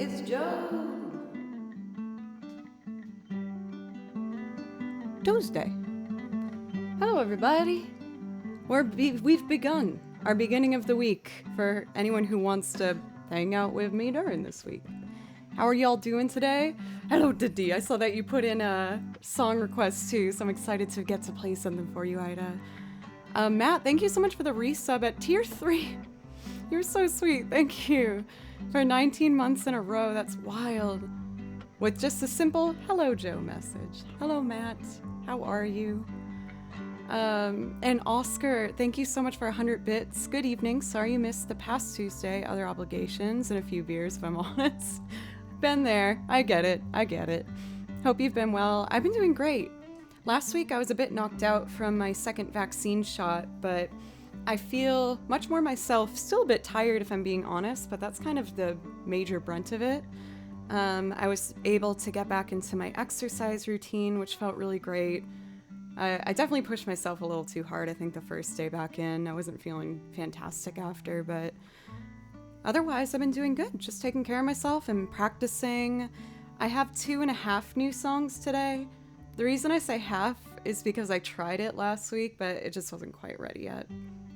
It's Joe. Tuesday. Hello, everybody. We've begun our beginning of the week for anyone who wants to hang out with me during this week. How are y'all doing today? Hello, Didi. I saw that you put in a song request too, so I'm excited to get to play something for you, Ida. Matt, thank you so much for the resub at tier 3. You're so sweet. Thank you. For 19 months in a row, that's wild. With just a simple hello, Joe message. Hello, Matt. How are you? And Oscar, thank you so much for 100 bits. Good evening. Sorry you missed the past Tuesday. Other obligations and a few beers, if I'm honest. Been there. I get it. Hope you've been well. I've been doing great. Last week I was a bit knocked out from my second vaccine shot, but I feel much more myself. Still a bit tired if I'm being honest, but that's kind of the major brunt of it. I was able to get back into my exercise routine, which felt really great. I definitely pushed myself a little too hard, I think, the first day back in. I wasn't feeling fantastic after, but otherwise I've been doing good. Just taking care of myself and practicing. I have 2.5 new songs today. The reason I say half is because I tried it last week, but it just wasn't quite ready yet.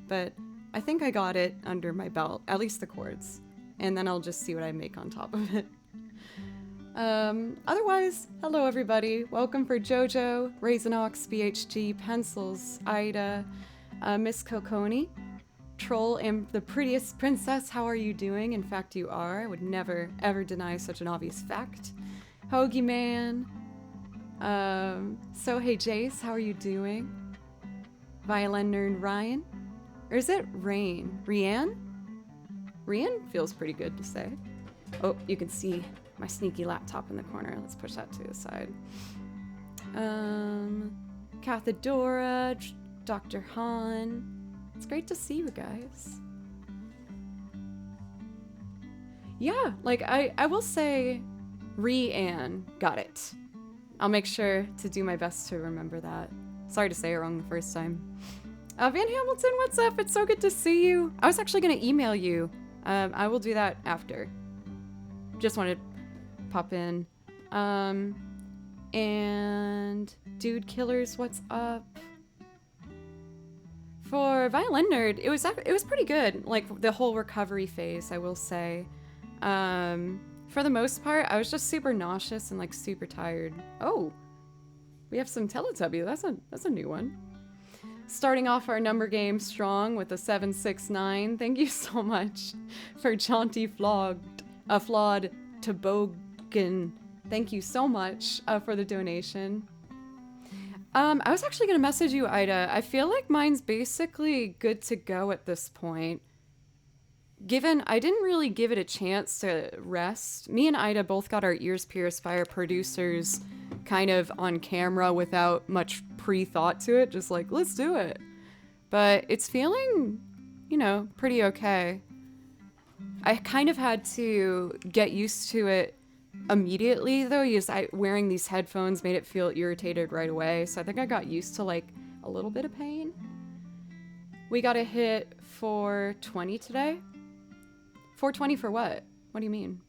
But I think I got it under my belt, at least the chords, and then I'll just see what I make on top of it. Otherwise, hello everybody. Welcome for Jojo, Raisinox, BHG, Pencils, Ida, Miss Coconi, Troll, and the prettiest princess. How are you doing? In fact, you are. I would never, ever deny such an obvious fact. Hoagie Man. So hey Jace, how are you doing? Violin Nerd Ryan? Or is it Rain? Rianne? Rianne feels pretty good to say. Oh, you can see my sneaky laptop in the corner. Let's push that to the side. Cathedora, Dr. Han. It's great to see you guys. Yeah, like I will say Rianne got it. I'll make sure to do my best to remember that. Sorry to say it wrong the first time. Van Hamilton, what's up? It's so good to see you. I was actually going to email you. I will do that after. Just wanted to pop in. And Dude Killers, what's up? For Violin Nerd, it was pretty good. Like the whole recovery phase, I will say. For the most part, I was just super nauseous and like super tired. Oh, we have some Teletubby. That's a new one. Starting off our number game strong with a 769. Thank you so much for Jaunty Flawed Toboggan. Thank you so much for the donation. I was actually gonna message you, Ida. I feel like mine's basically good to go at this point. Given I didn't really give it a chance to rest. Me and Ida both got our ears pierced by our producers kind of on camera without much pre-thought to it. Just like, let's do it. But it's feeling, pretty okay. I kind of had to get used to it immediately though, because wearing these headphones made it feel irritated right away. So I think I got used to like a little bit of pain. We got a hit 420 today. 420 for what? What do you mean?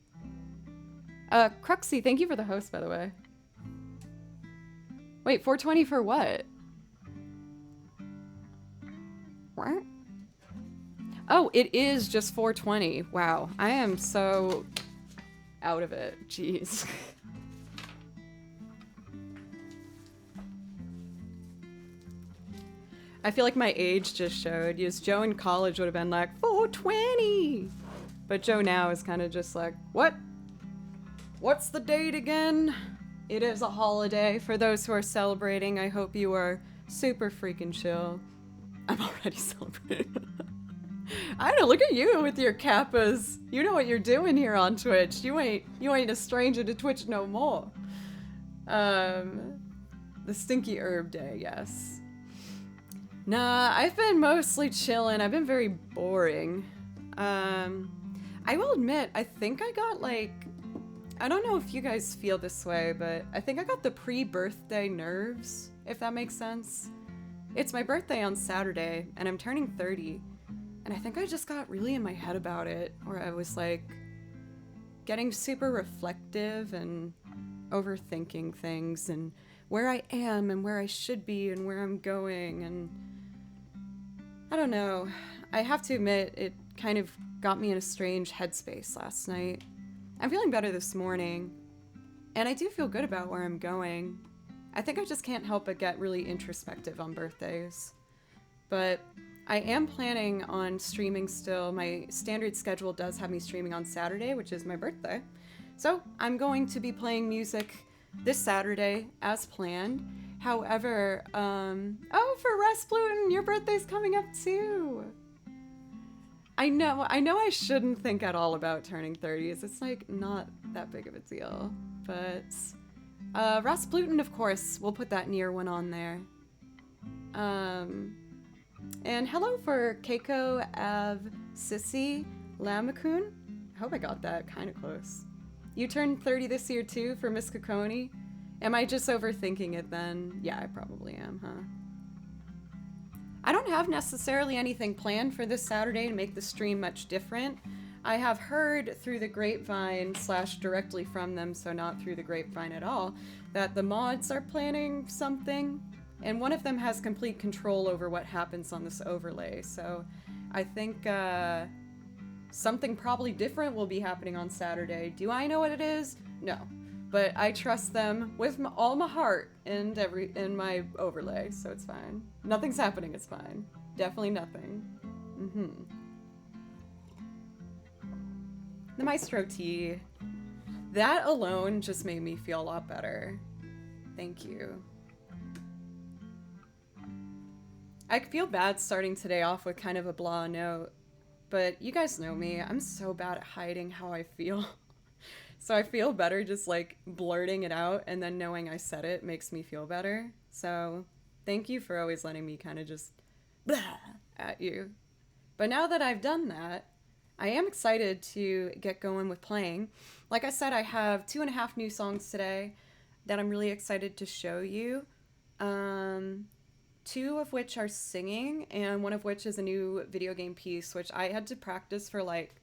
Cruxy, thank you for the host, by the way. Wait, 420 for what? What? Oh, it is just 420. Wow, I am so out of it. Jeez. I feel like my age just showed. Yes, Joe in college would have been like, 420! But Joe now is kind of just like, what? What's the date again? It is a holiday. For those who are celebrating, I hope you are super freaking chill. I'm already celebrating. I know, look at you with your kappas. You know what you're doing here on Twitch. You ain't a stranger to Twitch no more. The stinky herb day, yes. Nah, I've been mostly chilling. I've been very boring. I will admit, I think I got like, I don't know if you guys feel this way, but I think I got the pre-birthday nerves, if that makes sense. It's my birthday on Saturday, and I'm turning 30, and I think I just got really in my head about it, where I was like, getting super reflective and overthinking things and where I am and where I should be and where I'm going. And I don't know. I have to admit, it kind of got me in a strange headspace last night. I'm feeling better this morning, and I do feel good about where I'm going. I think I just can't help but get really introspective on birthdays. But I am planning on streaming still. My standard schedule does have me streaming on Saturday, which is my birthday. So I'm going to be playing music this Saturday as planned. However, oh, for Rasputin, your birthday's coming up too. I know I shouldn't think at all about turning 30s. It's like not that big of a deal. But Rasputin, of course, we'll put that near one on there. And hello for Keiko Av Sissy Lamakun. I hope I got that kind of close. You turned 30 this year too for Miss Kokoni? Am I just overthinking it then? Yeah, I probably am, huh? I don't have necessarily anything planned for this Saturday to make the stream much different. I have heard through the grapevine / directly from them, so not through the grapevine at all, that the mods are planning something, and one of them has complete control over what happens on this overlay, so I think something probably different will be happening on Saturday. Do I know what it is? No. But I trust them with all my heart and in my overlay, so it's fine. Nothing's happening, it's fine. Definitely nothing. The Maestro tea. That alone just made me feel a lot better. Thank you. I feel bad starting today off with kind of a blah note, but you guys know me. I'm so bad at hiding how I feel. So I feel better just like blurting it out, and then knowing I said it makes me feel better. So thank you for always letting me kind of just blah at you. But now that I've done that, I am excited to get going with playing. Like I said, I have 2.5 new songs today that I'm really excited to show you. 2 of which are singing, and 1 of which is a new video game piece, which I had to practice for like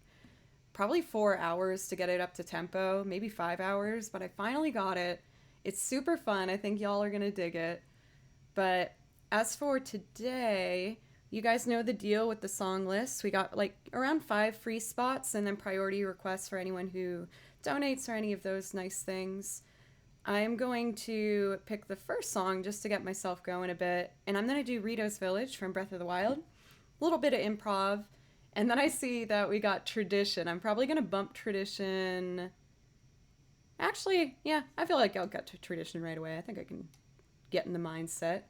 probably 4 hours to get it up to tempo, maybe 5 hours, but I finally got it. It's super fun. I think y'all are gonna dig it. But as for today, you guys know the deal with the song list. We got like around 5 free spots and then priority requests for anyone who donates or any of those nice things. I'm going to pick the first song just to get myself going a bit, and I'm gonna do Rito's Village from Breath of the Wild. A little bit of improv. And then I see that we got Tradition. I'm probably going to bump Tradition. Actually, yeah, I feel like I'll get to Tradition right away. I think I can get in the mindset.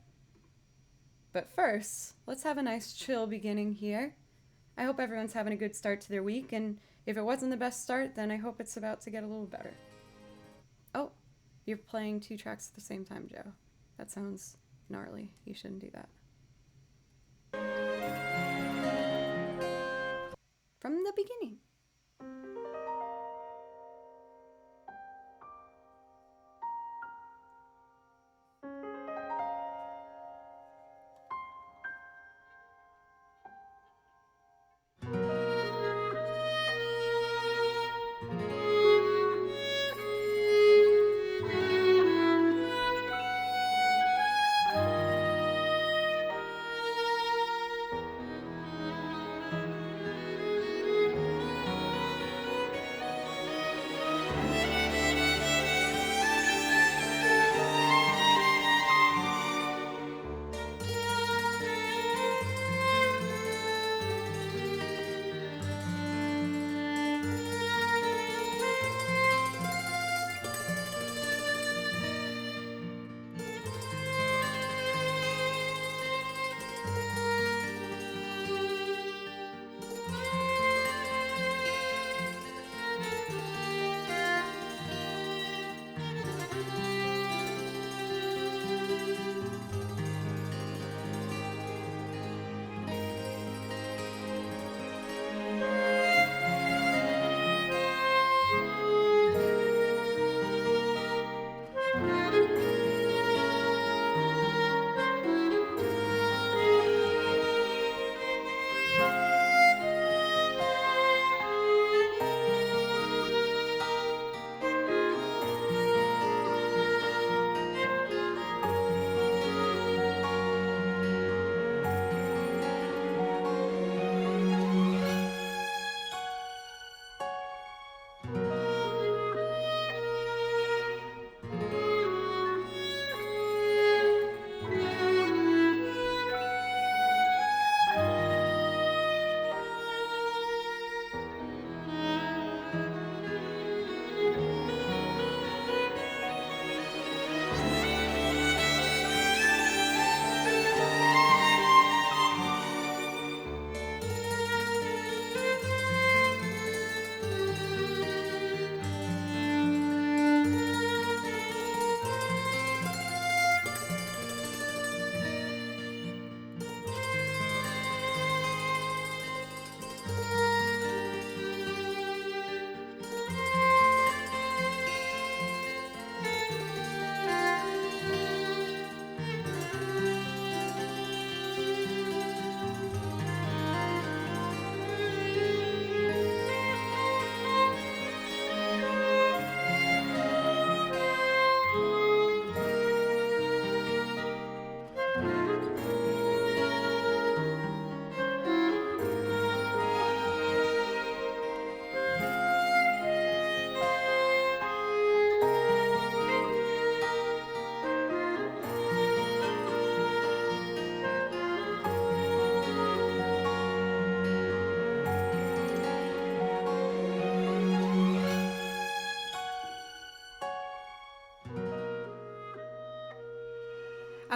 But first, let's have a nice chill beginning here. I hope everyone's having a good start to their week, and if it wasn't the best start, then I hope it's about to get a little better. Oh, you're playing 2 tracks at the same time, Joe. That sounds gnarly. You shouldn't do that. From the beginning.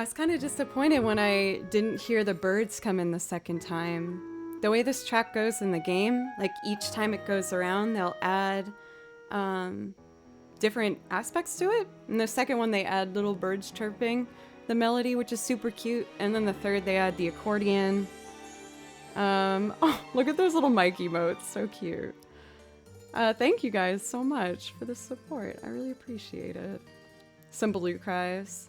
I was kind of disappointed when I didn't hear the birds come in the second time. The way this track goes in the game, like each time it goes around, they'll add different aspects to it. In the second one, they add little birds chirping the melody, which is super cute. And then the third, they add the accordion. Oh, look at those little mic emotes, so cute. Thank you guys so much for the support. I really appreciate it. Some blue cries.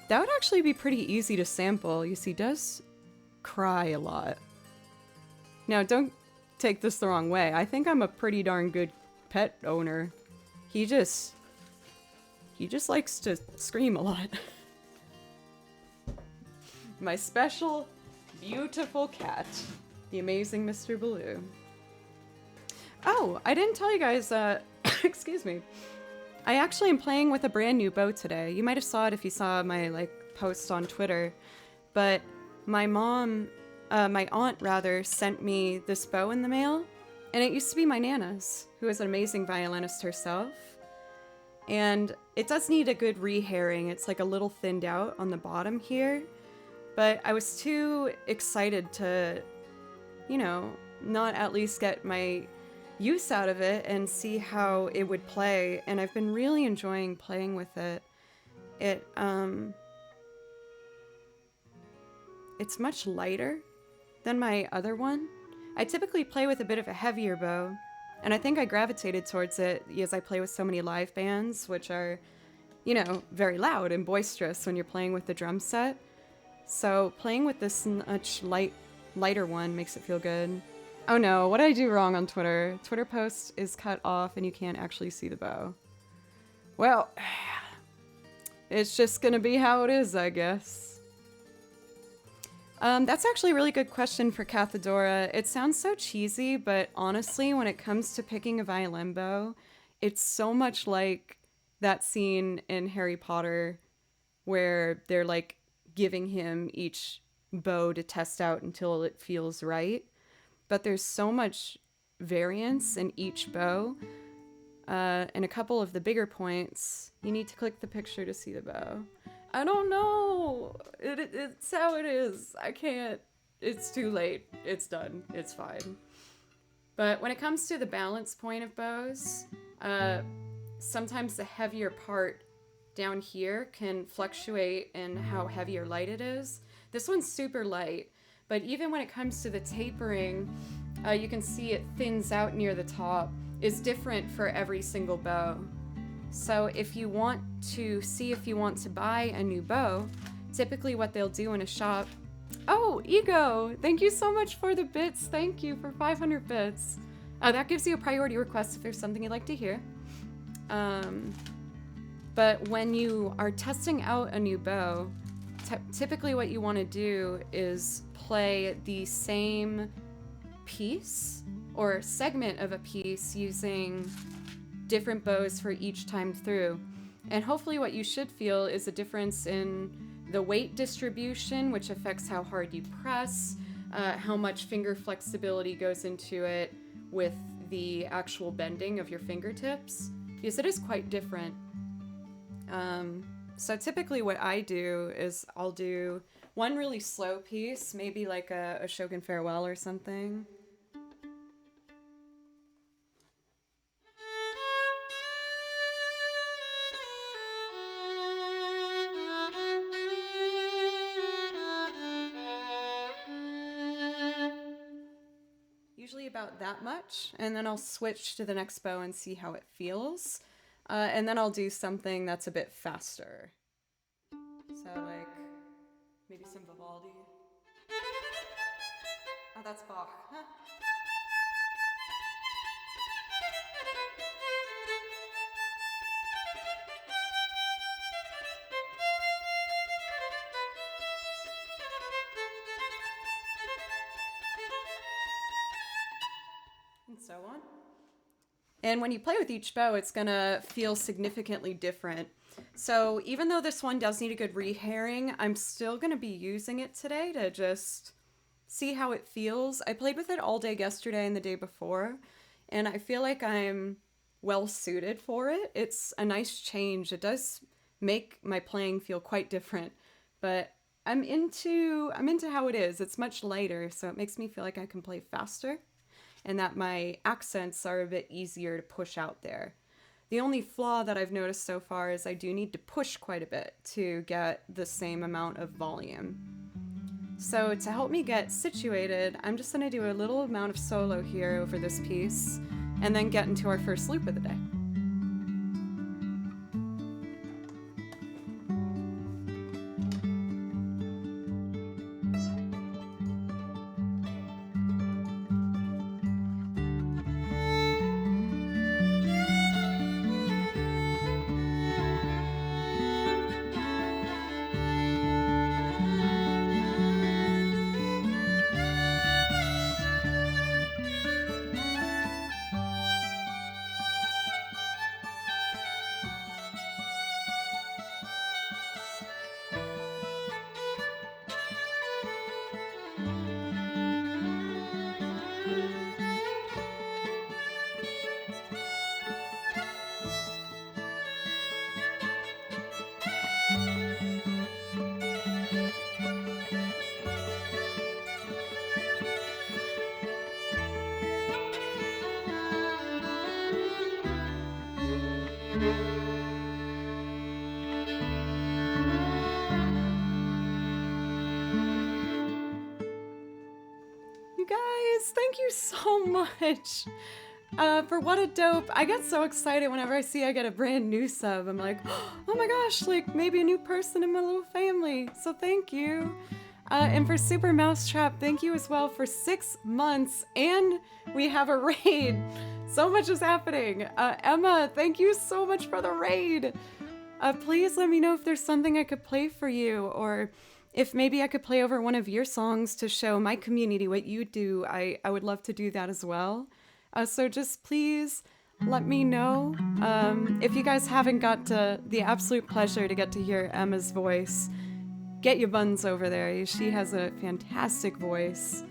That would actually be pretty easy to sample. You see, does cry a lot. Now, don't take this the wrong way. I think I'm a pretty darn good pet owner. He just likes to scream a lot. My special, beautiful cat, the amazing Mr. Baloo. Oh, I didn't tell you guys, excuse me. I actually am playing with a brand new bow today. You might have saw it if you saw my, post on Twitter. But my aunt rather, sent me this bow in the mail. And it used to be my Nana's, who is an amazing violinist herself. And it does need a good rehairing. It's like a little thinned out on the bottom here. But I was too excited to, not at least get my use out of it and see how it would play. And I've been really enjoying playing with it. It's much lighter than my other one. I typically play with a bit of a heavier bow, and I think I gravitated towards it because I play with so many live bands, which are, very loud and boisterous when you're playing with the drum set. So playing with this much lighter one makes it feel good. Oh no, what did I do wrong on Twitter? Twitter post is cut off and you can't actually see the bow. Well, it's just gonna be how it is, I guess. That's actually a really good question for Cathedora. It sounds so cheesy, but honestly, when it comes to picking a violin bow, it's so much like that scene in Harry Potter where they're giving him each bow to test out until it feels right. But there's so much variance in each bow. And a couple of the bigger points, you need to click the picture to see the bow. I don't know. It's how it is. I can't. It's too late. It's done. It's fine. But when it comes to the balance point of bows, sometimes the heavier part down here can fluctuate in how heavy or light it is. This one's super light, but even when it comes to the tapering, you can see it thins out near the top. Is different for every single bow. So if you want to see if you want to buy a new bow, typically what they'll do in a shop... Oh, Ego! Thank you so much for the bits. Thank you for 500 bits. That gives you a priority request if there's something you'd like to hear. But when you are testing out a new bow, typically what you want to do is play the same piece or segment of a piece using different bows for each time through. And hopefully what you should feel is a difference in the weight distribution, which affects how hard you press, how much finger flexibility goes into it with the actual bending of your fingertips, because it is quite different. So typically what I do is I'll do one really slow piece, maybe like a Shogun Farewell or something. Usually about that much, and then I'll switch to the next bow and see how it feels. And then I'll do something that's a bit faster. So maybe some Vivaldi. Oh, that's Bach. Huh? And so on. And when you play with each bow, it's gonna feel significantly different. So even though this one does need a good rehairing, I'm still gonna be using it today to just see how it feels. I played with it all day yesterday and the day before, and I feel like I'm well suited for it. It's a nice change. It does make my playing feel quite different. But I'm into how it is. It's much lighter, so it makes me feel like I can play faster and that my accents are a bit easier to push out there. The only flaw that I've noticed so far is I do need to push quite a bit to get the same amount of volume. So to help me get situated, I'm just going to do a little amount of solo here over this piece and then get into our first loop of the day. You guys, thank you so much for what a dope. I get so excited whenever I see I get a brand new sub. I'm like, oh my gosh, like maybe a new person in my little family. So thank you. And for Super Mousetrap, thank you as well for 6 months. And we have a raid. So much is happening. Emma, thank you so much for the raid. Please let me know if there's something I could play for you, or if maybe I could play over one of your songs to show my community what you do. I would love to do that as well. So just please let me know. If you guys haven't got the absolute pleasure to get to hear Emma's voice, get your buns over there. She has a fantastic voice.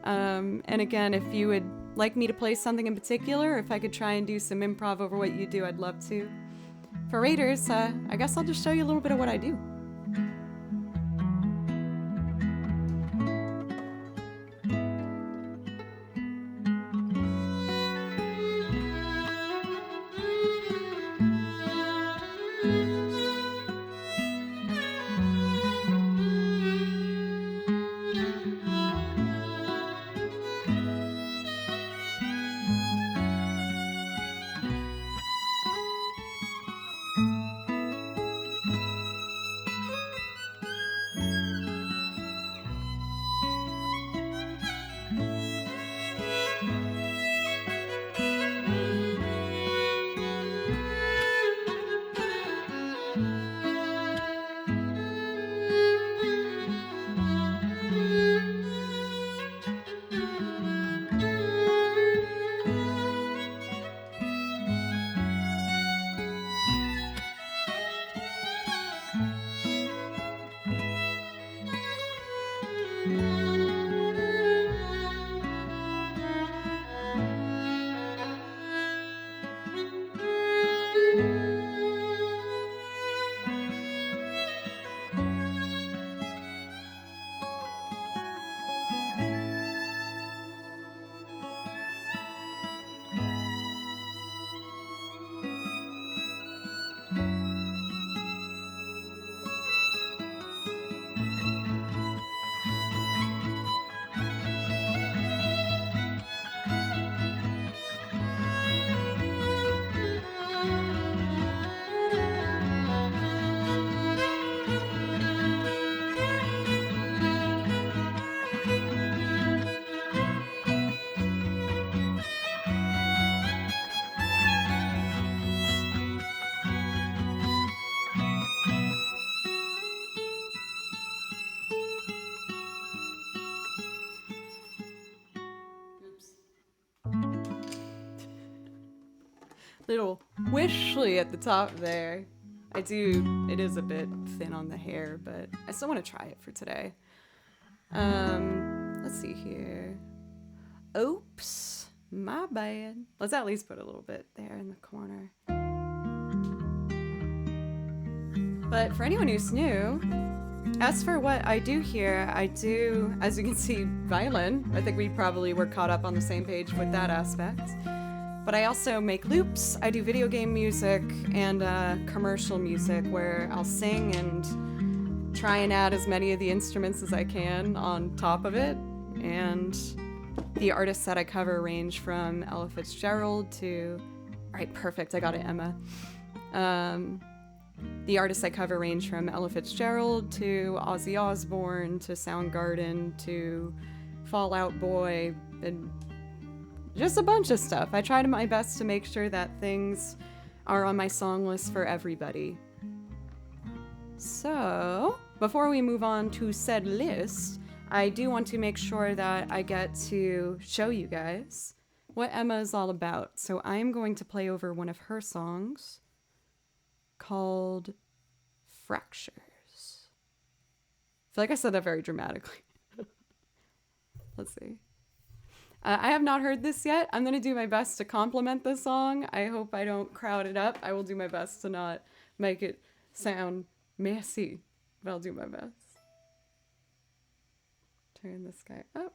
And again, if you would like me to play something in particular, or if I could try and do some improv over what you do, I'd love to. For Raiders, I guess I'll just show you a little bit of what I do. Little wishly at the top there. It is a bit thin on the hair, but I still want to try it for today. Let's see here. Oops, my bad. Let's at least put a little bit there in the corner. But for anyone who's new, as for what I do here, I do, as you can see, violin. I think we probably were caught up on the same page with that aspect. But I also make loops, I do video game music, and commercial music where I'll sing and try and add as many of the instruments as I can on top of it. And the artists that I cover range from Ella Fitzgerald to... Alright, perfect, I got it, Emma. The artists I cover range from Ella Fitzgerald to Ozzy Osbourne to Soundgarden to Fall Out Boy and just a bunch of stuff. I try my best to make sure that things are on my song list for everybody. So, before we move on to said list, I do want to make sure that I get to show you guys what Emma is all about. So I'm going to play over one of her songs called Fractures. I feel like I said that very dramatically. Let's see. I have not heard this yet. I'm going to do my best to compliment this song. I hope I don't crowd it up. I will do my best to not make it sound messy, but I'll do my best. Turn this guy up.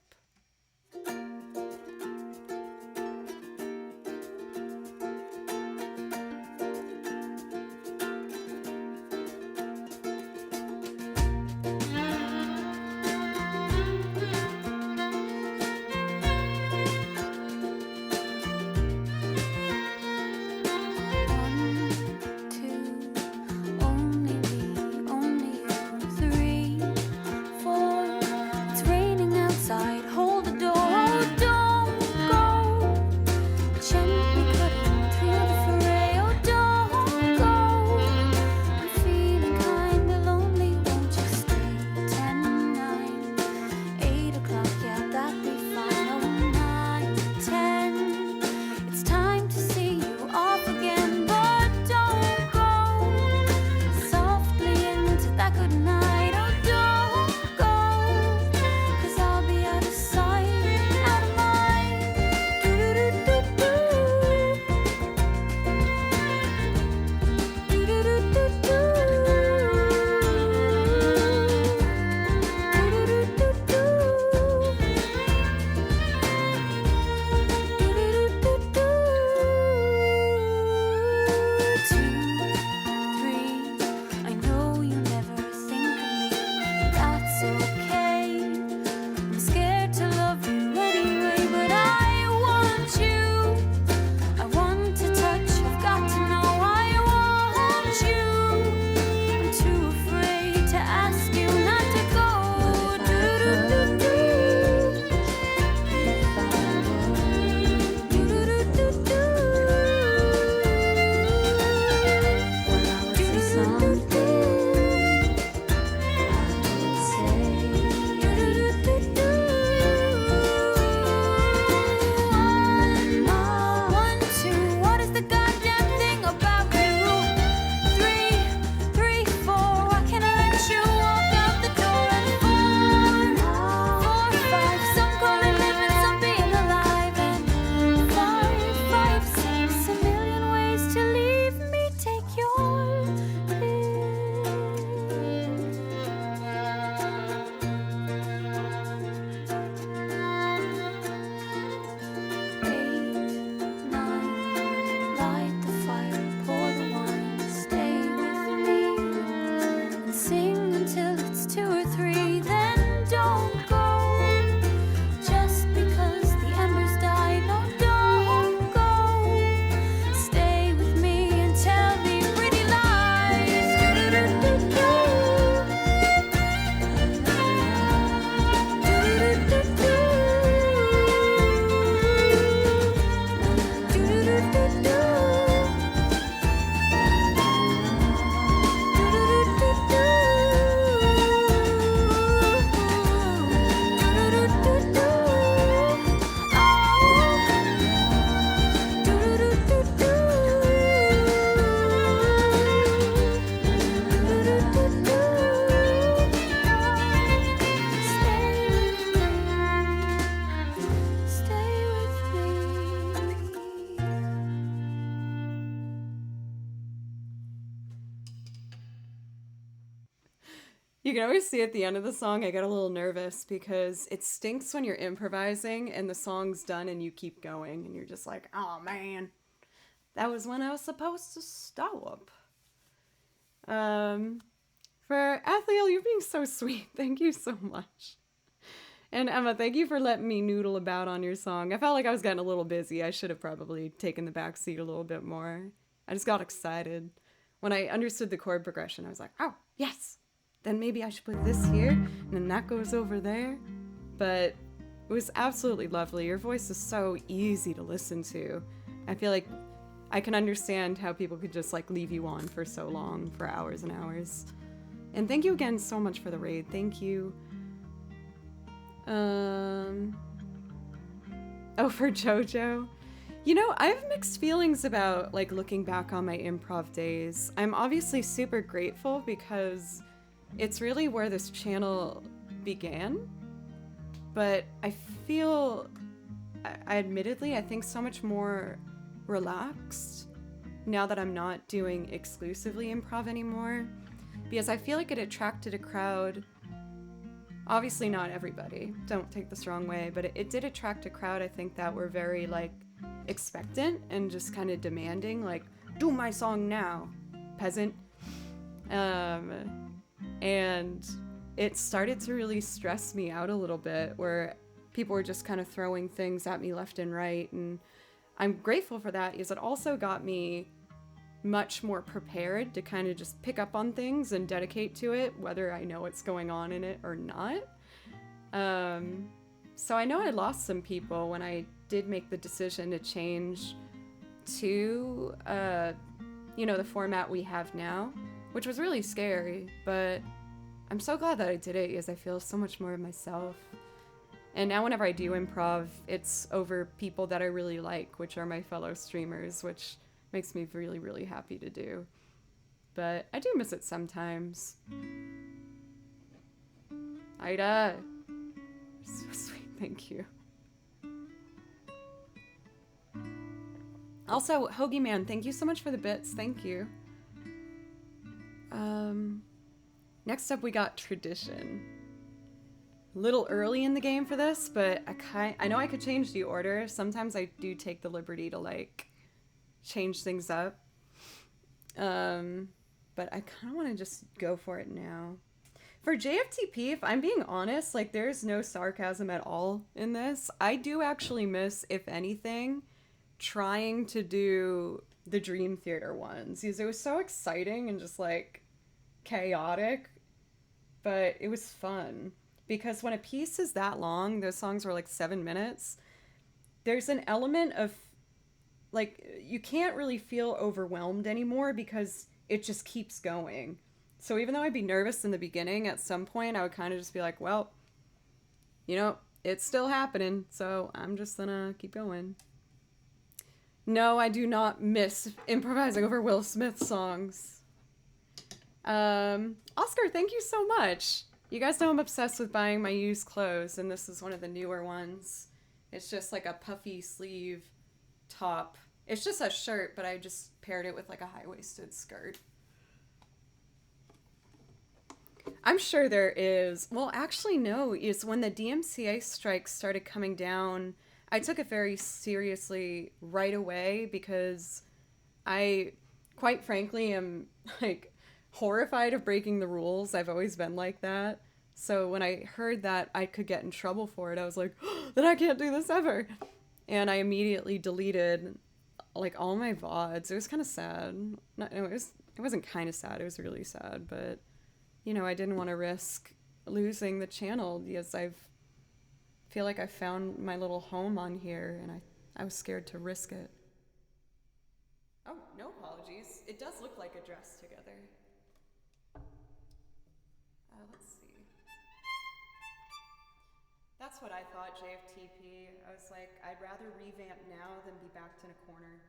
Hold the door. You can always see at the end of the song, I get a little nervous because it stinks when you're improvising and the song's done and you keep going and you're just like, oh man, that was when I was supposed to stop. For Athliel, you're being so sweet. Thank you so much. And Emma, thank you for letting me noodle about on your song. I felt like I was getting a little busy. I should have probably taken the back seat a little bit more. I just got excited. When I understood the chord progression, I was like, oh, yes! Then maybe I should put this here, and then that goes over there. But it was absolutely lovely. Your voice is so easy to listen to. I feel like I can understand how people could just like leave you on for so long, for hours and hours. And thank you again so much for the raid. Thank you. Oh, for JoJo. You know, I have mixed feelings about like looking back on my improv days. I'm obviously super grateful because it's really where this channel began. But I feel, I think so much more relaxed now that I'm not doing exclusively improv anymore. Because I feel like it attracted a crowd. Obviously not everybody, don't take this wrong way, but it did attract a crowd, I think, that were very, like, expectant and just kind of demanding, like, do my song now, peasant. And it started to really stress me out a little bit, where people were just kind of throwing things at me left and right, and I'm grateful for that, because it also got me much more prepared to kind of just pick up on things and dedicate to it, whether I know what's going on in it or not. So I know I lost some people when I did make the decision to change to, the format we have now, which was really scary, but I'm so glad that I did it because I feel so much more of myself. And now whenever I do improv, it's over people that I really like, which are my fellow streamers, which makes me really, really happy to do. But I do miss it sometimes. Ida! So sweet, thank you. Also, Hoagie Man, thank you so much for the bits, thank you. Next up we got Tradition. A little early in the game for this, but I know I could change the order. Sometimes I do take the liberty to, like, change things up. But I kind of want to just go for it now. For JFTP, if I'm being honest, like, there's no sarcasm at all in this. I do actually miss, if anything, trying to do the Dream Theater ones, because it was so exciting and just, like, chaotic, but it was fun. Because when a piece is that long, those songs were like 7 minutes, there's an element of, like, you can't really feel overwhelmed anymore because it just keeps going. So even though I'd be nervous in the beginning, at some point I would kind of just be like, well, it's still happening, so I'm just gonna keep going. No, I do not miss improvising over Will Smith songs. Oscar, thank you so much. You guys know I'm obsessed with buying my used clothes, and this is one of the newer ones. It's just like a puffy sleeve top. It's just a shirt, but I just paired it with like a high-waisted skirt. I'm sure there is. Well, actually, no. Is when the DMCA strikes started coming down, I took it very seriously right away because I, quite frankly, am like horrified of breaking the rules. I've always been like that. So when I heard that I could get in trouble for it, I was like, oh, then I can't do this ever. And I immediately deleted like all my VODs. It was kind of sad. It wasn't kind of sad. It was really sad. But, I didn't want to risk losing the channel because feel like I found my little home on here, and I was scared to risk it. Oh, no apologies. It does look like a dress together. Let's see. That's what I thought, JFTP. I was like, I'd rather revamp now than be backed in a corner.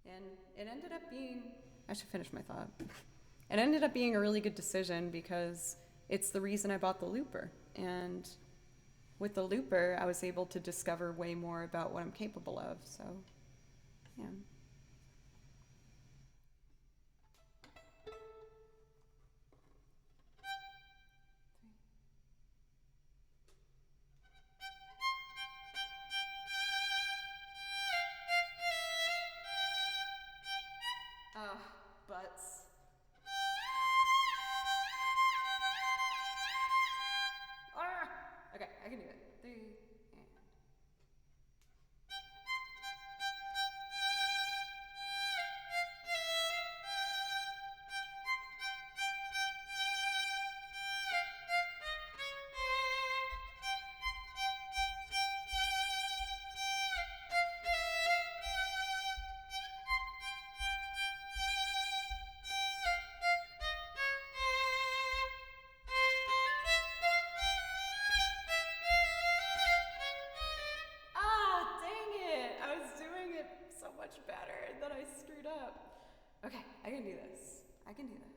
And it ended up being... I should finish my thought. It ended up being a really good decision because it's the reason I bought the Looper. And with the Looper, I was able to discover way more about what I'm capable of, so, yeah. can do it. 3 and... so much better, and then I screwed up. Okay, I can do this. I can do this.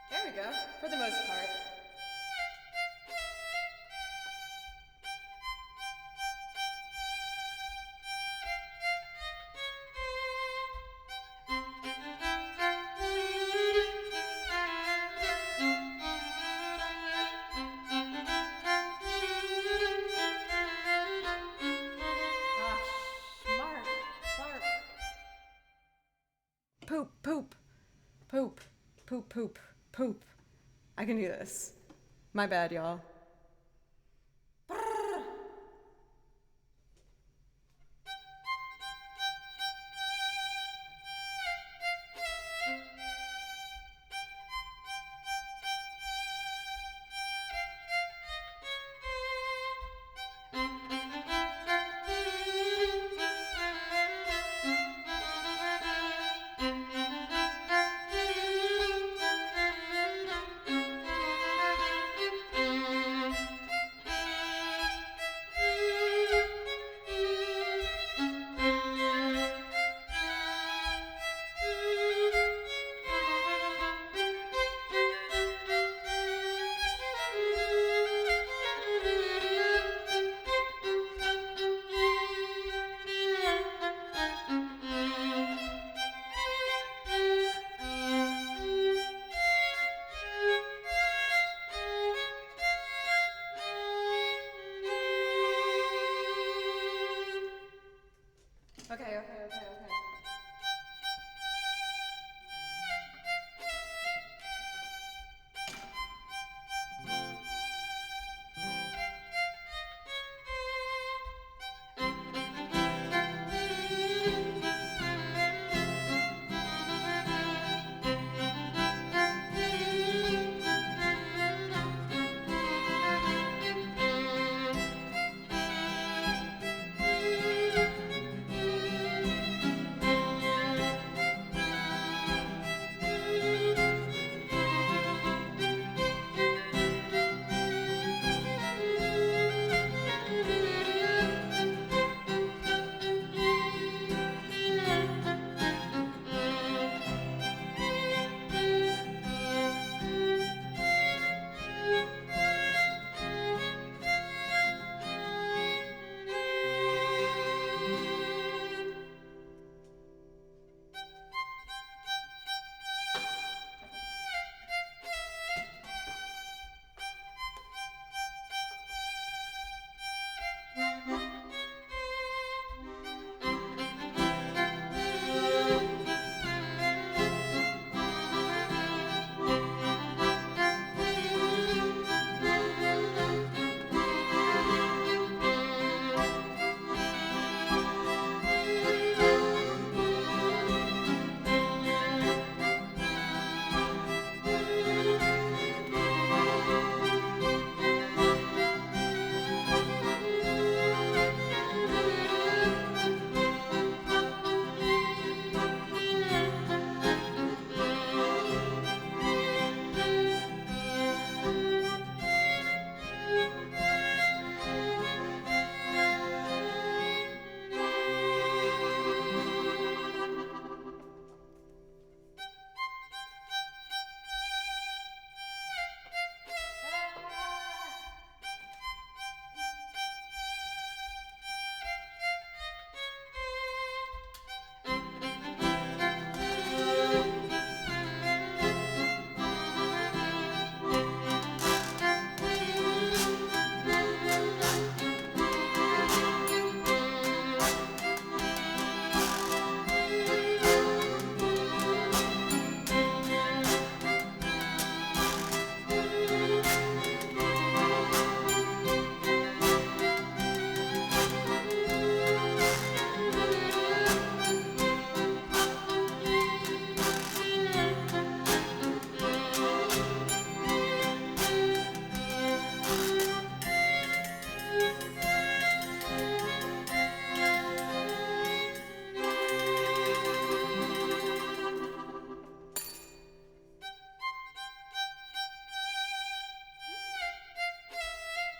There we go, for the most part. Poop, poop, poop, poop, poop, poop. I can do this. My bad, y'all.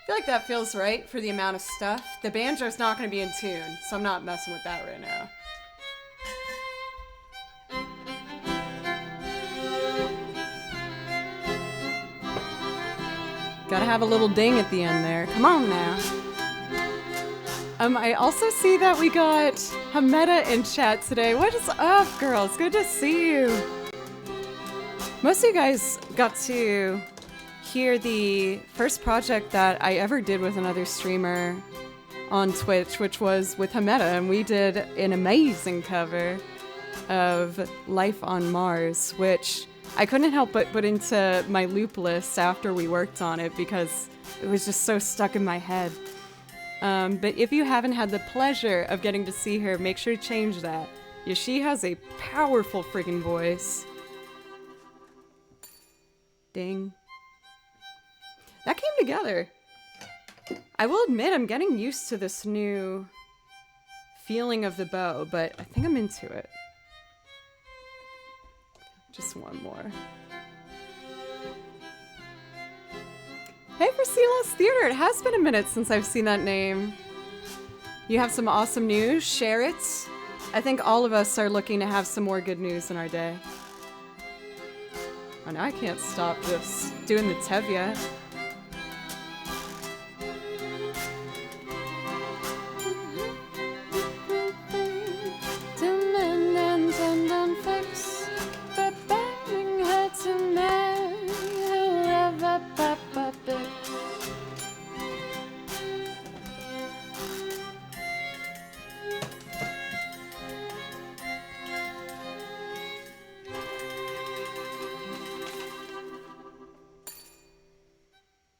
feel like that feels right for the amount of stuff. The banjo's not going to be in tune, so I'm not messing with that right now. Gotta have a little ding at the end there. Come on now. I also see that we got Hameda in chat today. What is up, girls? Good to see you. Most of you guys got to hear the first project that I ever did with another streamer on Twitch, which was with Hameda, and we did an amazing cover of Life on Mars, which I couldn't help but put into my loop list after we worked on it because it was just so stuck in my head. But if you haven't had the pleasure of getting to see her, make sure to change that. Yeah, she has a powerful freaking voice. Ding. That came together. I will admit I'm getting used to this new feeling of the bow, but I think I'm into it. Just one more. Hey, for Silas Theater, it has been a minute since I've seen that name. You have some awesome news, share it. I think all of us are looking to have some more good news in our day. Oh, now I can't stop just doing the Tevye.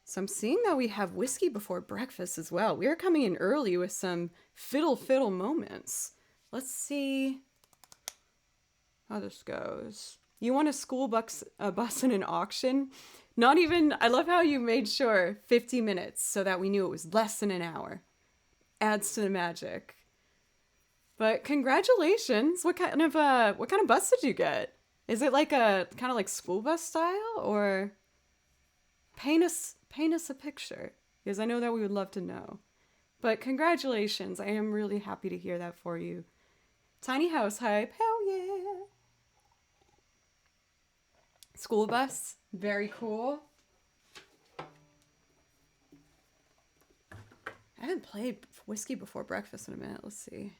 So I'm seeing that we have whiskey before breakfast as well. We are coming in early with some fiddle moments. Let's see how this goes. You want a school bus in an auction? Not even, I love how you made sure 50 minutes so that we knew it was less than an hour. Adds to the magic. But congratulations. What kind of bus did you get? Is it like a kind of like school bus style, or paint us a picture, because I know that we would love to know. But congratulations. I am really happy to hear that for you. Tiny house hype. Hell yeah. School bus. Very cool. I haven't played whiskey before breakfast in a minute. Let's see.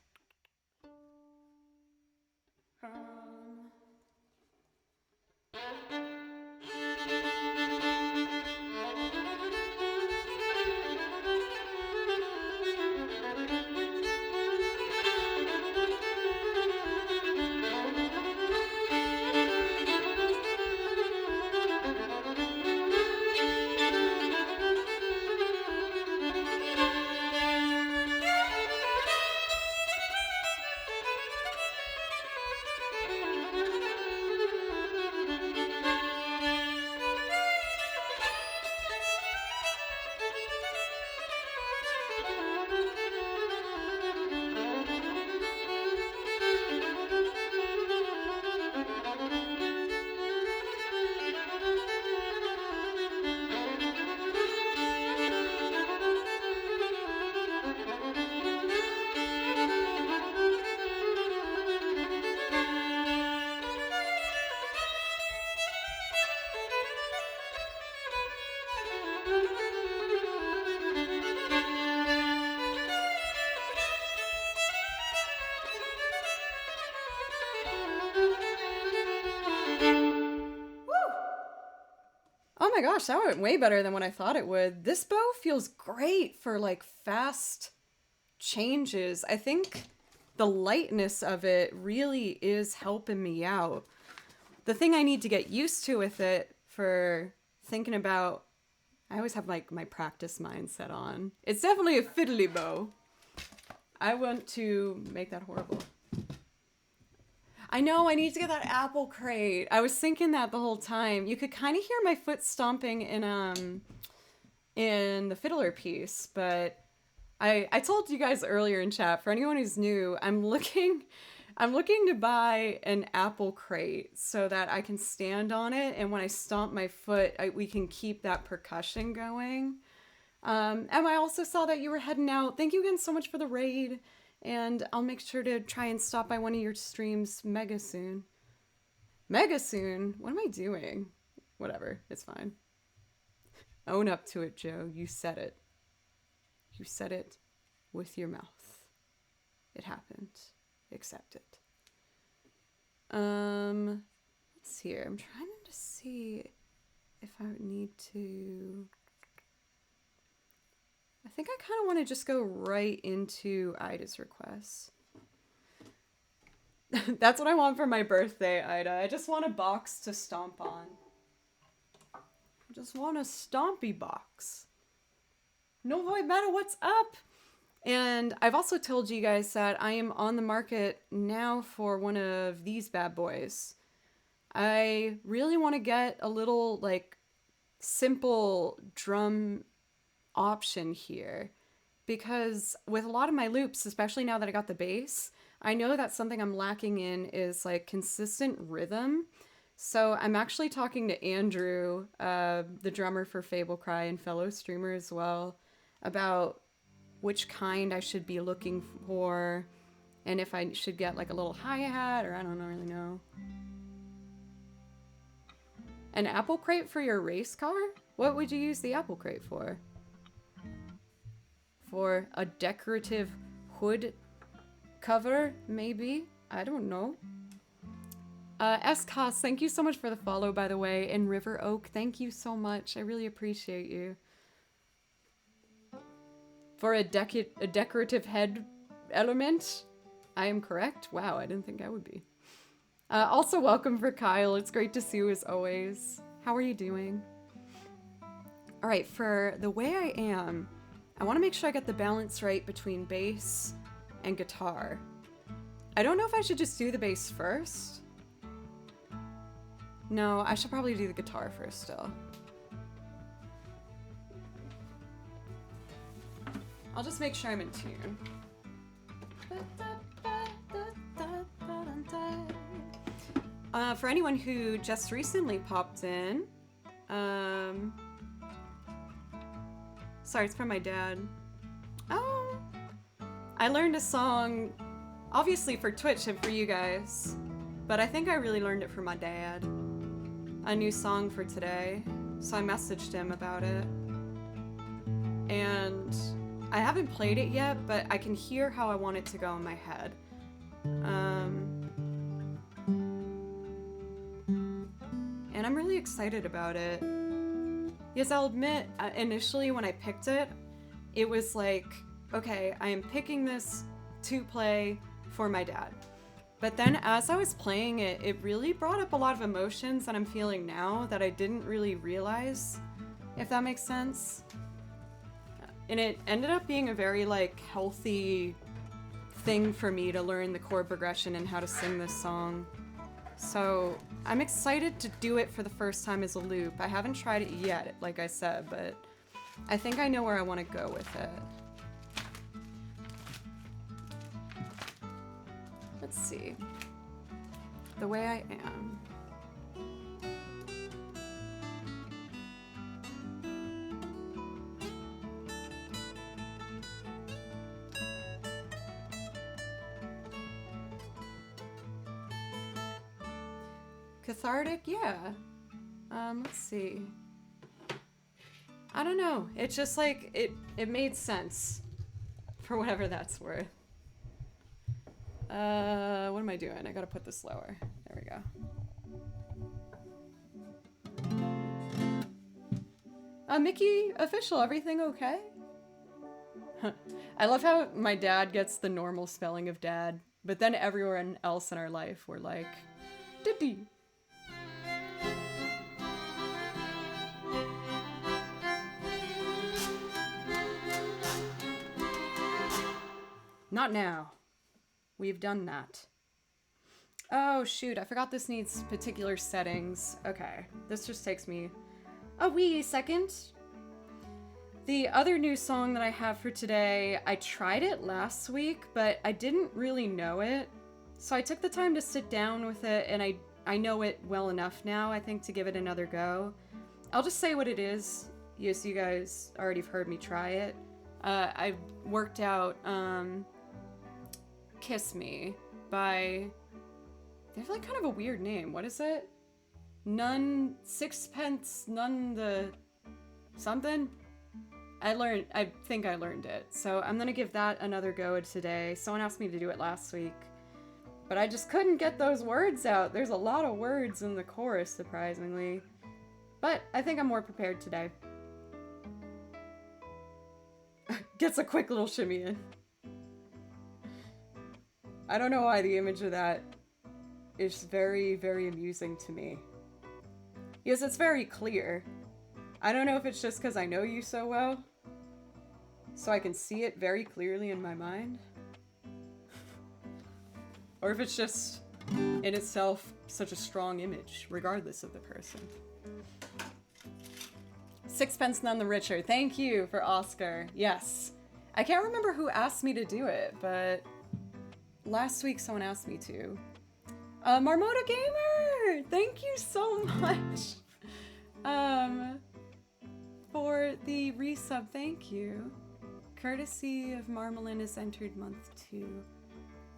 Oh my gosh, that went way better than what I thought it would. This bow feels great for like fast changes. I think the lightness of it really is helping me out. The thing I need to get used to with it for thinking about, I always have like my practice mindset on. It's definitely a fiddly bow. I want to make that horrible. I know, I need to get that apple crate. I was thinking that the whole time. You could kind of hear my foot stomping in the fiddler piece, but I told you guys earlier in chat, for anyone who's new, I'm looking to buy an apple crate so that I can stand on it, and when I stomp my foot, we can keep that percussion going. Emma, I also saw that you were heading out. Thank you again so much for the raid. And I'll make sure to try and stop by one of your streams mega soon. Mega soon? What am I doing? Whatever, it's fine. Own up to it, Joe. You said it. You said it with your mouth. It happened. Accept it. Let's see here. I'm trying to see if I would need to... I think I kind of want to just go right into Ida's requests. That's what I want for my birthday, Ida. I just want a box to stomp on. I just want a stompy box. No matter what's up. And I've also told you guys that I am on the market now for one of these bad boys. I really want to get a little, like, simple drum option here. Because with a lot of my loops, especially now that I got the bass, I know that something I'm lacking in is, like, consistent rhythm. So I'm actually talking to Andrew, the drummer for Fable Cry and fellow streamer as well, about which kind I should be looking for, and if I should get like a little hi-hat, or I don't really know. An apple crate for your race car? What would you use the apple crate for? For a decorative hood cover, maybe? I don't know. S-Cos, thank you so much for the follow, by the way, and River Oak, thank you so much. I really appreciate you. For a decorative head element, I am correct. Wow, I didn't think I would be. Also, welcome for Kyle. It's great to see you as always. How are you doing? All right, for the way I am, I want to make sure I get the balance right between bass and guitar. I don't know if I should just do the bass first. No, I should probably do the guitar first still. I'll just make sure I'm in tune. For anyone who just recently popped in, sorry, it's from my dad. Oh, I learned a song, obviously for Twitch and for you guys, but I think I really learned it from my dad. A new song for today, so I messaged him about it. And I haven't played it yet, but I can hear how I want it to go in my head. And I'm really excited about it. Yes, I'll admit, initially when I picked it, it was like, okay, I am picking this to play for my dad. But then as I was playing it, it really brought up a lot of emotions that I'm feeling now that I didn't really realize, if that makes sense. And it ended up being a very, like, healthy thing for me to learn the chord progression and how to sing this song. So I'm excited to do it for the first time as a loop. I haven't tried it yet, like I said, but I think I know where I want to go with it. Let's see. The way I am. Cathartic, yeah. Let's see. I don't know. It's just like, it made sense. For whatever that's worth. What am I doing? I gotta put this lower. There we go. Mickey, official, everything okay? I love how my dad gets the normal spelling of dad, but then everyone else in our life we're like, Diddy. Not now. We've done that. Oh shoot, I forgot this needs particular settings. Okay, this just takes me a wee second. The other new song that I have for today, I tried it last week, but I didn't really know it. So I took the time to sit down with it, and I know it well enough now, I think, to give it another go. I'll just say what it is. yes, you guys already have heard me try it. I worked out Kiss Me by... They have like kind of a weird name. What is it? None... Sixpence... None the... Something? I think I learned it. So I'm gonna give that another go today. Someone asked me to do it last week. But I just couldn't get those words out. There's a lot of words in the chorus, surprisingly. But I think I'm more prepared today. Gets a quick little shimmy in. I don't know why the image of that is very, very amusing to me. Yes, it's very clear. I don't know if it's just because I know you so well, so I can see it very clearly in my mind. Or if it's just, in itself, such a strong image, regardless of the person. Sixpence None the Richer. Thank you for Oscar. Yes. I can't remember who asked me to do it, but last week someone asked me to. Marmota Gamer! Thank you so much for the resub. Thank you. Courtesy of Marmalin has entered month 2.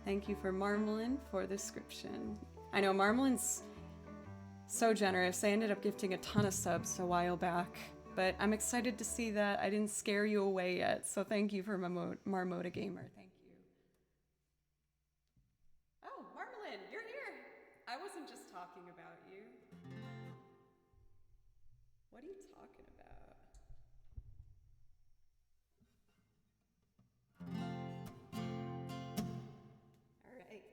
Thank you for Marmalin for the description. I know Marmalin's so generous. I ended up gifting a ton of subs a while back, but I'm excited to see that I didn't scare you away yet. So thank you for Marmota Gamer. Thank you. Oh, Marmalin, you're here. I wasn't just talking about you. What are you talking about? All right.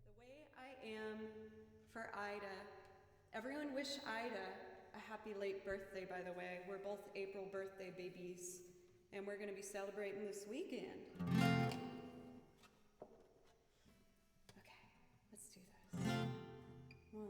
The way I am for Ida. Everyone wish Ida a happy late birthday, by the way. We're both April birthday babies, and we're going to be celebrating this weekend. Okay, let's do this. 1, 2.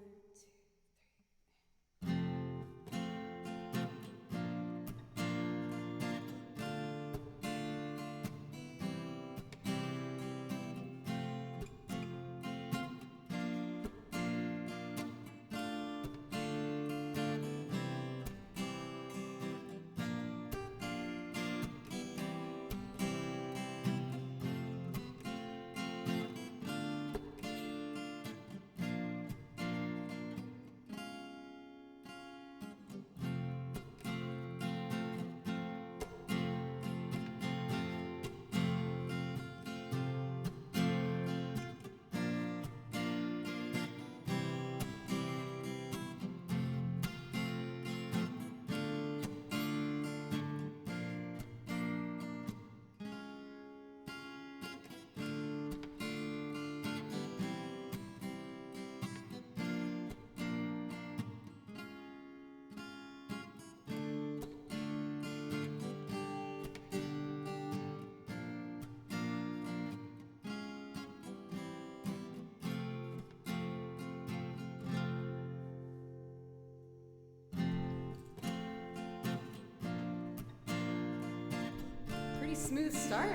Pretty smooth start.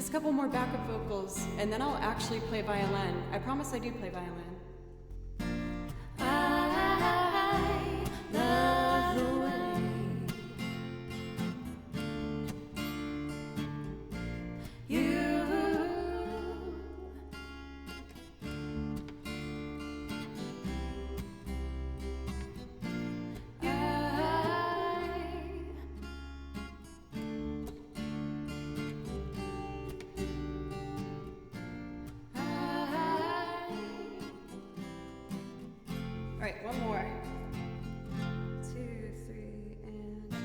Just a couple more backup vocals, and then I'll actually play violin. I promise I do play violin. I love the way you All right, one more. 2, 3, and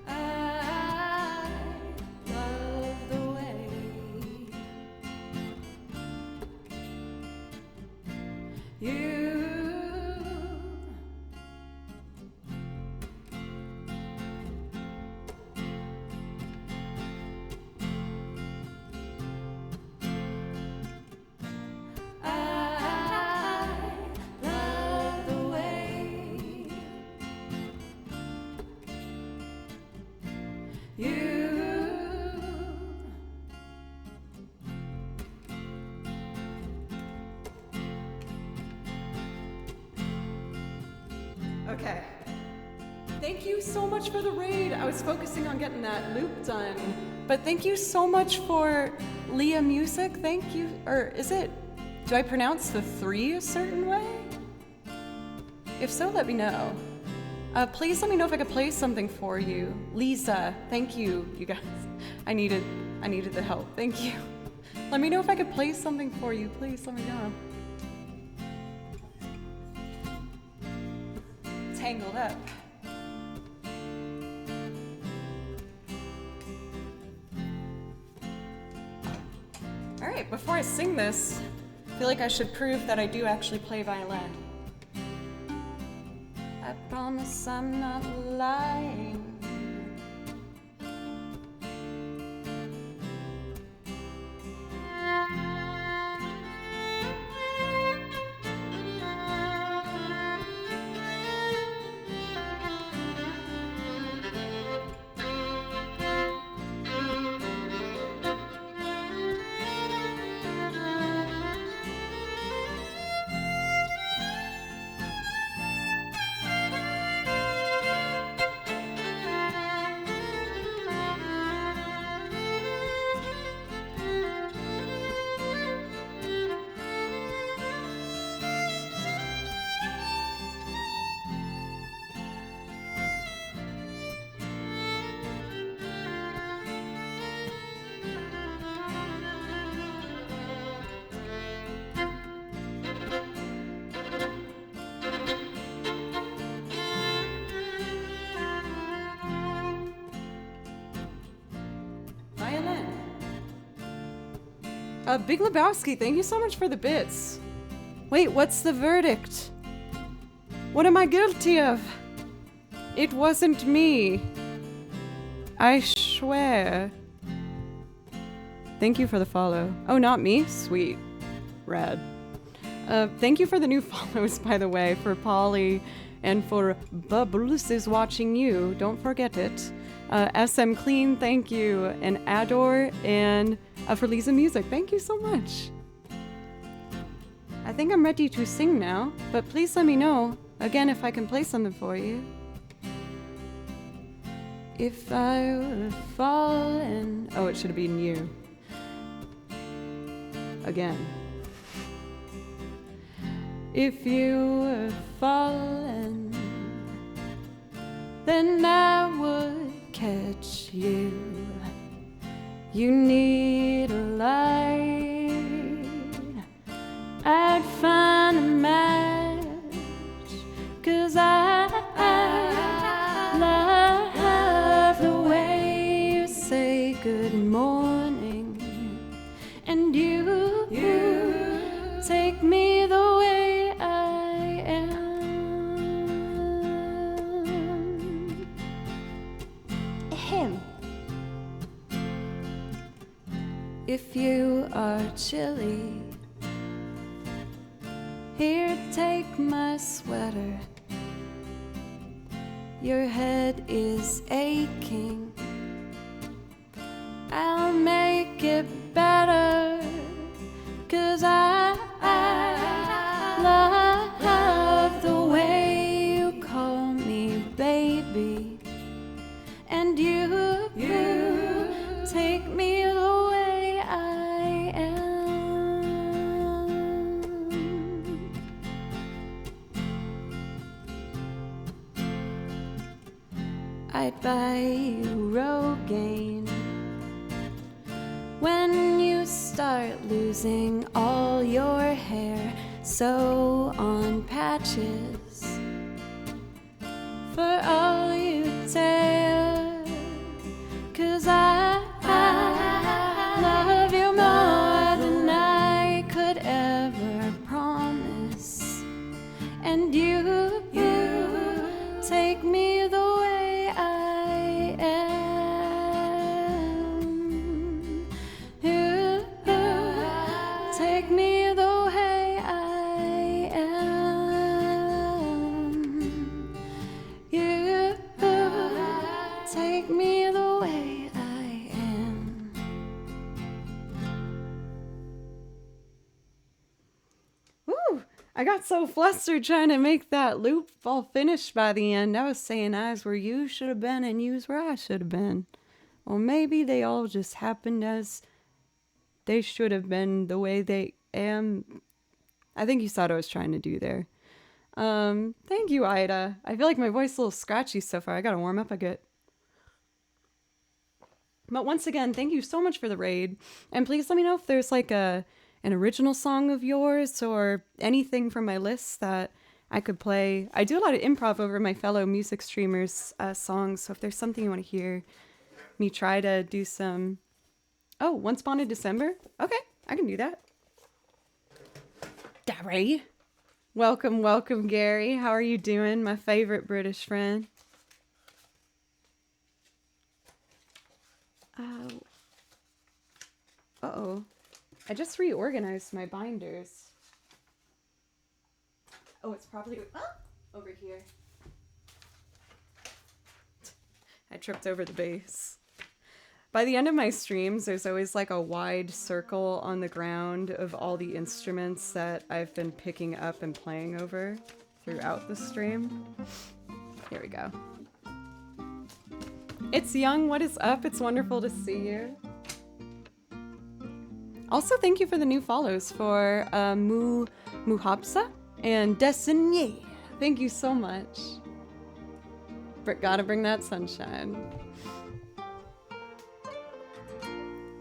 I love the way you Okay. Thank you so much for the raid. I was focusing on getting that loop done. But thank you so much for Leah Music. Thank you. Or is it, do I pronounce the 3 a certain way? If so, let me know. Please let me know if I could play something for you. Lisa, thank you, you guys. I needed the help. Thank you. Let me know if I could play something for you. Please let me know. Tangled up. All right, before I sing this, I feel like I should prove that I do actually play violin. I promise I'm not lying. Big Lebowski, thank you so much for the bits. Wait, what's the verdict? What am I guilty of? It wasn't me. I swear. Thank you for the follow. Oh, not me? Sweet. Rad. Thank you for the new follows, by the way, for Polly and for Bubbles is watching you. Don't forget it. SM Clean, thank you. And Adore and for Lisa Music, thank you so much. I think I'm ready to sing now, but please let me know, again, if I can play something for you. If I would have fallen... Oh, it should have been you. Again. If you were fallen, then I would catch you. You need a light. I'd find a match, 'cause I love the way you say good morning, and you take me the way I am. Ahem. If you are chilly, here, take my sweater. Your head is aching. I'll make it it better, 'cause I love the way you call me baby, and you take me the way I am. I'd buy you Rogaine when you start losing all your hair, sew on patches for all you dare, 'cause I love you more than I could ever promise, and you take me the way I am. You take me the way I am. You take me the way I am. Woo! I got so flustered trying to make that loop all finished by the end. I was saying I's where you should have been and you's where I should have been. Or maybe they all just happened as they should have been the way they am. I think you saw what I was trying to do there. Thank you, Ida. I feel like my voice is a little scratchy so far. I gotta warm up a bit. But once again, thank you so much for the raid. And please let me know if there's like an original song of yours or anything from my list that I could play. I do a lot of improv over my fellow music streamers' songs, so if there's something you want to hear me try to do some... Oh, Once Upon a December? Okay, I can do that. Gary. Welcome, welcome, Gary. How are you doing, my favorite British friend? Uh-oh. I just reorganized my binders. Oh, it's probably over here. I tripped over the base. By the end of my streams, there's always like a wide circle on the ground of all the instruments that I've been picking up and playing over throughout the stream. Here we go. It's Young, what is up? It's wonderful to see you. Also, thank you for the new follows for Muhabsa and Destiny. Thank you so much. Gotta bring that sunshine.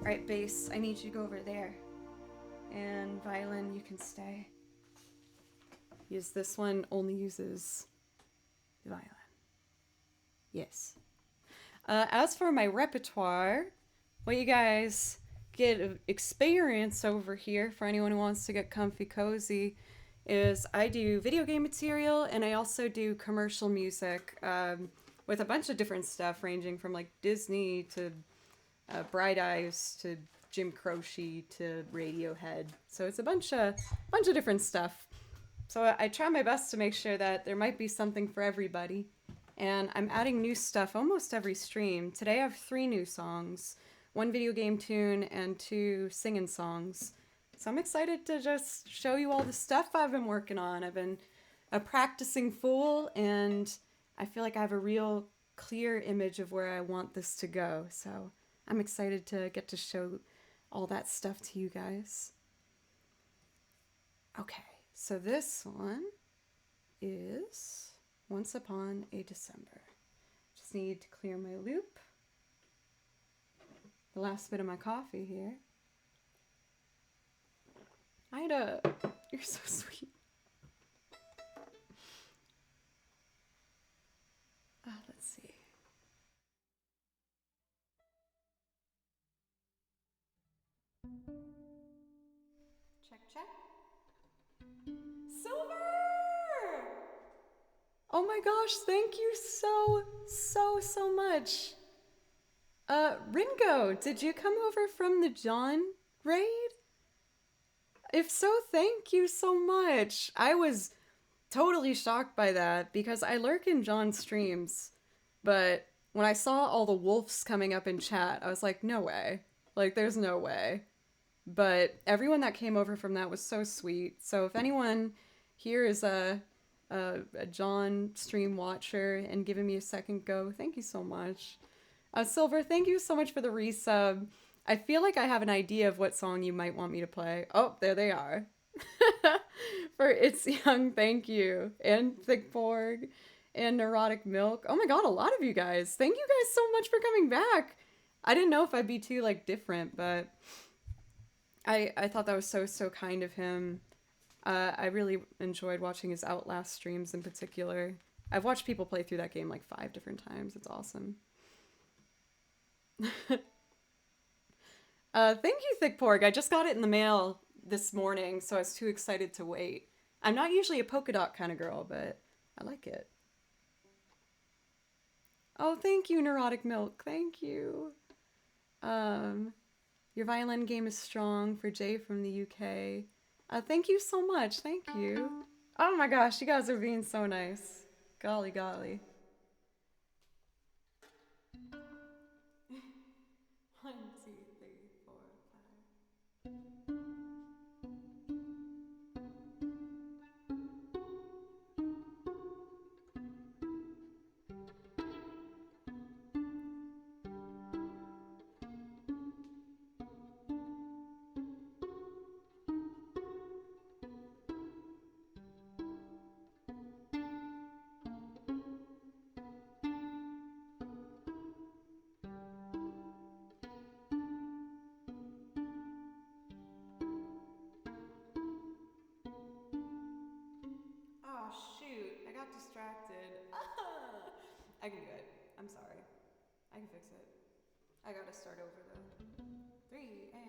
Alright, bass, I need you to go over there. And violin, you can stay. Because this one only uses the violin. Yes. As for my repertoire, what you guys get experience over here for anyone who wants to get comfy cozy is I do video game material and I also do commercial music with a bunch of different stuff ranging from like Disney to Bright Eyes to Jim Croce to Radiohead. So it's a bunch of different stuff. So I try my best to make sure that there might be something for everybody. And I'm adding new stuff almost every stream. Today I have 3 new songs, 1 video game tune and 2 singing songs. So I'm excited to just show you all the stuff I've been working on. I've been a practicing fool and I feel like I have a real clear image of where I want this to go. So I'm excited to get to show all that stuff to you guys. Okay, so this one is Once Upon a December. Just need to clear my loop. The last bit of my coffee here. Ida, you're so sweet. Let's see. Check, check. Silver! Oh my gosh, thank you so much. Ringo, did you come over from the John raid? If so, thank you so much. I was totally shocked by that because I lurk in John's streams, but when I saw all the wolves coming up in chat, I was like, no way. Like, there's no way. But everyone that came over from that was so sweet. So if anyone here is a John stream watcher and giving me a second go, thank you so much. Silver, thank you so much for the resub. I feel like I have an idea of what song you might want me to play. Oh, there they are. For It's Young, thank you. And Thick Porg and Neurotic Milk. Oh my god, a lot of you guys. Thank you guys so much for coming back. I didn't know if I'd be too like different, but I thought that was so kind of him. I really enjoyed watching his Outlast streams in particular. I've watched people play through that game like 5 different times. It's awesome. Thank you, Thick Porg. I just got it in the mail this morning, so I was too excited to wait. I'm not usually a polka dot kind of girl, but I like it. Oh, thank you, Neurotic Milk. Thank you. Um, your violin game is strong for Jay from the UK. Thank you so much. Thank you. Oh my gosh, you guys are being so nice. Golly, golly. 1, 2, 3, 4, 5. Oh shoot, I got distracted. I can do it. I'm sorry. I can fix it. I gotta start over though. 3 and.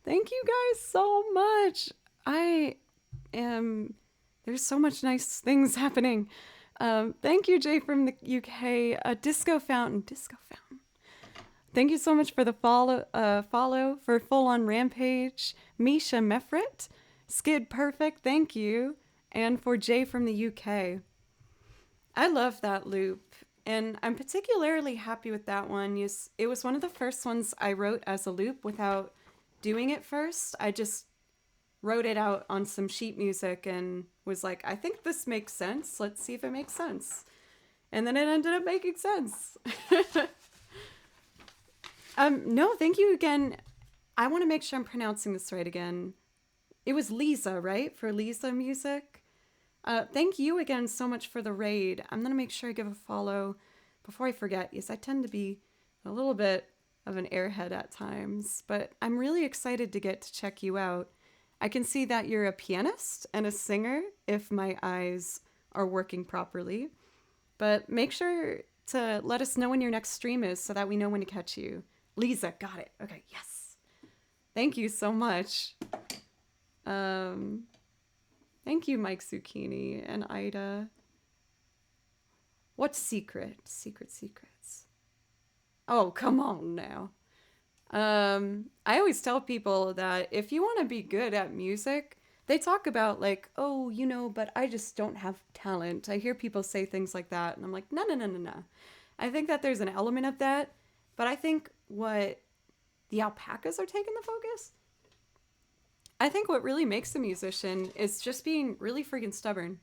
Thank you guys so much. I am. There's so much nice things happening. Thank you, Jay from the UK. Disco Fountain. Disco Fountain. Thank you so much for the follow for Full On Rampage. Misha Mefrit. Skid Perfect. Thank you. And for Jay from the UK. I love that loop. And I'm particularly happy with that one. Yes, it was one of the first ones I wrote as a loop without doing it first. I just wrote it out on some sheet music and was like, I think this makes sense. Let's see if it makes sense. And then it ended up making sense. No, thank you again. I want to make sure I'm pronouncing this right again. It was Lisa, right? For Lisa Music. Thank you again so much for the raid. I'm going to make sure I give a follow before I forget. Yes, I tend to be a little bit of an airhead at times, but I'm really excited to get to check you out. I can see that you're a pianist and a singer if my eyes are working properly, but make sure to let us know when your next stream is so that we know when to catch you. Lisa, got it. Okay, yes. Thank you so much. Thank you, Mike Zucchini and Ida. What secret? Secrets. Oh, come on now. I always tell people that if you want to be good at music, they talk about like, oh, but I just don't have talent. I hear people say things like that, and I'm like, no. I think that there's an element of that, but I think what the alpacas are taking the focus. I think what really makes a musician is just being really freaking stubborn.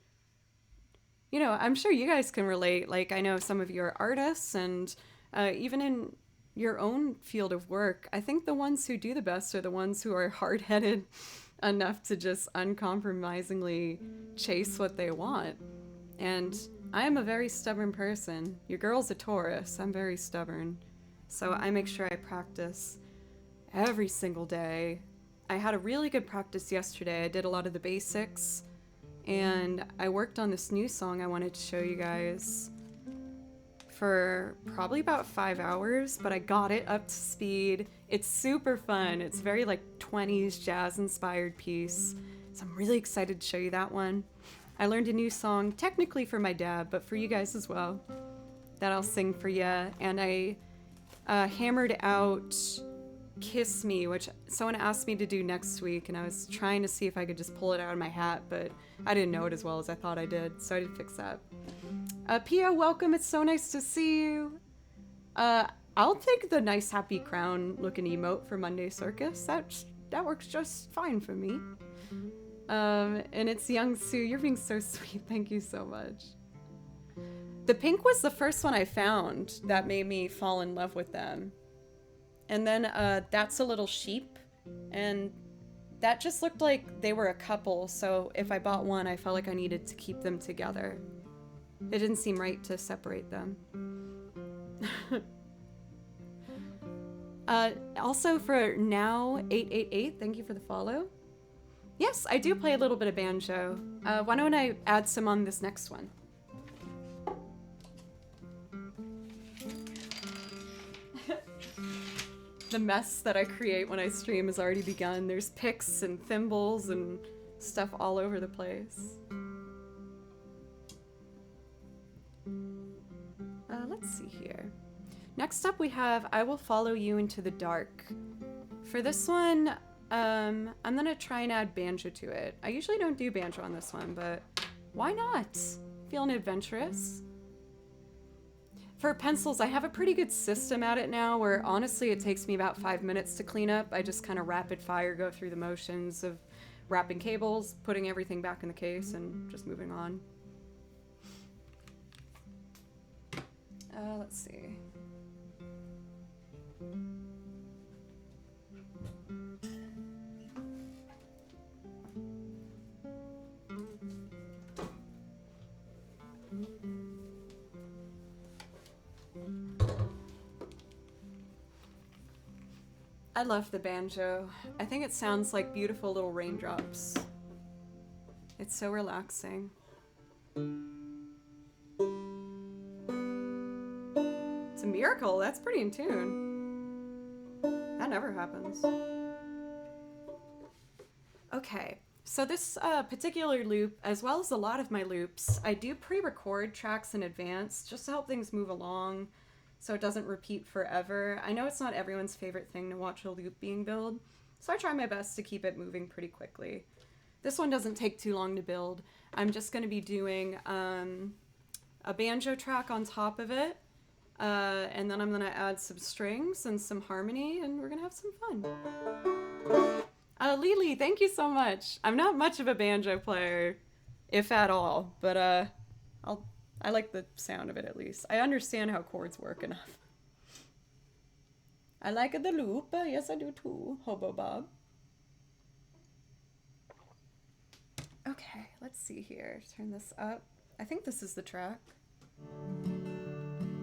I'm sure you guys can relate. Like, I know some of you are artists, and even in your own field of work, I think the ones who do the best are the ones who are hard-headed enough to just uncompromisingly chase what they want. And I am a very stubborn person. Your girl's a Taurus. I'm very stubborn. So I make sure I practice every single day. I had a really good practice yesterday. I did a lot of the basics, and I worked on this new song I wanted to show you guys for probably about 5 hours, but I got it up to speed. It's super fun. It's very like 20s jazz inspired piece. So I'm really excited to show you that one. I learned a new song, technically for my dad, but for you guys as well, that I'll sing for you. And I hammered out Kiss Me, which someone asked me to do next week, and I was trying to see if I could just pull it out of my hat, but I didn't know it as well as I thought I did, so I did fix that. Pia, welcome. It's so nice to see you. I'll take the nice happy crown looking emote for Monday Circus. That works just fine for me. And it's Young Sue. You're being so sweet. Thank you so much. The pink was the first one I found that made me fall in love with them. And then That's a Little Sheep. And that just looked like they were a couple. So if I bought one, I felt like I needed to keep them together. It didn't seem right to separate them. Also for Now888, thank you for the follow. Yes, I do play a little bit of banjo. Why don't I add some on this next one? The mess that I create when I stream has already begun. There's picks and thimbles and stuff all over the place. Let's see here. Next up we have I Will Follow You Into the Dark. For this one, I'm gonna try and add banjo to it. I usually don't do banjo on this one, but why not? Feeling adventurous. For pencils, I have a pretty good system at it now where honestly it takes me about 5 minutes to clean up. I just kind of rapid fire go through the motions of wrapping cables, putting everything back in the case, and just moving on. Let's see. I love the banjo. I think it sounds like beautiful little raindrops. It's so relaxing. It's a miracle. That's pretty in tune. That never happens. Okay, so this particular loop, as well as a lot of my loops, I do pre-record tracks in advance just to help things move along so it doesn't repeat forever. I know it's not everyone's favorite thing to watch a loop being built, so I try my best to keep it moving pretty quickly. This one doesn't take too long to build. I'm just going to be doing a banjo track on top of it, and then I'm going to add some strings and some harmony, and we're going to have some fun. Lily, thank you so much. I'm not much of a banjo player, if at all, but I like the sound of it at least. I understand how chords work enough. I like the loop. Yes, I do too, Hobo Bob. Okay, let's see here. Turn this up. I think this is the track.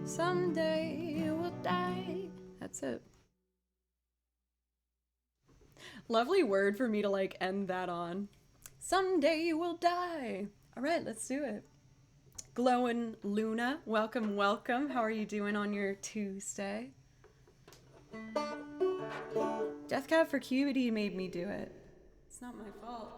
Someday you will die. That's it. Lovely word for me to like end that on. Someday you will die. All right, let's do it. Glowin' Luna, welcome, welcome. How are you doing on your Tuesday? Death Cab for Cutie made me do it. It's not my fault.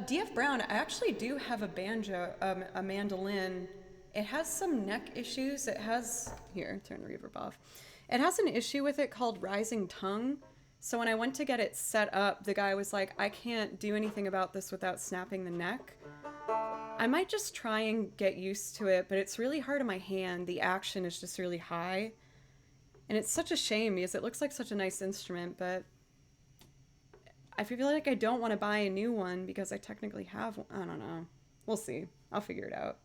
DF Brown, I actually do have a banjo, a mandolin. It has some neck issues. It has, here, turn the reverb off. It has an issue with it called rising tongue. So when I went to get it set up, the guy was like, I can't do anything about this without snapping the neck. I might just try and get used to it, but it's really hard on my hand. The action is just really high. And it's such a shame because it looks like such a nice instrument, but I feel like I don't want to buy a new one because I technically have one. I don't know. We'll see. I'll figure it out.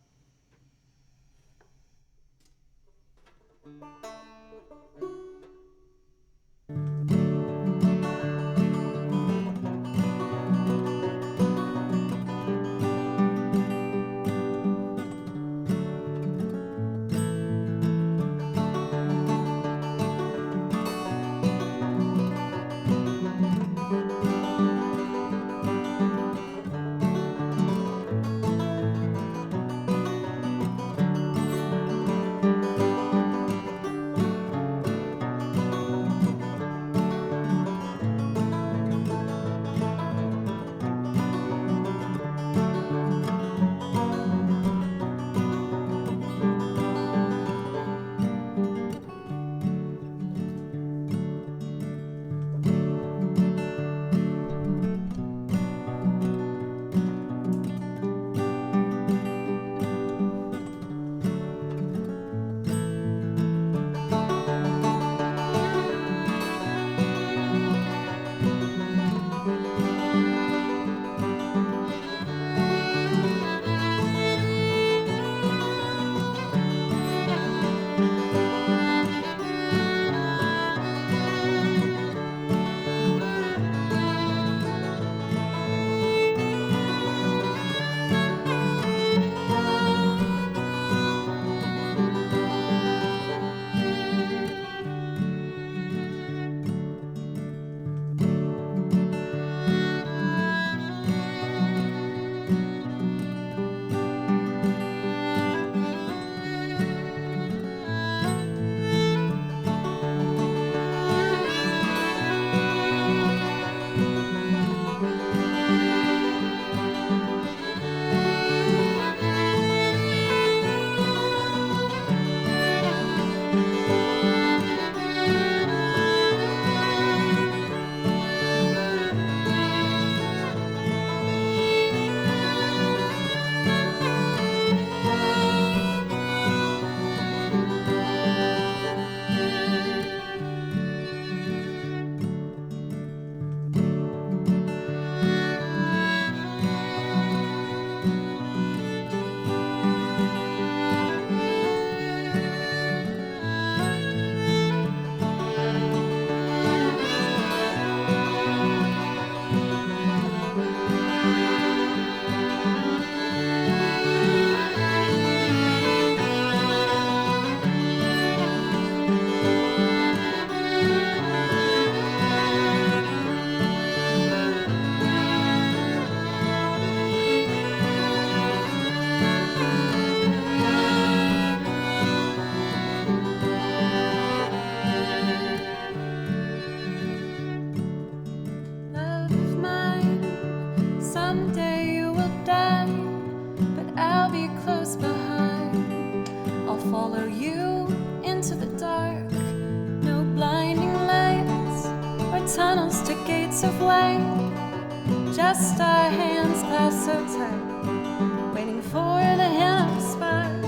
piece of white, just our hands clasped so tight, waiting for the hand to spark.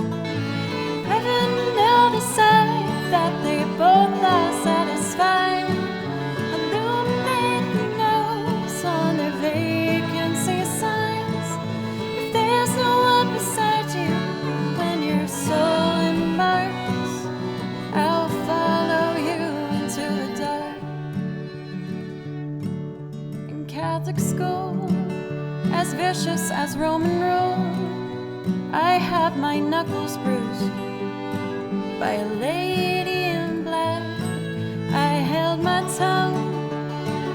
Heaven will decide that they both are satisfied. Illuminate the notes on their vacancy signs. If there's no one beside you when your soul embarks, I'll follow you into the dark. In Catholic school, as vicious as Roman rule, I had my knuckles bruised by a lady in black. I held my tongue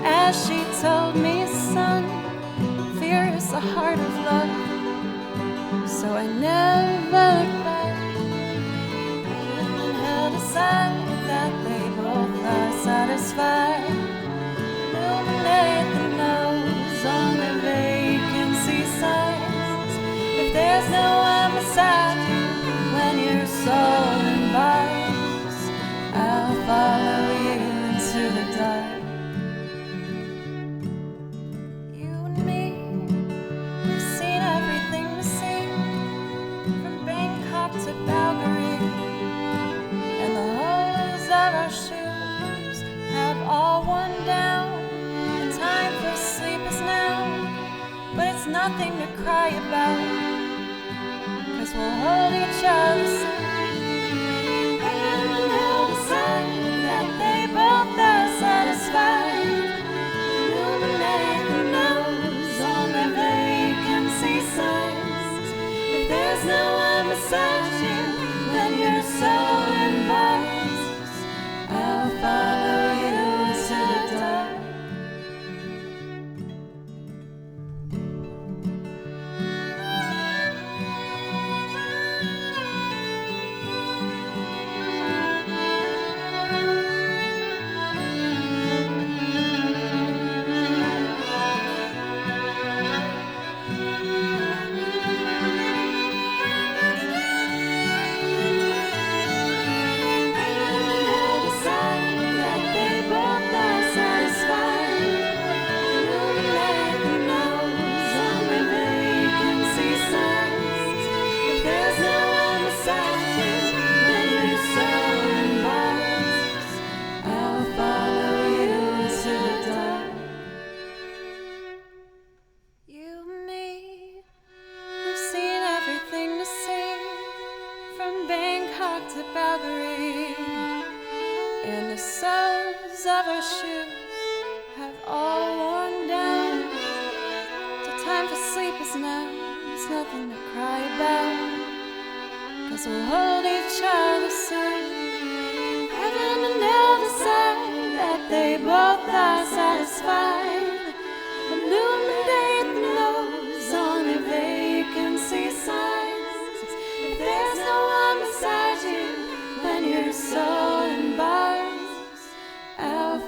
as she told me, son, fear is the heart of love. So I never looked back and held aside that they both are satisfied. Illuminate the nose on their vacancy signs. If there's no one beside you when your soul embarks, I'll follow you into the dark. You and me, we've seen everything to see, from Bangkok to Calgary, and the holes of our shoes have all worn down. The time for sleep is now, but it's nothing to cry about, 'cause we'll hold each other soon. And they'll decide that they both are satisfied. Illuminate the nose on their vacancy signs. If there's no one beside you when your soul embarks, I'll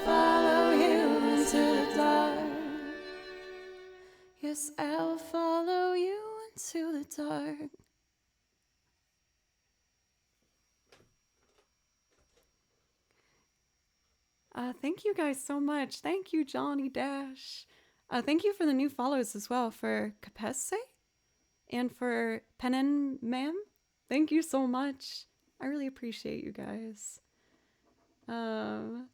follow you into the dark. Yes, I'll follow you into the dark. Thank you guys so much. Thank you, Johnny Dash. Thank you for the new follows as well, for Capesse and for Penen Ma'am. Thank you so much. I really appreciate you guys. Oh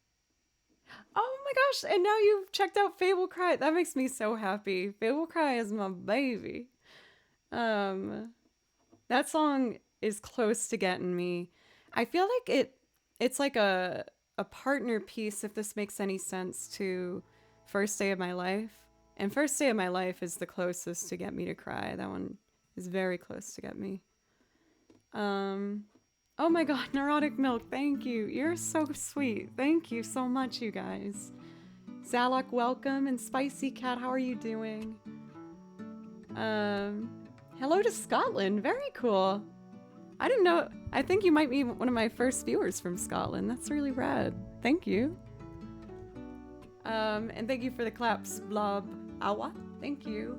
my gosh, and now you've checked out Fable Cry. That makes me so happy. Fable Cry is my baby. That song is close to getting me. I feel like it's like a partner piece, if this makes any sense, to First Day of My Life. And First Day of My Life is the closest to get me to cry. That one is very close to get me. Oh my god, Neurotic Milk, thank you. You're so sweet. Thank you so much, you guys. Zalok, welcome. And Spicy Cat, how are you doing? Hello to Scotland. Very cool. I didn't know. I think you might be one of my first viewers from Scotland. That's really rad. Thank you. And thank you for the claps, Blob Awa. Thank you.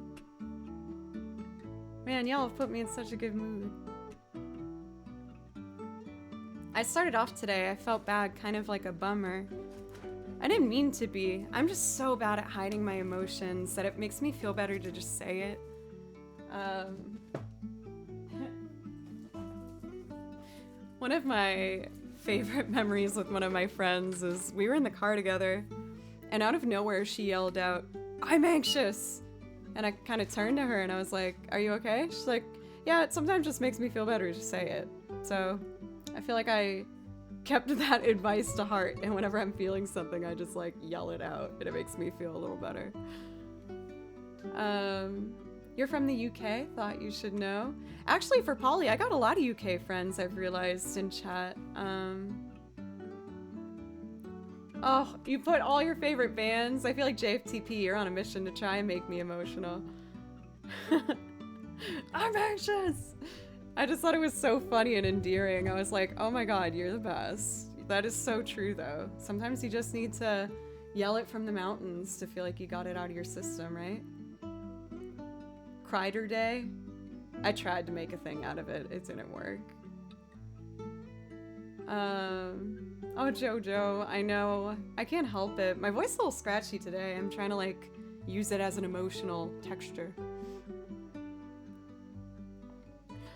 Man, y'all have put me in such a good mood. I started off today, I felt bad, kind of like a bummer. I I didn't mean to be. I'm just so bad at hiding my emotions that it makes me feel better to just say it. One of my favorite memories with one of my friends is we were in the car together, and out of nowhere she yelled out, "I'm anxious!" And I kind of turned to her and I was like, "Are you okay?" She's like, "Yeah, it sometimes just makes me feel better to say it." So I feel like I kept that advice to heart, and whenever I'm feeling something, I just like yell it out, and it makes me feel a little better. You're from the UK? Thought you should know. Actually, for Polly, I got a lot of UK friends, I've realized in chat. Oh, you put all your favorite bands. I feel like JFTP, you're on a mission to try and make me emotional. I'm anxious! I just thought it was so funny and endearing. I was like, oh my god, you're the best. That is so true, though. Sometimes you just need to yell it from the mountains to feel like you got it out of your system, right? Crider Day? I tried to make a thing out of it. It didn't work. Oh, Jojo, I know. I can't help it. My voice is a little scratchy today. I'm trying to, like, use it as an emotional texture.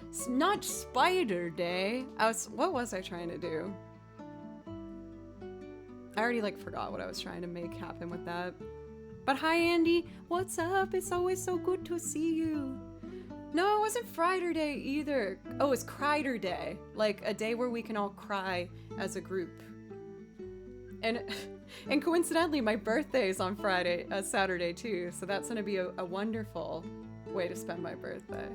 It's not Spider Day. What was I trying to do? I already, like, forgot what I was trying to make happen with that. But hi, Andy. What's up? It's always so good to see you. No, it wasn't Friday Day either. Oh, it's Crider Day. Like, a day where we can all cry as a group. And coincidentally, my birthday is on Saturday too, so that's gonna be a wonderful way to spend my birthday.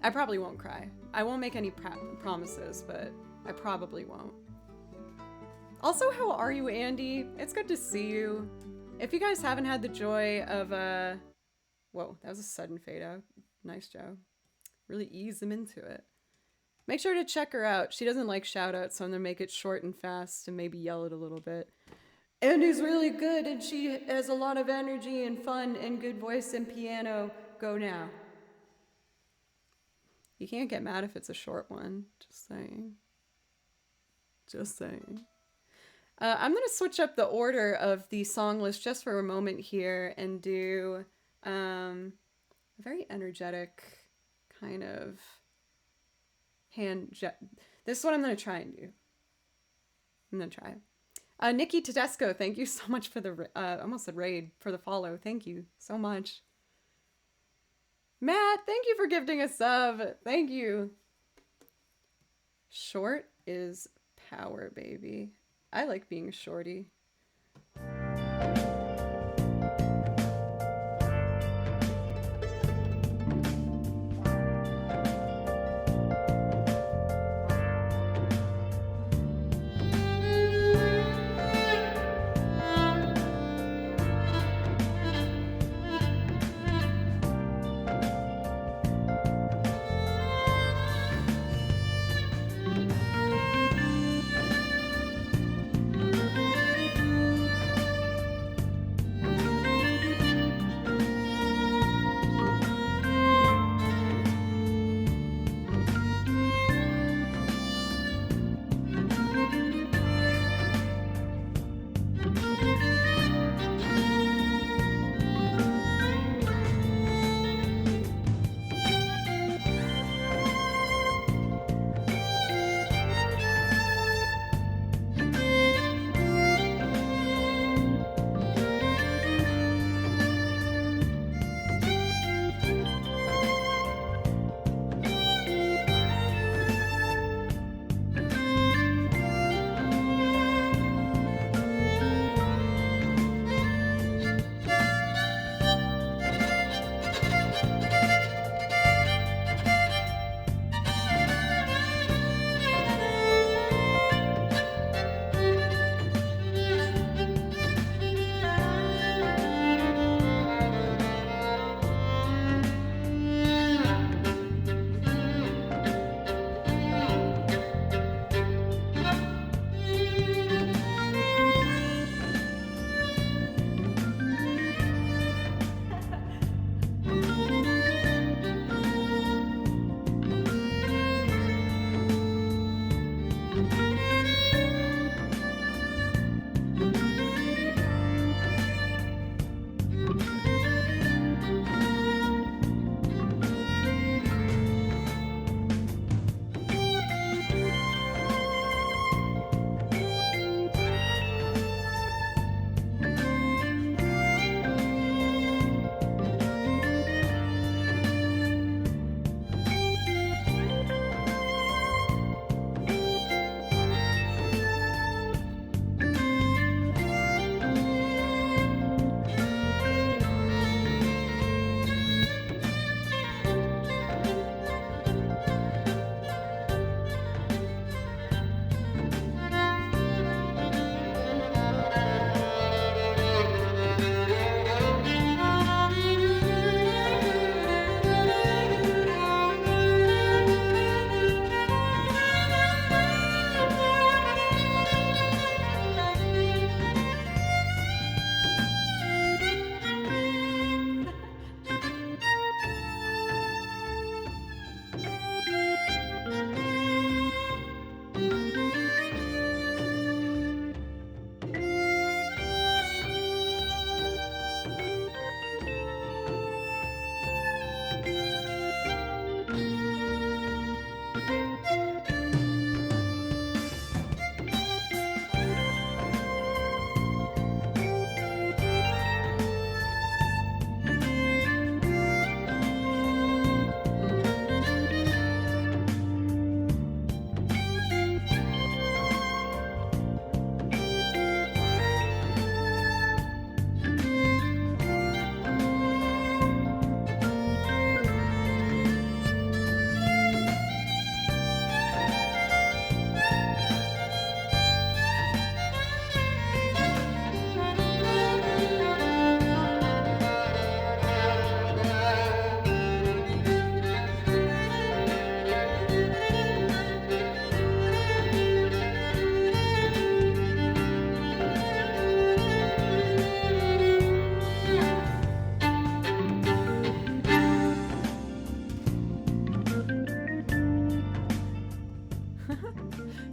I probably won't cry. I won't make any promises, but I probably won't. Also, how are you, Andy? It's good to see you. If you guys haven't had the joy of, whoa, that was a sudden fade out. Nice, Joe. Really ease them into it. Make sure to check her out. She doesn't like shout outs, so I'm gonna make it short and fast and maybe yell it a little bit. Andy's really good and she has a lot of energy and fun and good voice and piano. Go now. You can't get mad if it's a short one. Just saying. Just saying. I'm going to switch up the order of the song list just for a moment here and do a very energetic kind of this is what I'm going to try and do. I'm going to try it. Nikki Tedesco, thank you so much for the, almost said raid, for the follow. Thank you so much. Matt, thank you for gifting a sub. Thank you. Short is power, baby. I like being a shorty.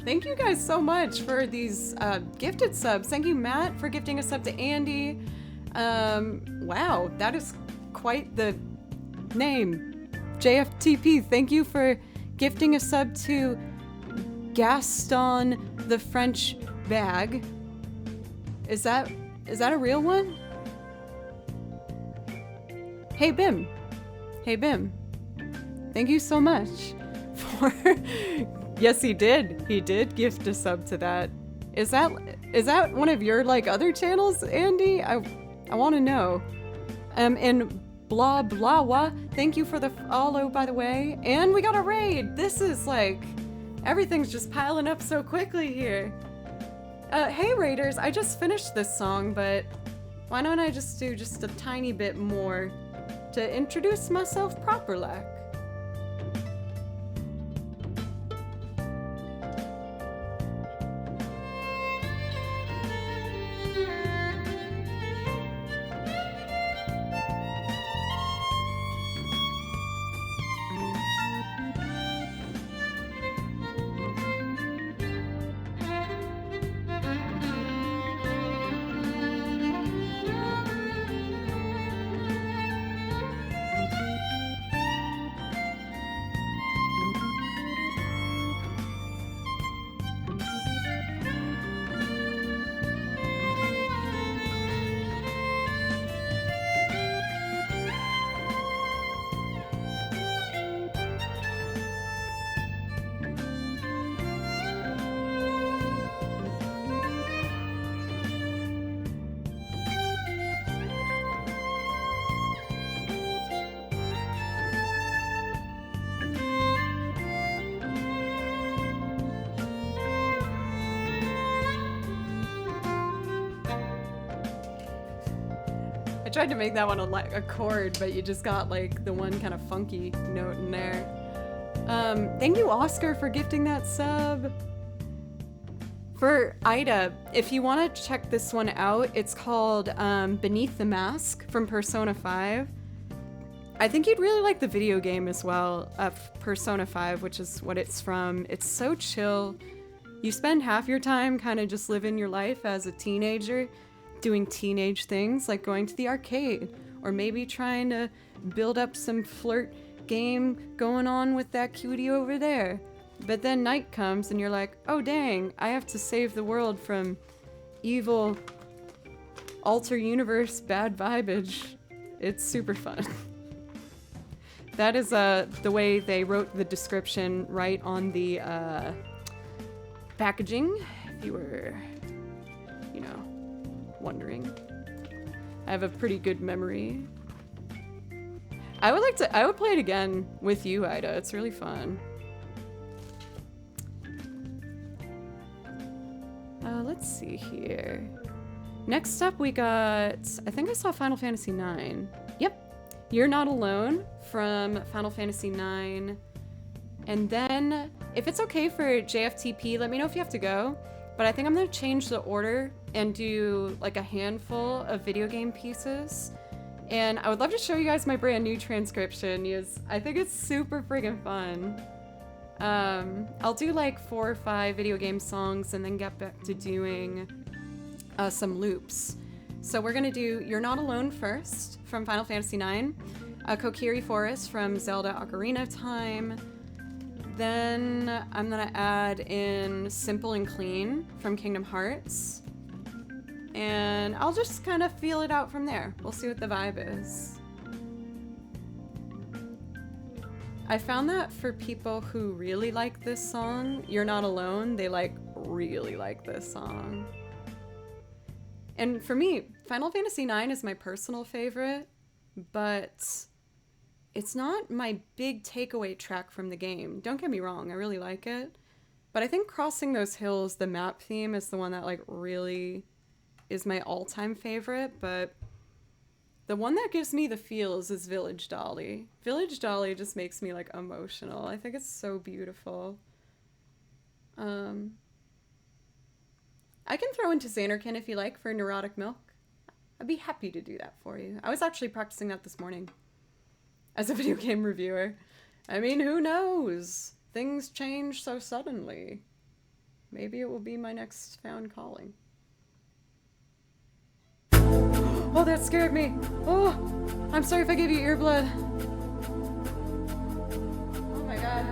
Thank you guys so much for these gifted subs. Thank you, Matt, for gifting a sub to Andy. Wow, that is quite the name. JFTP, thank you for gifting a sub to Gaston the French Bag. Is that a real one? Hey Bim. Hey Bim. Thank you so much for Yes, he did. He did gift a sub to that. Is that one of your like other channels, Andy? I want to know. And blah blah wah. Thank you for the follow, by the way. And we got a raid. This is like everything's just piling up so quickly here. Hey raiders, I just finished this song, but why don't I just do just a tiny bit more to introduce myself proper like. I tried to make that one a chord, but you just got like the one kind of funky note in there. Thank you, Oscar, for gifting that sub. For Ida, if you want to check this one out, it's called Beneath the Mask from Persona 5. I think you'd really like the video game as well, Persona 5, which is what it's from. It's so chill. You spend half your time kind of just living your life as a teenager, doing teenage things like going to the arcade, or maybe trying to build up some flirt game going on with that cutie over there. But then night comes and you're like, oh dang, I have to save the world from evil alter universe bad vibage. It's super fun. That is the way they wrote the description right on the packaging, if you were, you know, wondering. I have a pretty good memory. I would play it again with you, Ida. It's really fun. Let's see here. Next up we got, I think I saw Final Fantasy IX. Yep. You're Not Alone from Final Fantasy IX. And then, if it's okay for JFTP, let me know if you have to go. But I think I'm gonna change the order and do like a handful of video game pieces. And I would love to show you guys my brand new transcription, because I think it's super friggin' fun. I'll do like 4 or 5 video game songs and then get back to doing some loops. So we're gonna do You're Not Alone first from Final Fantasy IX, Kokiri Forest from Zelda Ocarina of Time. Then I'm gonna add in Simple and Clean from Kingdom Hearts. And I'll just kind of feel it out from there. We'll see what the vibe is. I found that for people who really like this song, You're Not Alone, they really like this song. And for me, Final Fantasy IX is my personal favorite, but it's not my big takeaway track from the game. Don't get me wrong, I really like it. But I think Crossing Those Hills, the map theme, is the one that like really is my all-time favorite, but the one that gives me the feels is Village Dolly. Village Dolly just makes me like emotional. I think it's so beautiful. I can throw into Xanarkin if you like for Neurotic Milk. I'd be happy to do that for you. I was actually practicing that this morning as a video game reviewer. I mean, who knows? Things change so suddenly. maybe it will be my next found calling. Oh, that scared me. Oh, I'm sorry if I gave you ear blood. Oh my god.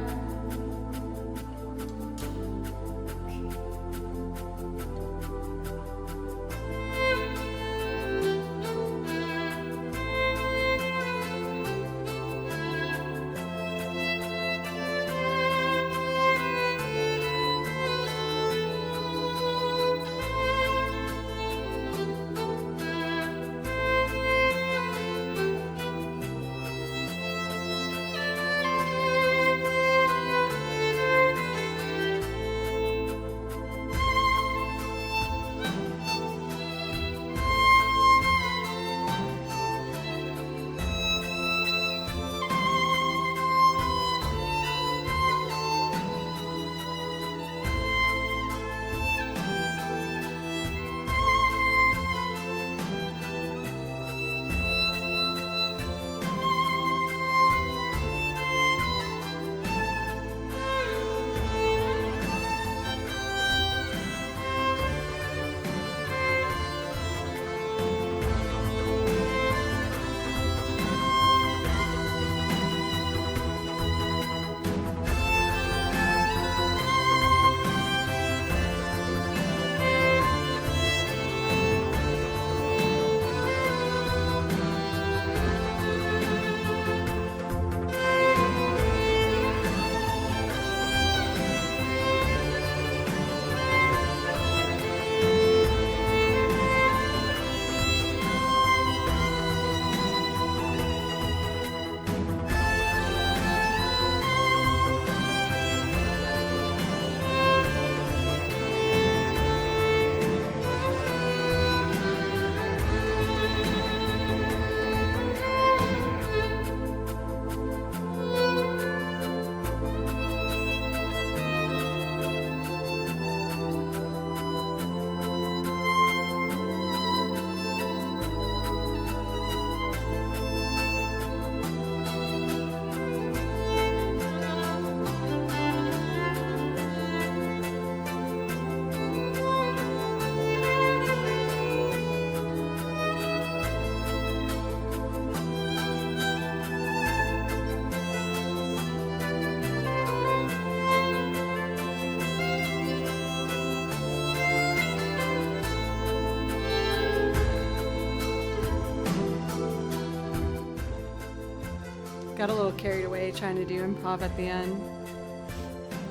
Got a little carried away trying to do improv at the end.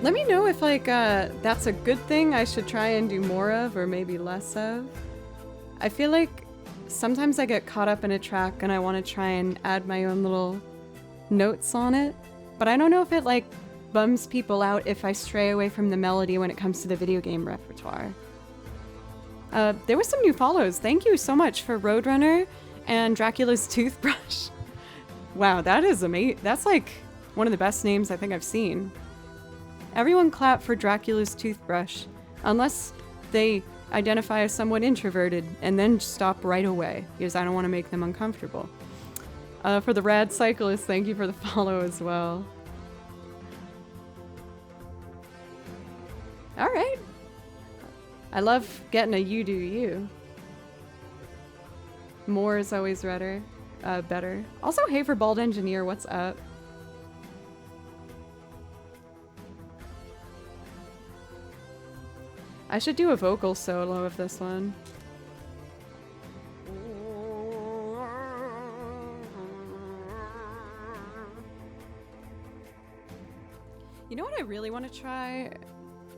Let me know if that's a good thing I should try and do more of or maybe less of. I feel like sometimes I get caught up in a track and I want to try and add my own little notes on it, but I don't know if it bums people out if I stray away from the melody when it comes to the video game repertoire. There was some new follows. Thank you so much for Roadrunner and Dracula's Toothbrush. Wow, that is amazing. That's one of the best names I think I've seen. Everyone clap for Dracula's Toothbrush, unless they identify as somewhat introverted, and then stop right away, because I don't want to make them uncomfortable. For the Rad Cyclist, thank you for the follow as well. Alright. I love getting a you do you. More is always better. Also, hey for Bald Engineer, what's up? I should do a vocal solo of this one. You know what I really want to try?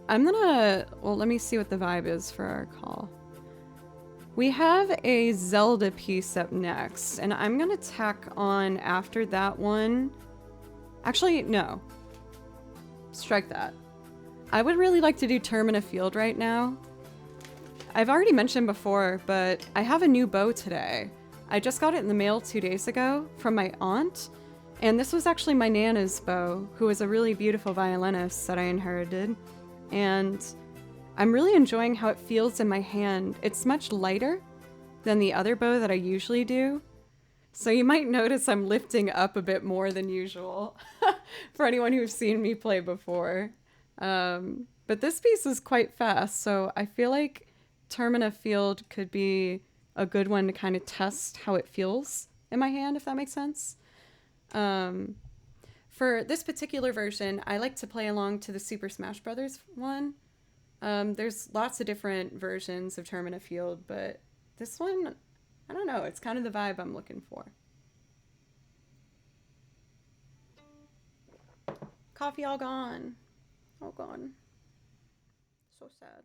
Well, let me see what the vibe is for our call. We have a Zelda piece up next, and I'm gonna tack on after that one. Actually, no. Strike that. I would really like to do Term in a Field right now. I've already mentioned before, but I have a new bow today. I just got it in the mail 2 days ago from my aunt, and this was actually my Nana's bow, who was a really beautiful violinist that I inherited. And I'm really enjoying how it feels in my hand. It's much lighter than the other bow that I usually do. So you might notice I'm lifting up a bit more than usual for anyone who's seen me play before. But this piece is quite fast, so I feel like Termina Field could be a good one to kind of test how it feels in my hand, if that makes sense. Um, for this particular version, I like to play along to the Super Smash Brothers one. There's lots of different versions of Termina Field, but this one, I don't know, it's kind of the vibe I'm looking for. Coffee all gone. All gone. So sad.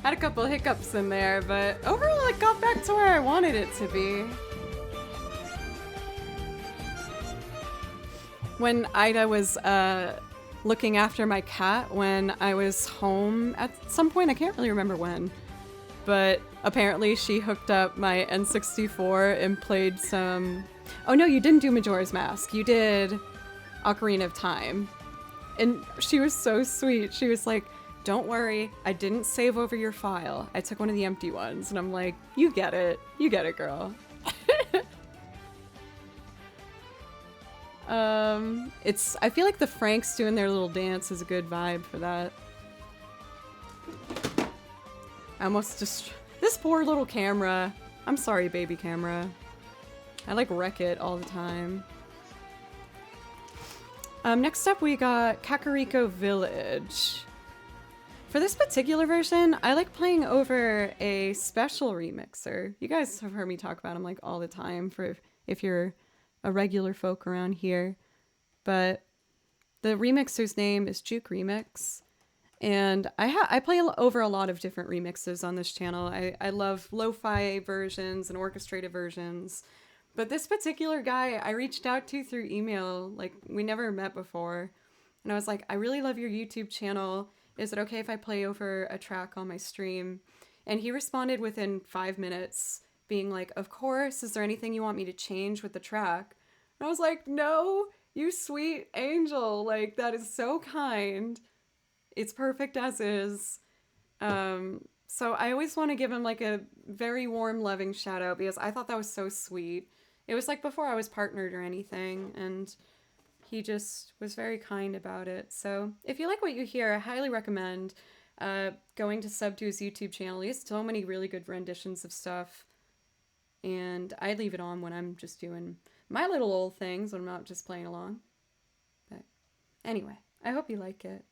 Had a couple hiccups in there, but overall it got back to where I wanted it to be. When Ida was looking after my cat when I was home at some point, I can't really remember when, but apparently she hooked up my N64 and played some... Oh no, you didn't do Majora's Mask. You did Ocarina of Time. And she was so sweet. She was like, don't worry, I didn't save over your file. I took one of the empty ones. And I'm like, you get it. You get it, girl. I feel like the Franks doing their little dance is a good vibe for that. I almost just... This poor little camera. I'm sorry, baby camera. I like wreck it all the time. Next up we got Kakariko Village. For this particular version, I like playing over a special remixer. You guys have heard me talk about them like all the time for if you're a regular folk around here. But the remixer's name is Juke Remix. And I play over a lot of different remixes on this channel. I love lo-fi versions and orchestrated versions. But this particular guy I reached out to through email, like we never met before. And I was like, I really love your YouTube channel. Is it okay if I play over a track on my stream? And he responded within 5 minutes being like, of course, is there anything you want me to change with the track? And I was like, no, You sweet angel. Like, that is so kind. It's perfect as is. So I always want to give him like a very warm, loving shout out because I thought that was so sweet. It was like before I was partnered or anything, and he just was very kind about it. So if you like what you hear, I highly recommend going to sub to his YouTube channel. He has so many really good renditions of stuff, and I leave it on when I'm just doing my little old things when I'm not just playing along. But anyway, I hope you like it.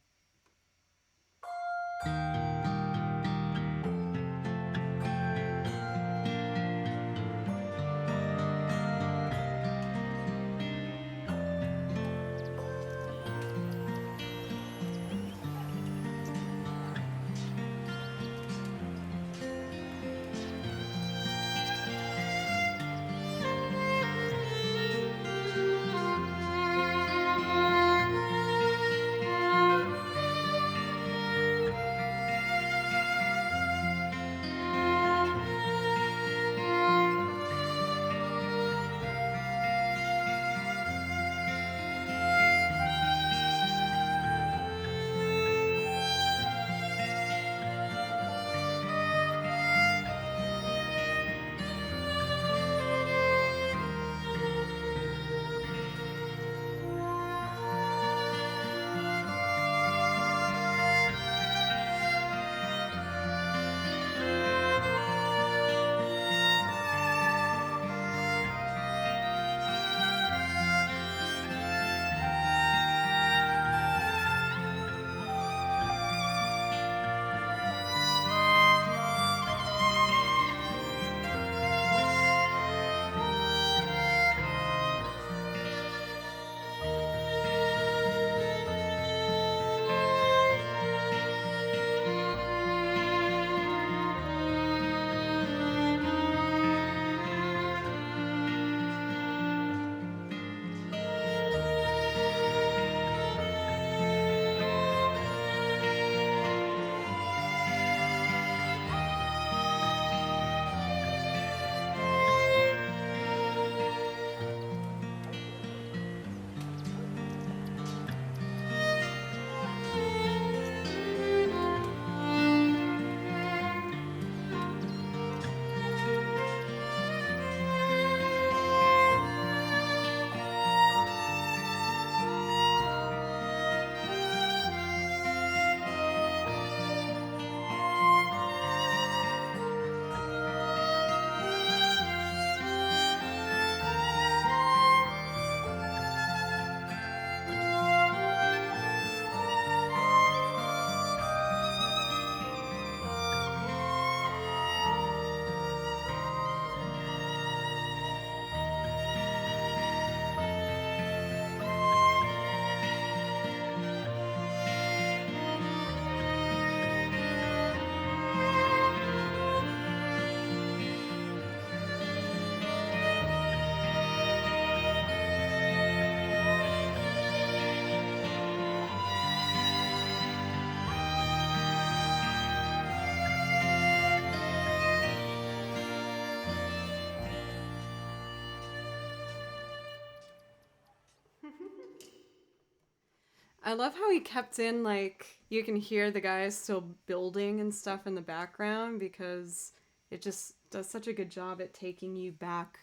I love how he kept in, like, you can hear the guys still building and stuff in the background because it just does such a good job at taking you back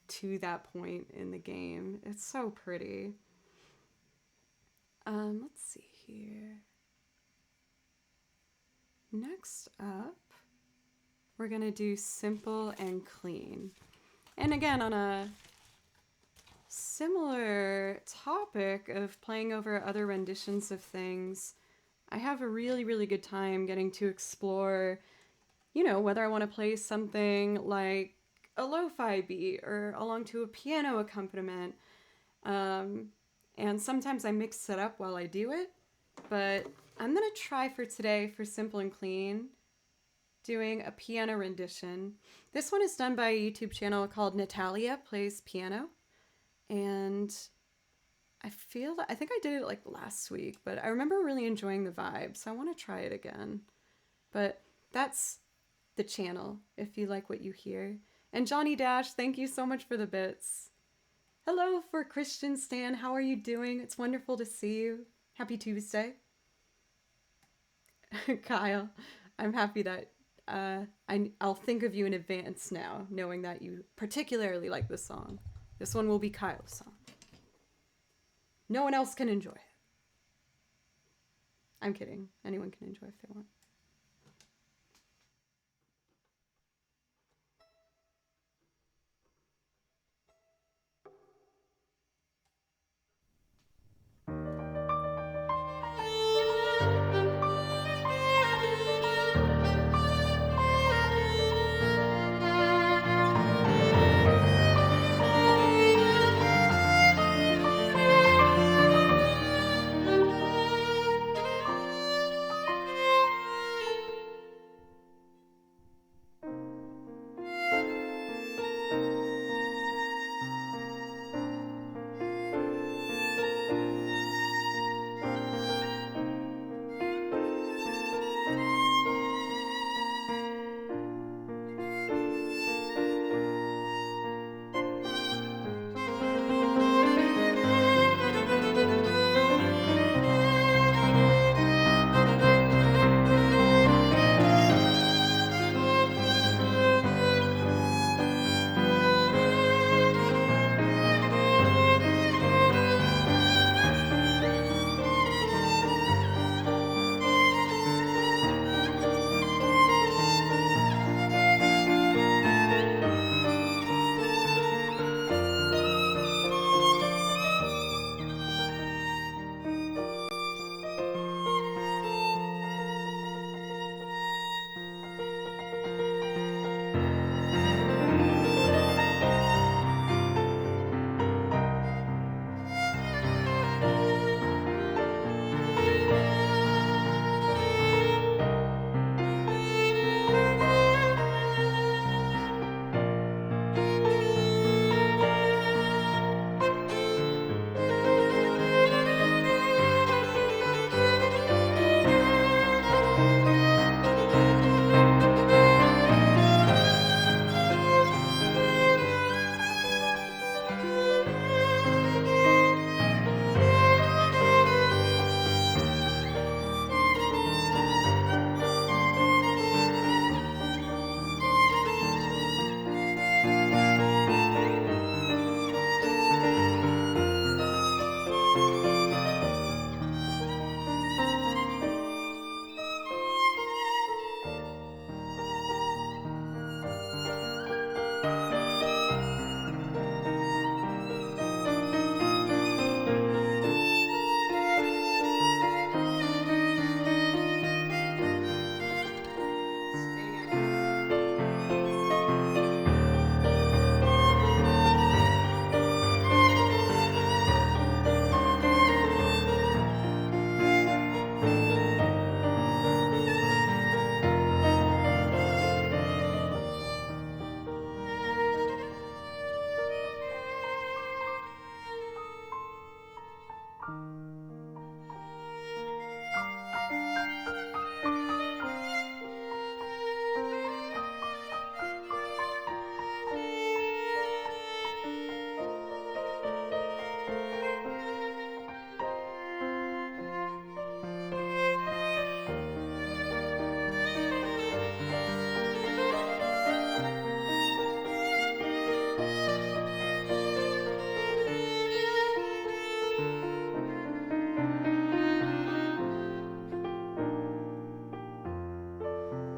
to that point in the game. It's so pretty. Let's see here. Next up, we're gonna do Simple and Clean. And again, on a similar topic of playing over other renditions of things, I have a really, really good time getting to explore, you know, whether I want to play something like a lo-fi beat or along to a piano accompaniment. And sometimes I mix it up while I do it, but I'm gonna try for today, for Simple and Clean, doing a piano rendition. This one is done by a YouTube channel called Natalia Plays Piano. And I think I did it like last week, but I remember really enjoying the vibe, so I want to try it again. But that's the channel if you like what you hear. And Johnny Dash, thank you so much for the bits. Hello for Christian Stan. How are you doing? It's wonderful to see you. Happy Tuesday. Kyle, I'm happy that I'll think of you in advance now, knowing that you particularly like this song. This one will be Kyle's song. No one else can enjoy it. I'm kidding. Anyone can enjoy if they want.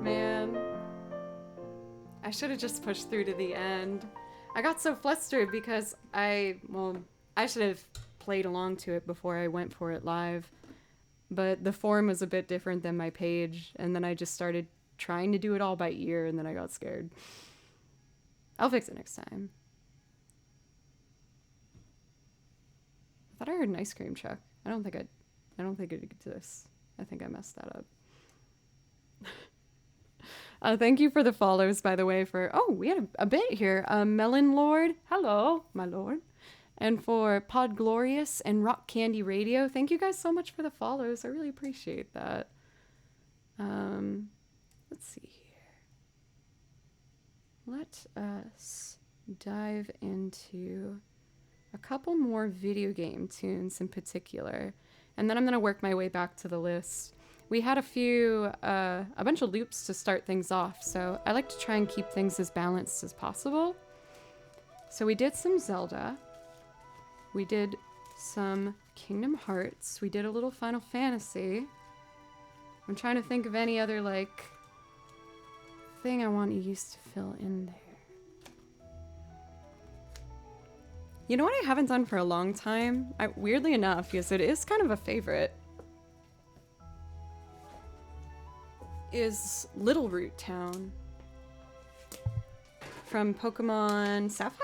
Man, I should have just pushed through to the end. I got so flustered because I should have played along to it before I went for it live. But the form was a bit different than my page, and then I just started trying to do it all by ear, and then I got scared. I'll fix it next time. I thought I heard an ice cream truck. I don't think it exists. I think I messed that up. Thank you for the follows, by the way. We had a bit here. Melon Lord, hello, my lord. And for Pod Glorious and Rock Candy Radio, thank you guys so much for the follows. I really appreciate that. Let's see here. Let us dive into a couple more video game tunes in particular, and then I'm going to work my way back to the list. We had a bunch of loops to start things off, so I like to try and keep things as balanced as possible. So we did some Zelda. We did some Kingdom Hearts. We did a little Final Fantasy. I'm trying to think of any other, like, thing I want you used to fill in there. You know what I haven't done for a long time? Weirdly enough, yes, it is kind of a favorite, is Little Root Town from Pokemon Sapphire?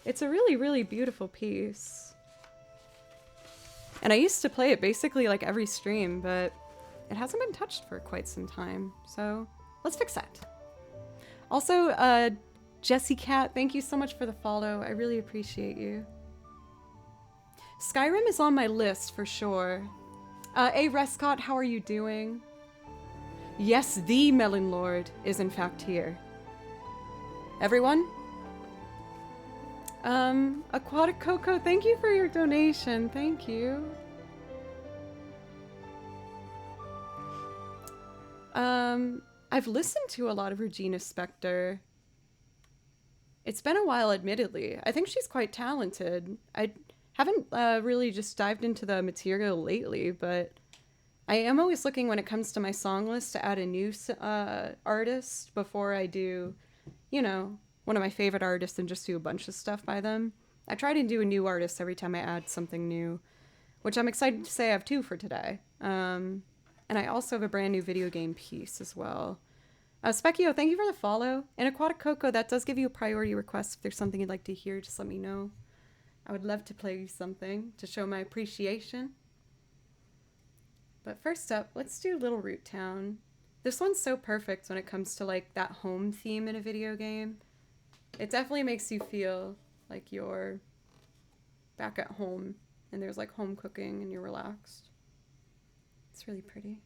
It's a really, really beautiful piece. And I used to play it basically like every stream, but it hasn't been touched for quite some time. So let's fix that. Also, Jessie Cat, thank you so much for the follow. I really appreciate you. Skyrim is on my list for sure. Hey, Rescott, how are you doing? Yes, the Melon Lord is in fact here. Everyone? Aquatic Coco, thank you for your donation. Thank you. I've listened to a lot of Regina Spektor. It's been a while, admittedly. I think she's quite talented. I haven't really just dived into the material lately, but I am always looking when it comes to my song list to add a new artist before I do, you know, one of my favorite artists and just do a bunch of stuff by them. I try to do a new artist every time I add something new, which I'm excited to say I have two for today. And I also have a brand new video game piece as well. Specchio, thank you for the follow. And Aquatic Coco, that does give you a priority request. If there's something you'd like to hear, just let me know. I would love to play you something to show my appreciation. But first up, let's do Little Root Town. This one's so perfect when it comes to like that home theme in a video game. It definitely makes you feel like you're back at home and there's like home cooking and you're relaxed. It's really pretty.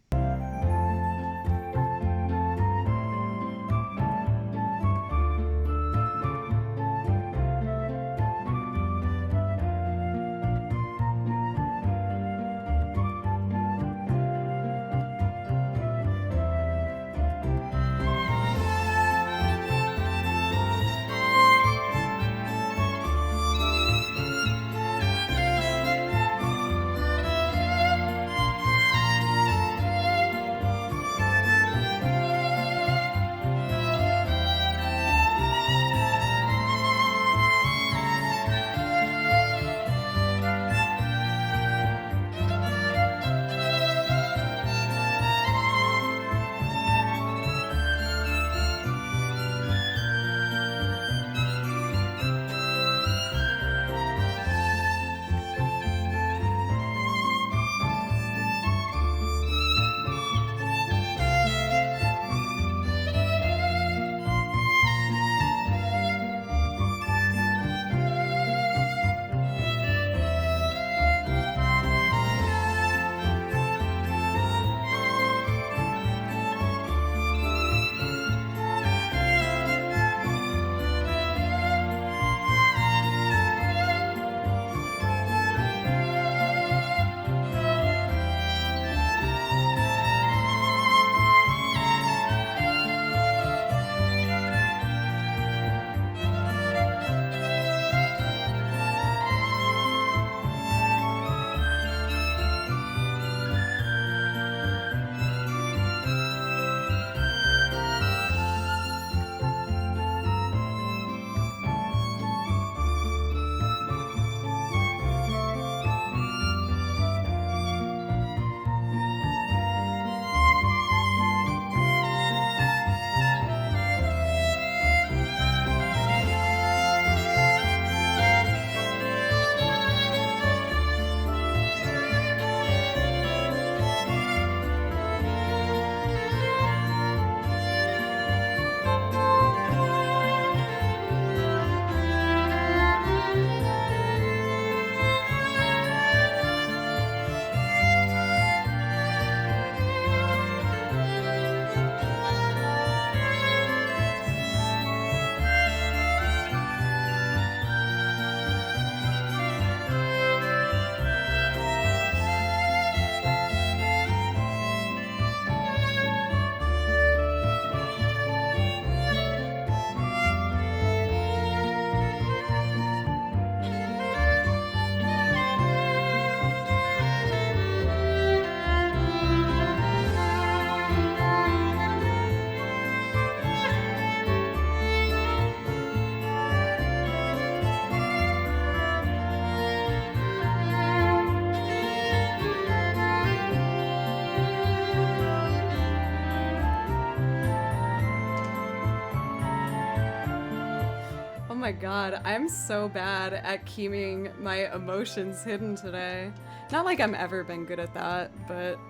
my god, I'm so bad at keeping my emotions hidden today. Not like I'm ever been good at that, but...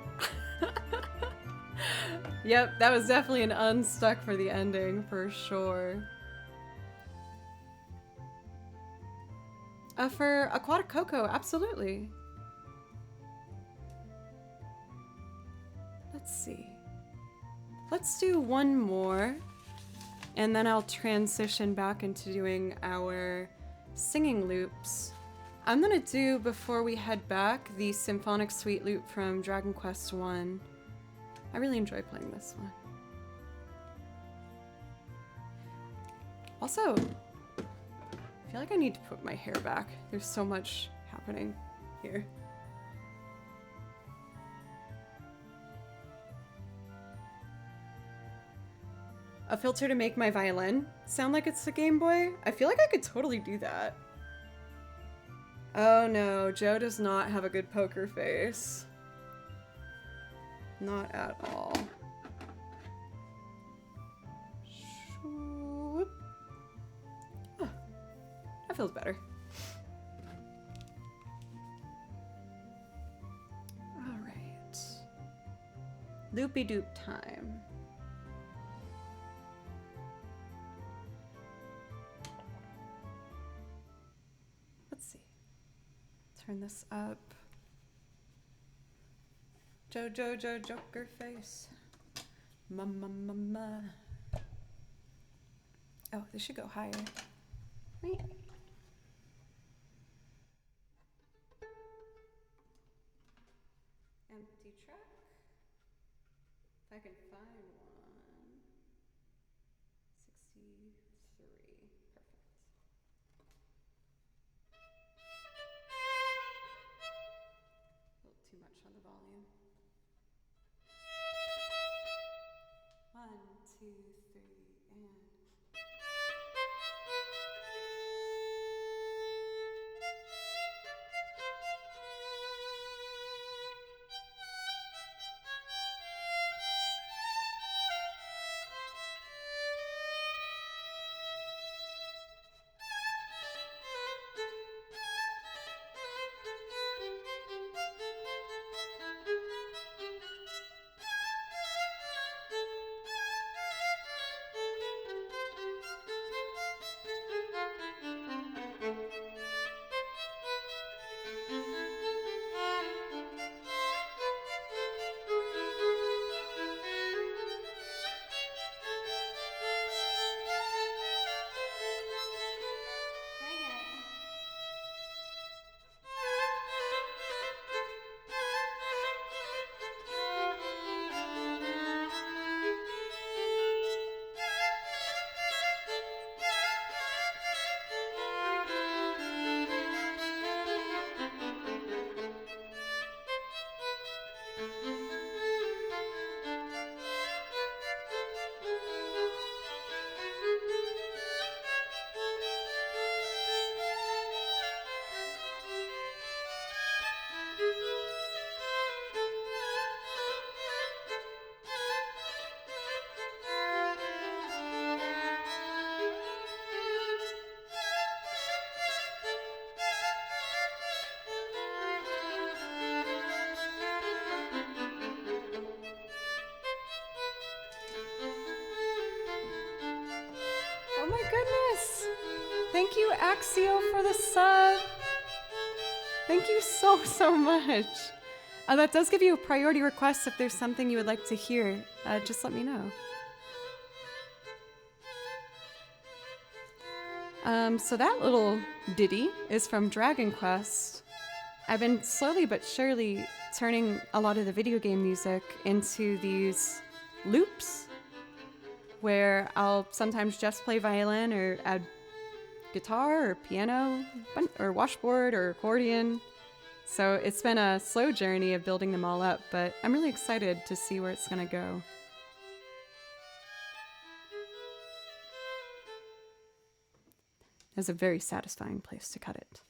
Yep, that was definitely an unstuck for the ending, for sure. For Aquatic Cocoa, absolutely. Let's see. Let's do one more, and then I'll transition back into doing our singing loops. I'm gonna do, before we head back, the Symphonic Suite loop from Dragon Quest I. I really enjoy playing this one. Also, I feel like I need to put my hair back. There's so much happening here. A filter to make my violin sound like it's a Game Boy? I feel like I could totally do that. Oh no, Joe does not have a good poker face. Not at all. Swoop. Oh, that feels better. All right. Loopy doop time. Let's see. Turn this up. Jojo Joker face. Ma. Oh, this should go higher. Right. Empty track. If I can find one. 63. Perfect. A little too much on the volume. 1, 2, 3, and... Oh my goodness! Thank you, Axio, for the sub! Thank you so much! That does give you a priority request if there's something you would like to hear. Just let me know. So that little ditty is from Dragon Quest. I've been slowly but surely turning a lot of the video game music into these loops, where I'll sometimes just play violin or add guitar or piano or washboard or accordion. So it's been a slow journey of building them all up, but I'm really excited to see where it's gonna go. That's a very satisfying place to cut it.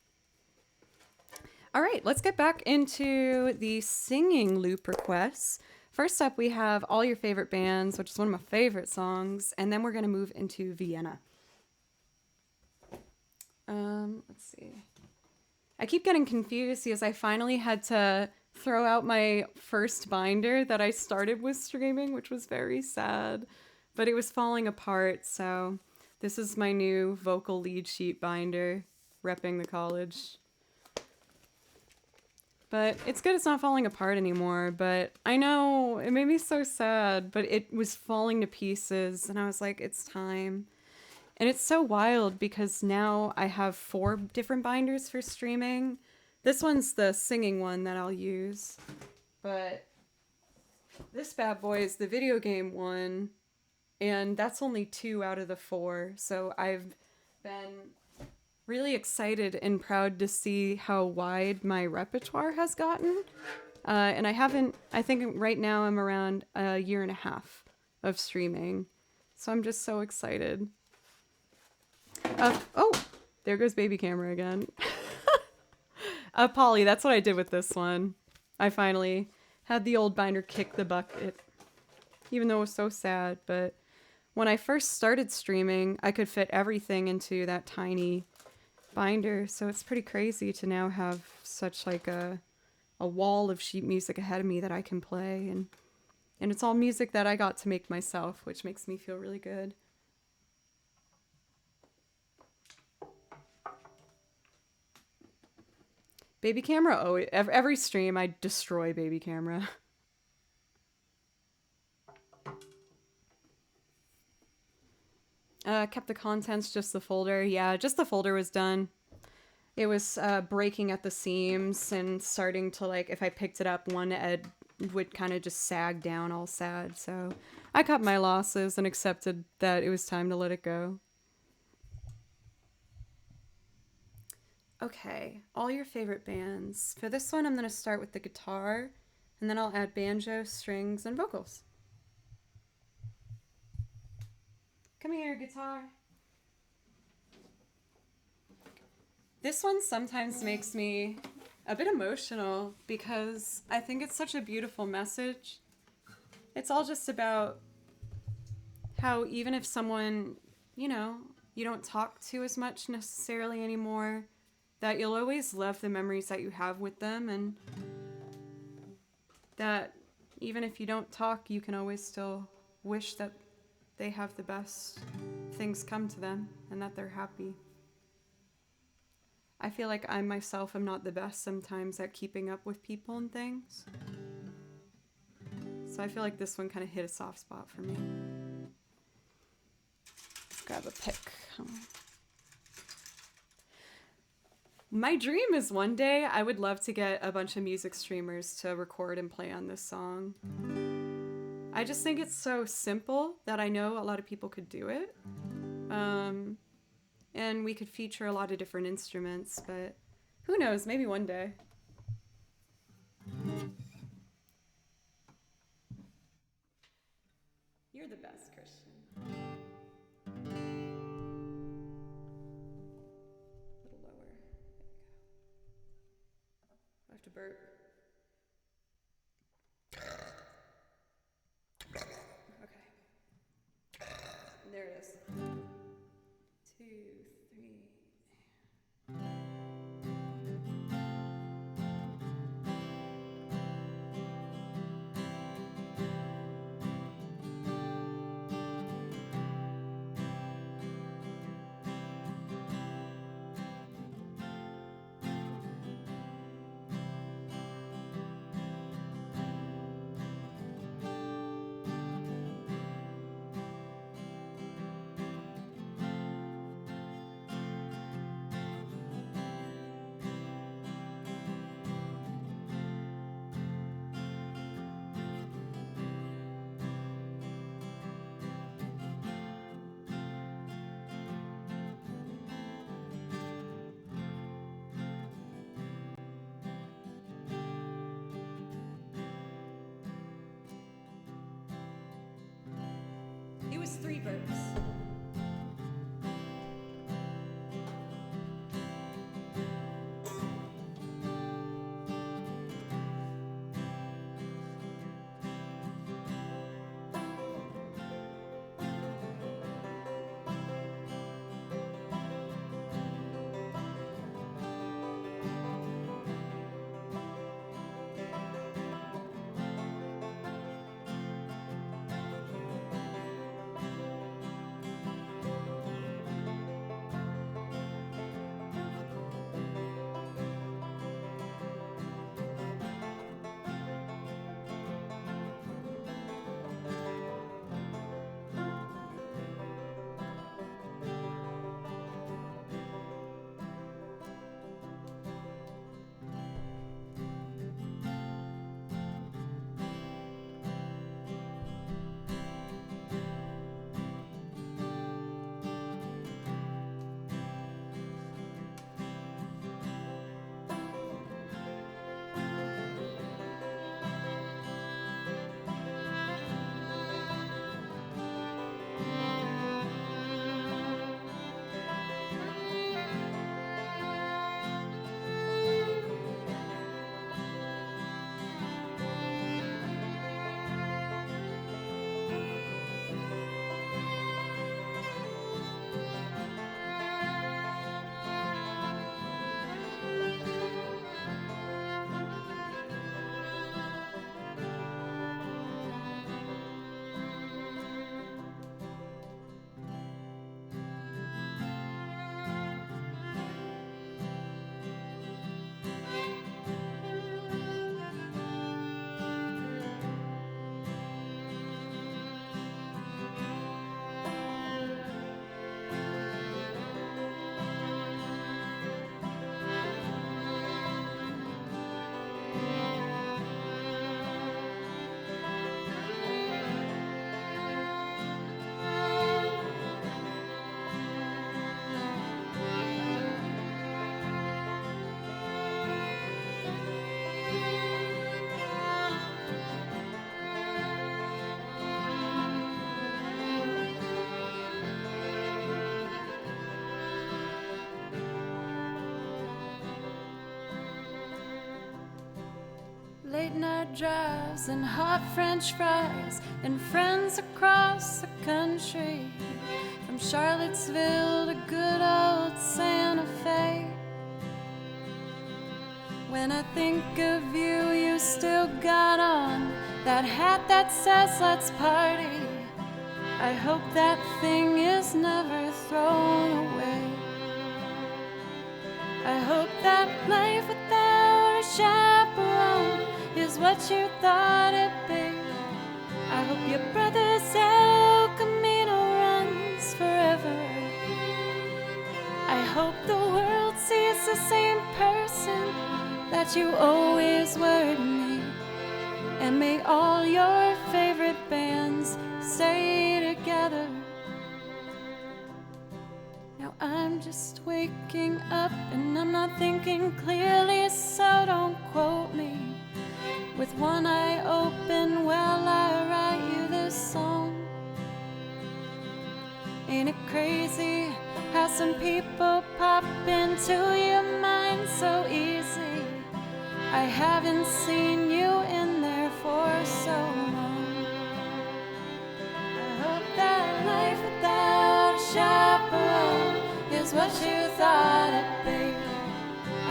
All right, let's get back into the singing loop requests. First up, we have All Your Favorite Bands, which is one of my favorite songs, and then we're going to move into Vienna. Let's see. I keep getting confused because I finally had to throw out my first binder that I started with streaming, which was very sad, but it was falling apart. So this is my new vocal lead sheet binder, repping the college. But it's good it's not falling apart anymore, but I know it made me so sad, but it was falling to pieces and I was like, it's time. And it's so wild because now I have 4 different binders for streaming. This one's the singing one that I'll use. But this bad boy is the video game one. And that's only 2 out of the 4. So I've been really excited and proud to see how wide my repertoire has gotten. And I think right now I'm around a year and a half of streaming. So I'm just so excited. Oh, there goes baby camera again. Polly, that's what I did with this one. I finally had the old binder kick the bucket, even though it was so sad. But when I first started streaming, I could fit everything into that tiny binder. So it's pretty crazy to now have such like a wall of sheet music ahead of me that I can play. And it's all music that I got to make myself, which makes me feel really good. Baby camera, oh, every stream I destroy baby camera. Kept the contents, just the folder. Yeah, just the folder was done. It was breaking at the seams and starting to, like, if I picked it up, one edge would kind of just sag down all sad. So I cut my losses and accepted that it was time to let it go. Okay, all your favorite bands. For this one, I'm going to start with the guitar, and then I'll add banjo, strings, and vocals. Come here, guitar. This one sometimes makes me a bit emotional because I think it's such a beautiful message. It's all just about how even if someone, you know, you don't talk to as much necessarily anymore, that you'll always love the memories that you have with them, and that even if you don't talk, you can always still wish that they have the best things come to them and that they're happy. I feel like I myself am not the best sometimes at keeping up with people and things. So I feel like this one kind of hit a soft spot for me. Let's grab a pick. My dream is one day I would love to get a bunch of music streamers to record and play on this song. I just think it's so simple that I know a lot of people could do it. And we could feature a lot of different instruments, but who knows, maybe one day. You're the best, Christian. A little lower. There we go. I have to burp. Okay. There it is. 2, 3. It was 3 burps. Late night drives and hot French fries and friends across the country, from Charlottesville to good old Santa Fe. When I think of you, you still got on that hat that says let's party. I hope that thing is never thrown away. I hope that life without a chaperone is what you thought it'd be. I hope your brother's El Camino runs forever. I hope the world sees the same person that you always were to me. And may all your favorite bands stay together. Now I'm just waking up and I'm not thinking clearly, so don't quote me. With one eye open while I write you this song. Ain't it crazy how some people pop into your mind so easy? I haven't seen you in there for so long. I hope that life without a chaperone is what you thought it'd be.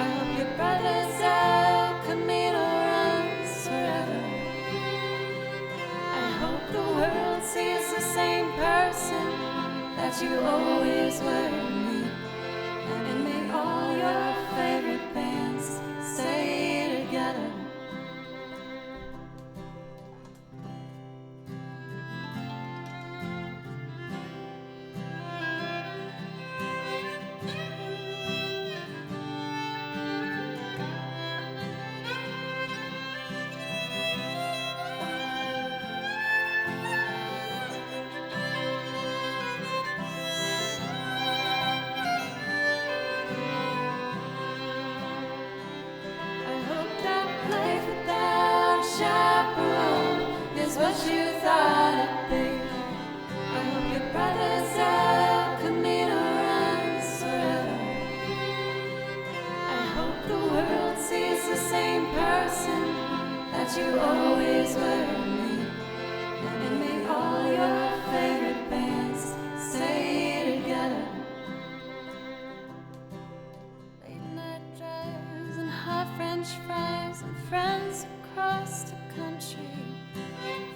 I hope your brother's El Camino runs forever. I hope the world sees the same person that you always were to me. And may all your favorite bands stay together. What you thought it'd be. I hope your brother's El Camino runs forever. I hope the world sees the same person that you always were to me. And may all your favorite bands stay together. Late night drives and hot French fries and friends across the country,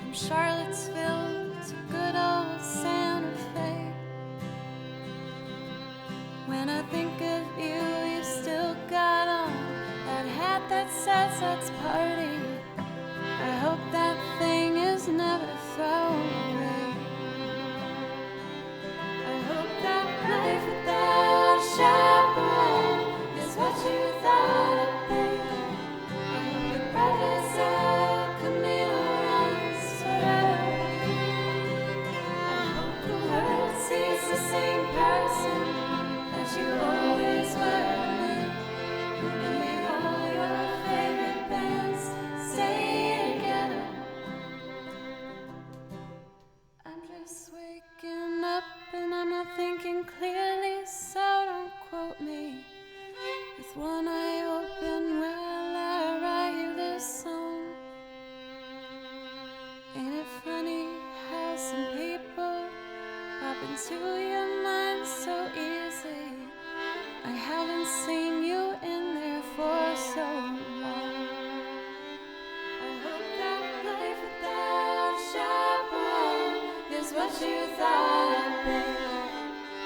from Charlottesville to good old Santa Fe. When I think of you, you still got on that hat that says let's party. I hope that thing is never thrown away. I hope that life without a chaperone is what you thought it'd be. I hope your brother's El Camino runs forever. I hope the world sees the same person that you always were to me. And may all your favorite bands stay together. I'm just waking up and I'm not thinking clearly, so don't quote me. With one eye open while I write you this song. Ain't it funny how some people pop into your mind so easy? I haven't seen you in there for so long. I hope that life without a chaperone is what you thought it'd be.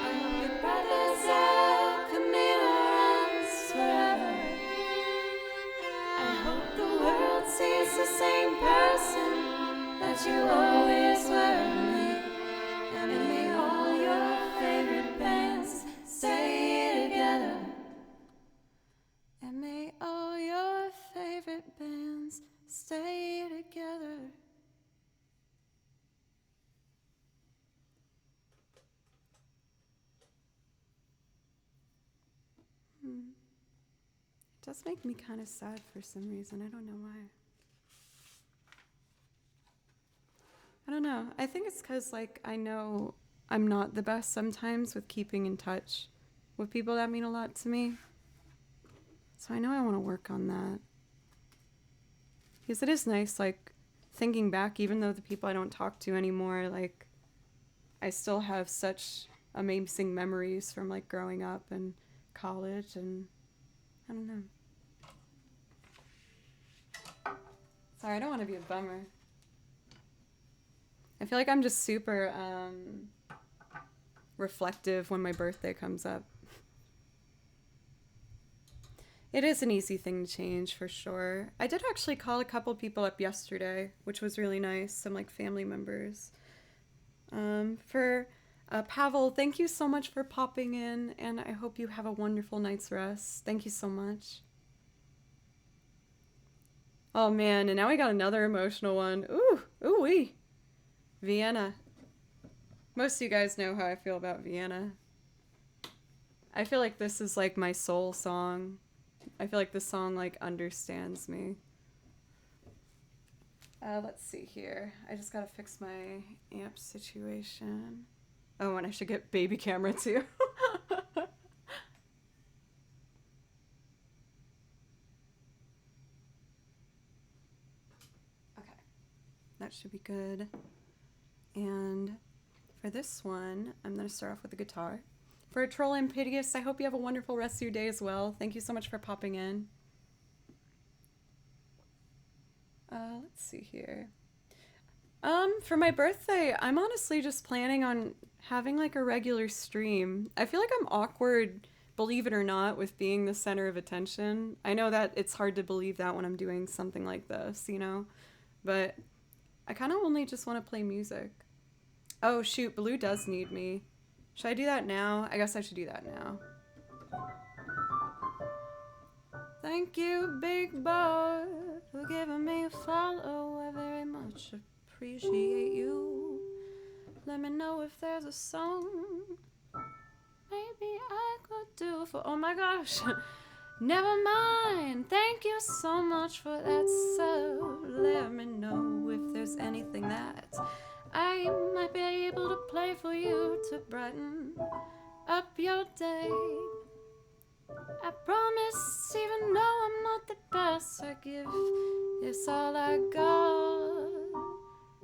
I hope your brother's El Camino runs forever. I hope the world sees the same person that you always were to me. And may all your favorite bands stay together. And may all your favorite bands stay together. It does make me kind of sad for some reason. I don't know why. I don't know. I think it's because, like, I know I'm not the best sometimes with keeping in touch with people that mean a lot to me. So I know I want to work on that. Because it is nice, like, thinking back, even though the people I don't talk to anymore, like, I still have such amazing memories from, like, growing up and college, and I don't know. Sorry, I don't want to be a bummer. I feel like I'm just super reflective when my birthday comes up. It is an easy thing to change, for sure. I did actually call a couple people up yesterday, which was really nice. Some, like, family members. Pavel, thank you so much for popping in, and I hope you have a wonderful night's rest. Thank you so much. Oh, man, and now we got another emotional one. Ooh-wee. Vienna. Most of you guys know how I feel about Vienna. I feel like this is, like, my soul song. I feel like this song, like, understands me. Let's see here. I just gotta fix my amp situation. Oh, and I should get baby camera, too. Okay. That should be good. And for this one, I'm gonna start off with the guitar. For Troll and Piteous, I hope you have a wonderful rest of your day as well. Thank you so much for popping in. Let's see here. For my birthday, I'm honestly just planning on having, like, a regular stream. I feel like I'm awkward, believe it or not, with being the center of attention. I know that it's hard to believe that when I'm doing something like this, you know? But I kind of only just want to play music. Oh, shoot, Blue does need me. Should I do that now? I guess I should do that now. Thank you, big boy, for giving me a follow. I very much appreciate you. Let me know if there's a song maybe I could do for... Oh my gosh. Never mind. Thank you so much for that sub. Let me know if there's anything that I might be able to play for you to brighten up your day. I promise, even though I'm not the best, I give this all I got.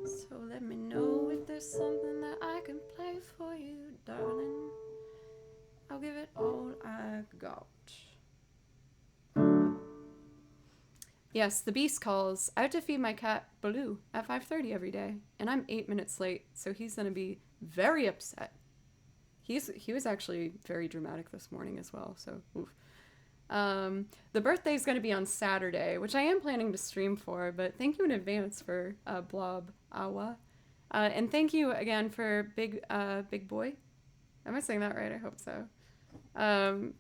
So let me know if there's something that I can play for you, darling. I'll give it all I got. Yes, the beast calls. I have to feed my cat, Baloo, at 5:30 every day, and I'm 8 minutes late, so he's going to be very upset. He was actually very dramatic this morning as well, so oof. The birthday is going to be on Saturday, which I am planning to stream for, but thank you in advance for Blob Awa. And thank you again for Big Boy. Am I saying that right? I hope so.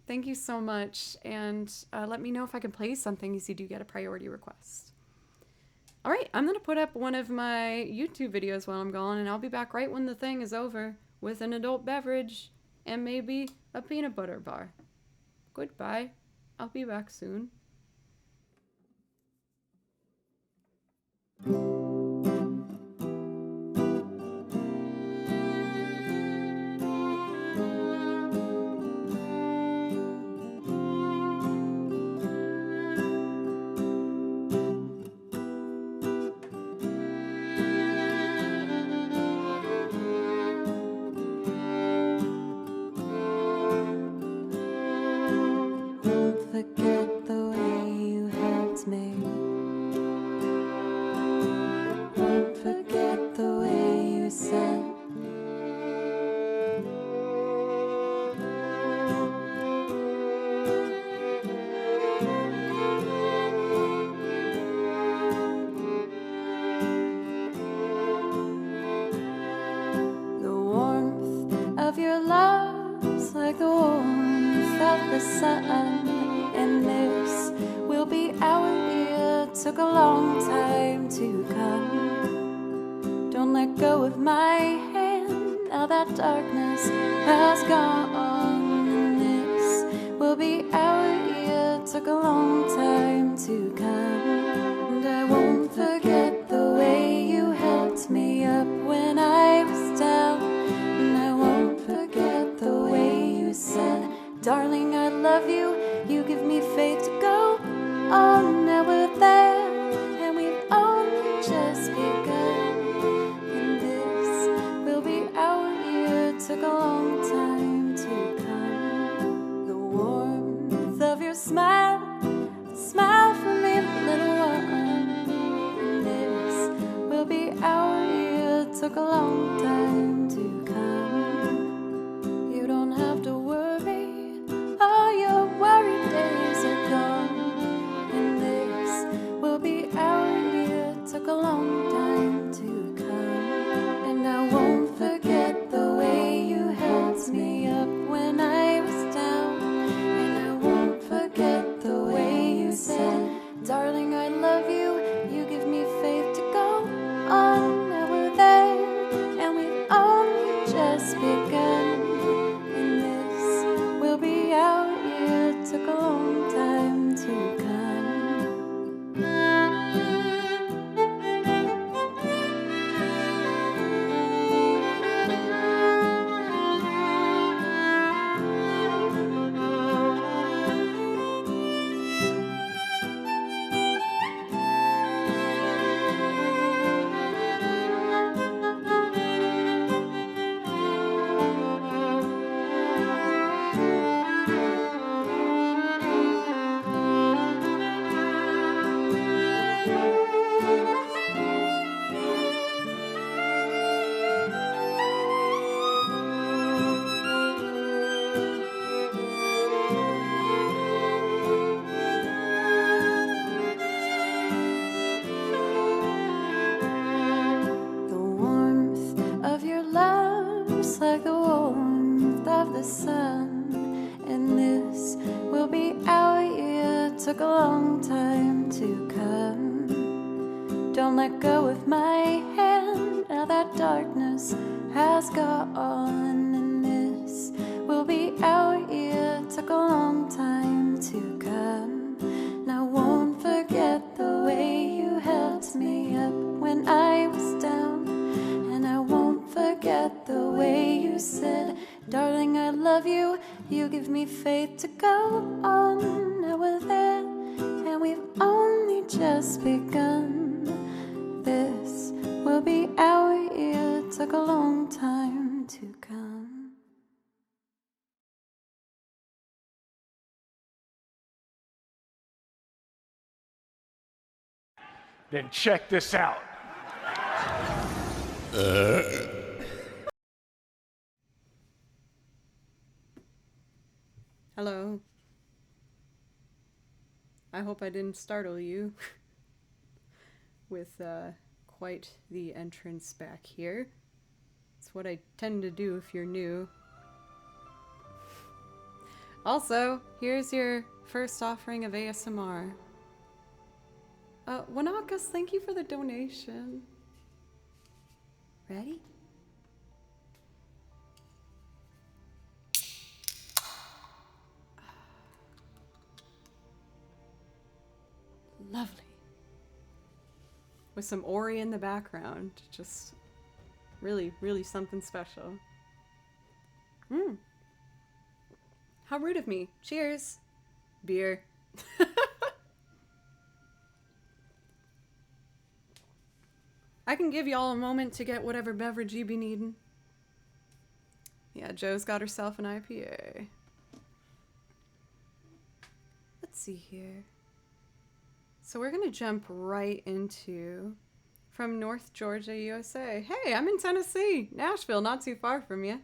Thank you so much, and let me know if I can play something as you do get a priority request. All right, I'm going to put up one of my YouTube videos while I'm gone, and I'll be back right when the thing is over with an adult beverage and maybe a peanut butter bar. Goodbye. I'll be back soon. Forget the way you helped me. Won't forget the way you said the warmth of your love's like the warmth of the sun. And this will be our year took a long time to come. Don't let go of my hand, now that darkness has gone. And this will be our year, took a long time to come. And I won't forget the way you helped me up when I was down. And I won't forget the way you said, darling, I love you. You give me faith to go on. Now we're there, and we've only just begun. And this will be our year, took a long time to come. The warmth of your smile, smile for me, little one. And this will be our year, took a long time to come. You don't have to worry, all your worried days are gone. And this will be our year, took a long time to come. And I won't forget the way you helped me up when I was down. And I won't forget the way you said, darling, I love you. You give me faith to go on. Now we're there, and we've only just begun. And this will be our year, took a long time to come. The warmth of your love's like the warmth of the sun. And this will be our year, took a long time to come. Don't let go of my hand, now that darkness has gone. And this will be our year, took a long time to come. And I won't forget the way you helped me up when I was down. And I won't forget the way you said, darling, I love you. You give me faith to go on. Now we're there, and we've only just begun. This will be our year, took a long time to come. Then check this out. Hello. I hope I didn't startle you with quite the entrance back here. It's what I tend to do if you're new. Also, here's your first offering of ASMR. Wanakas, thank you for the donation. Ready? Lovely. With some Ori in the background. Just really, really something special. How rude of me. Cheers. Beer. I can give y'all a moment to get whatever beverage you be needing. Yeah, Joe's got herself an IPA. Let's see here. So we're gonna jump right into from North Georgia, USA. Hey, I'm in Tennessee, Nashville, not too far from you.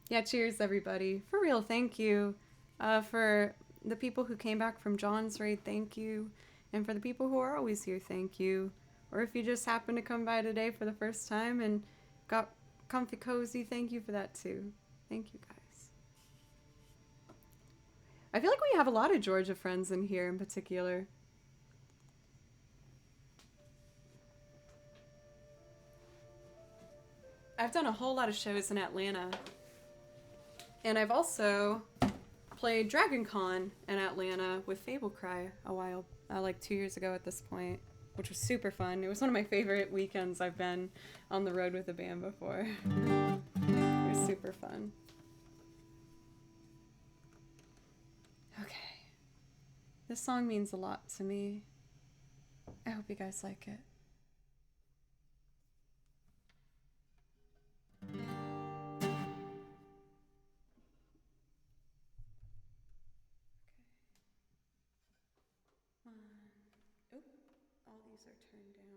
Yeah, cheers everybody. For real, thank you. For the people who came back from John's raid, thank you. And for the people who are always here, thank you. Or if you just happened to come by today for the first time and got comfy cozy, thank you for that too. Thank you guys. I feel like we have a lot of Georgia friends in here in particular. I've done a whole lot of shows in Atlanta. And I've also played Dragon Con in Atlanta with Fable Cry a while, like 2 years ago at this point, which was super fun. It was one of my favorite weekends I've been on the road with a band before. It was super fun. Okay. This song means a lot to me. I hope you guys like it. Oop, all these are turned down.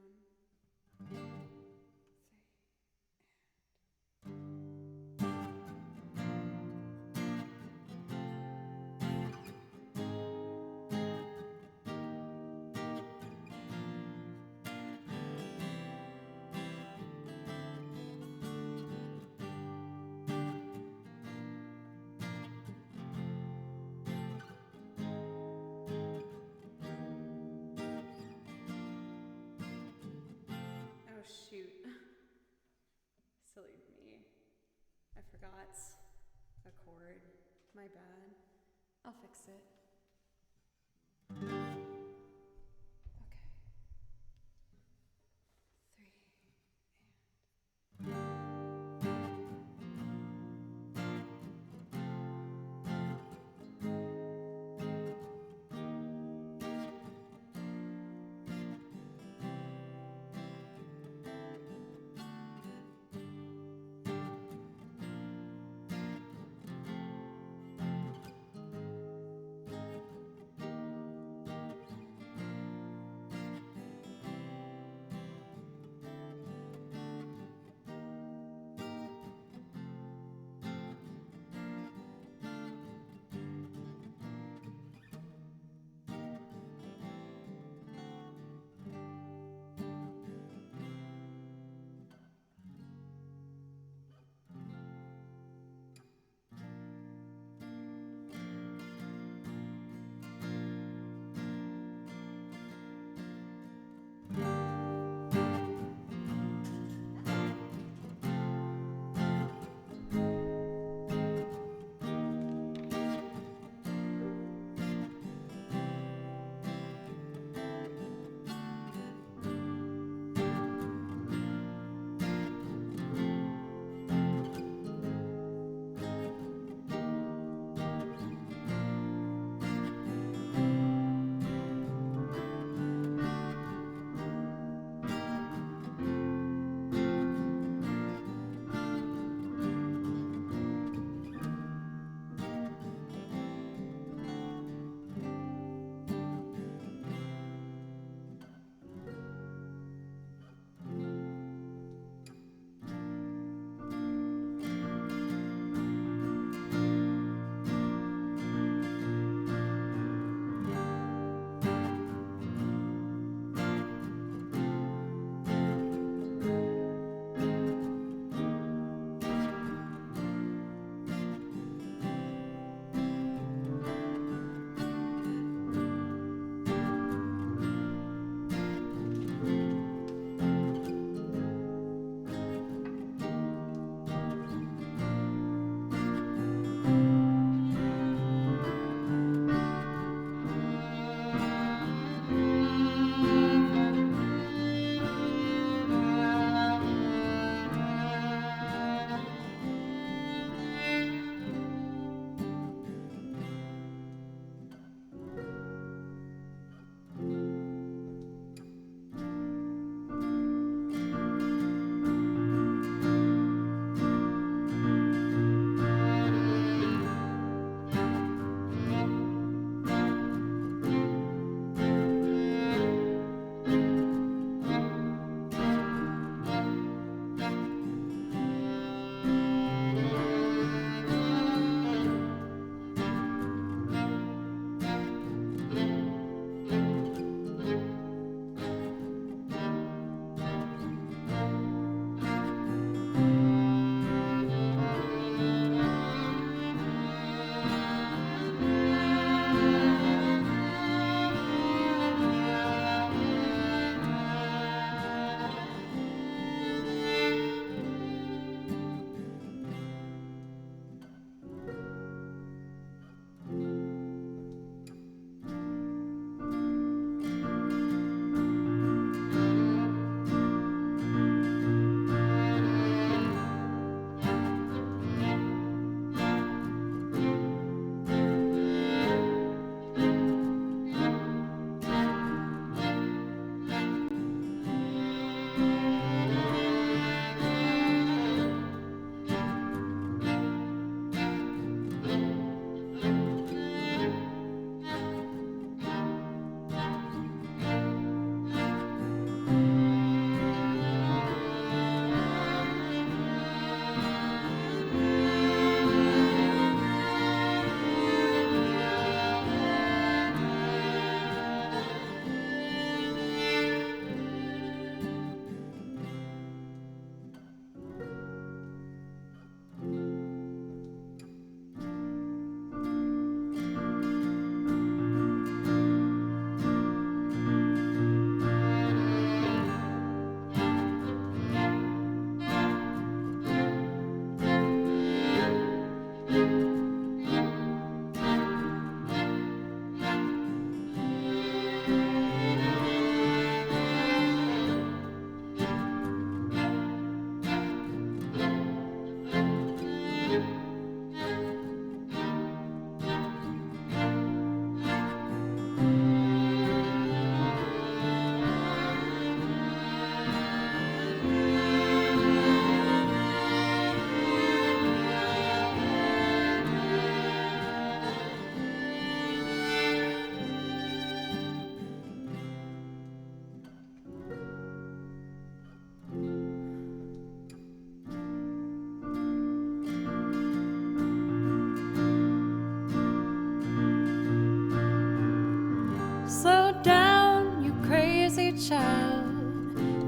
Oh shoot. Silly me. I forgot a chord. My bad. I'll fix it. Okay. 3.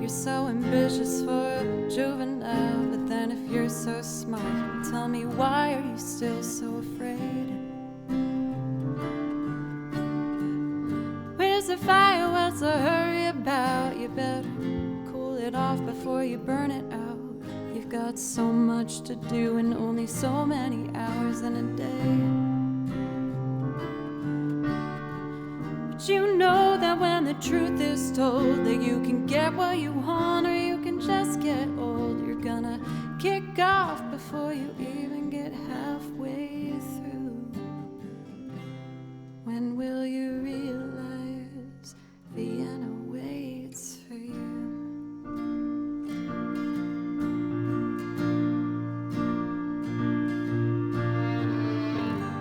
You're so ambitious for a juvenile, but then if you're so smart, tell me, why are you still so afraid? Where's the fire? What's the hurry about? You better cool it off before you burn it out. You've got so much to do and only so many hours in a day. But you know that when the truth is told, that you can get what you want or you can just get old. You're gonna kick off before you even get halfway through. When will you realize Vienna waits for you?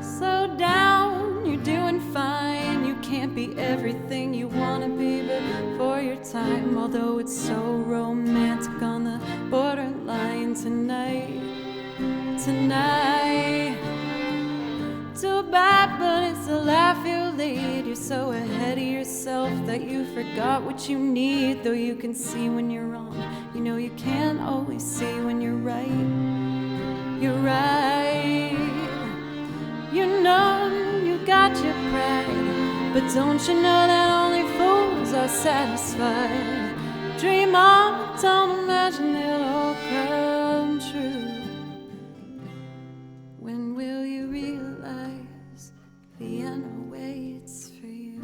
Slow down, you're doing fine. You can't be everything you wanna be before your time. Although it's so romantic on the borderline tonight. Too bad, but it's the life you lead. You're so ahead of yourself that you forgot what you need. Though you can see when you're wrong, you know you can't always see when you're right. You're right. You know you got your pride, but don't you know that only fools are satisfied? Dream on, don't imagine it'll all come true. When will you realize Vienna waits for you?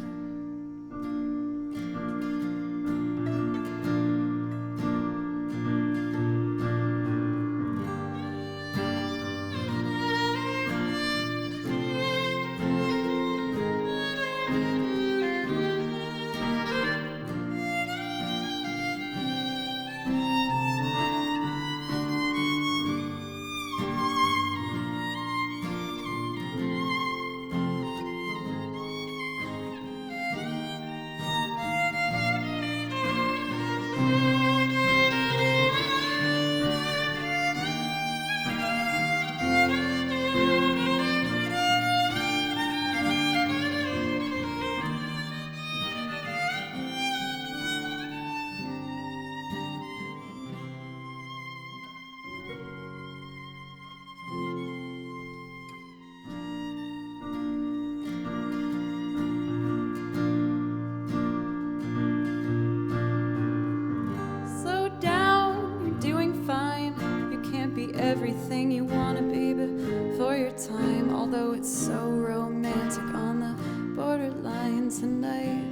Everything you want to be before your time. Although it's so romantic on the borderline tonight.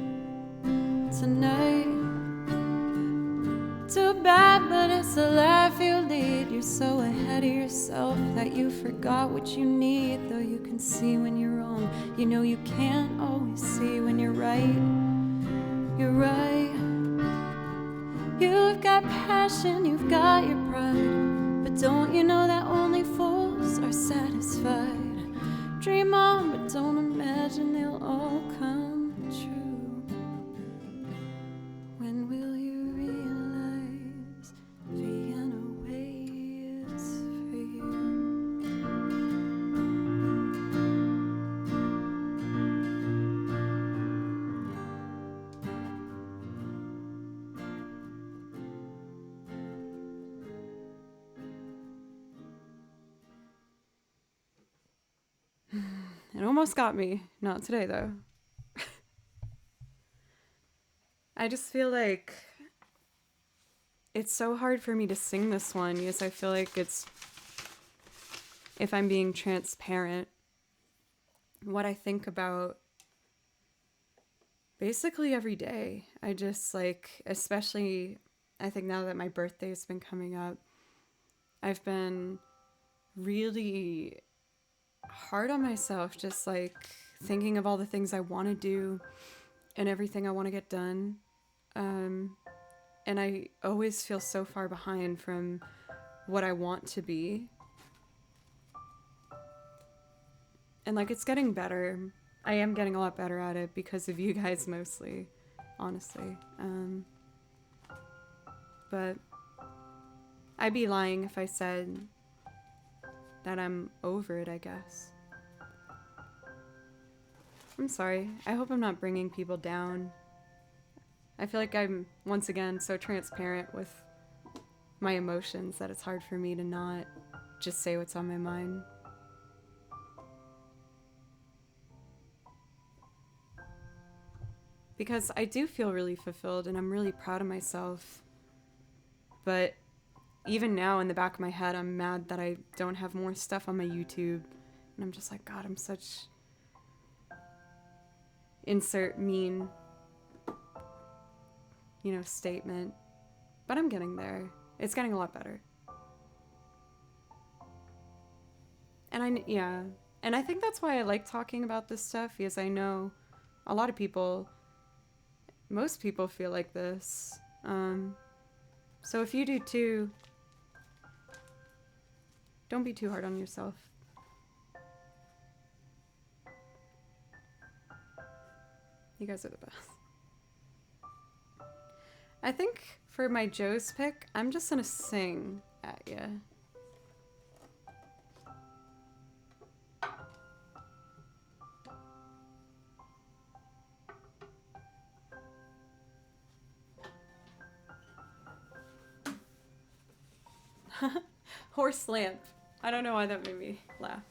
Too bad, but it's the life you lead. You're so ahead of yourself that you forgot what you need. Though you can see when you're wrong, you know you can't always see when you're right. You're right. You've got passion, you've got your pride, but don't you know that only fools are satisfied? Dream on, but don't imagine they'll all come true. When will you realize Vienna waits for you? It almost got me. Not today, though. I just feel like it's so hard for me to sing this one because I feel like it's, if I'm being transparent, what I think about basically every day. I just like, especially, I think now that my birthday's been coming up, I've been really hard on myself, just like thinking of all the things I want to do and everything I want to get done. And I always feel so far behind from what I want to be. And like, it's getting better. I am getting a lot better at it because of you guys mostly, honestly. But I'd be lying if I said that I'm over it, I guess. I'm sorry. I hope I'm not bringing people down. I feel like I'm, once again, so transparent with my emotions that it's hard for me to not just say what's on my mind. Because I do feel really fulfilled and I'm really proud of myself. But even now in the back of my head, I'm mad that I don't have more stuff on my YouTube. And I'm just like, God, I'm such... insert mean, statement. But I'm getting there. It's getting a lot better. And I think that's why I like talking about this stuff, because I know a lot of people, most people feel like this. So if you do too, don't be too hard on yourself. You guys are the best. I think for my Joe's pick, I'm just gonna sing at ya. Horse lamp. I don't know why that made me laugh.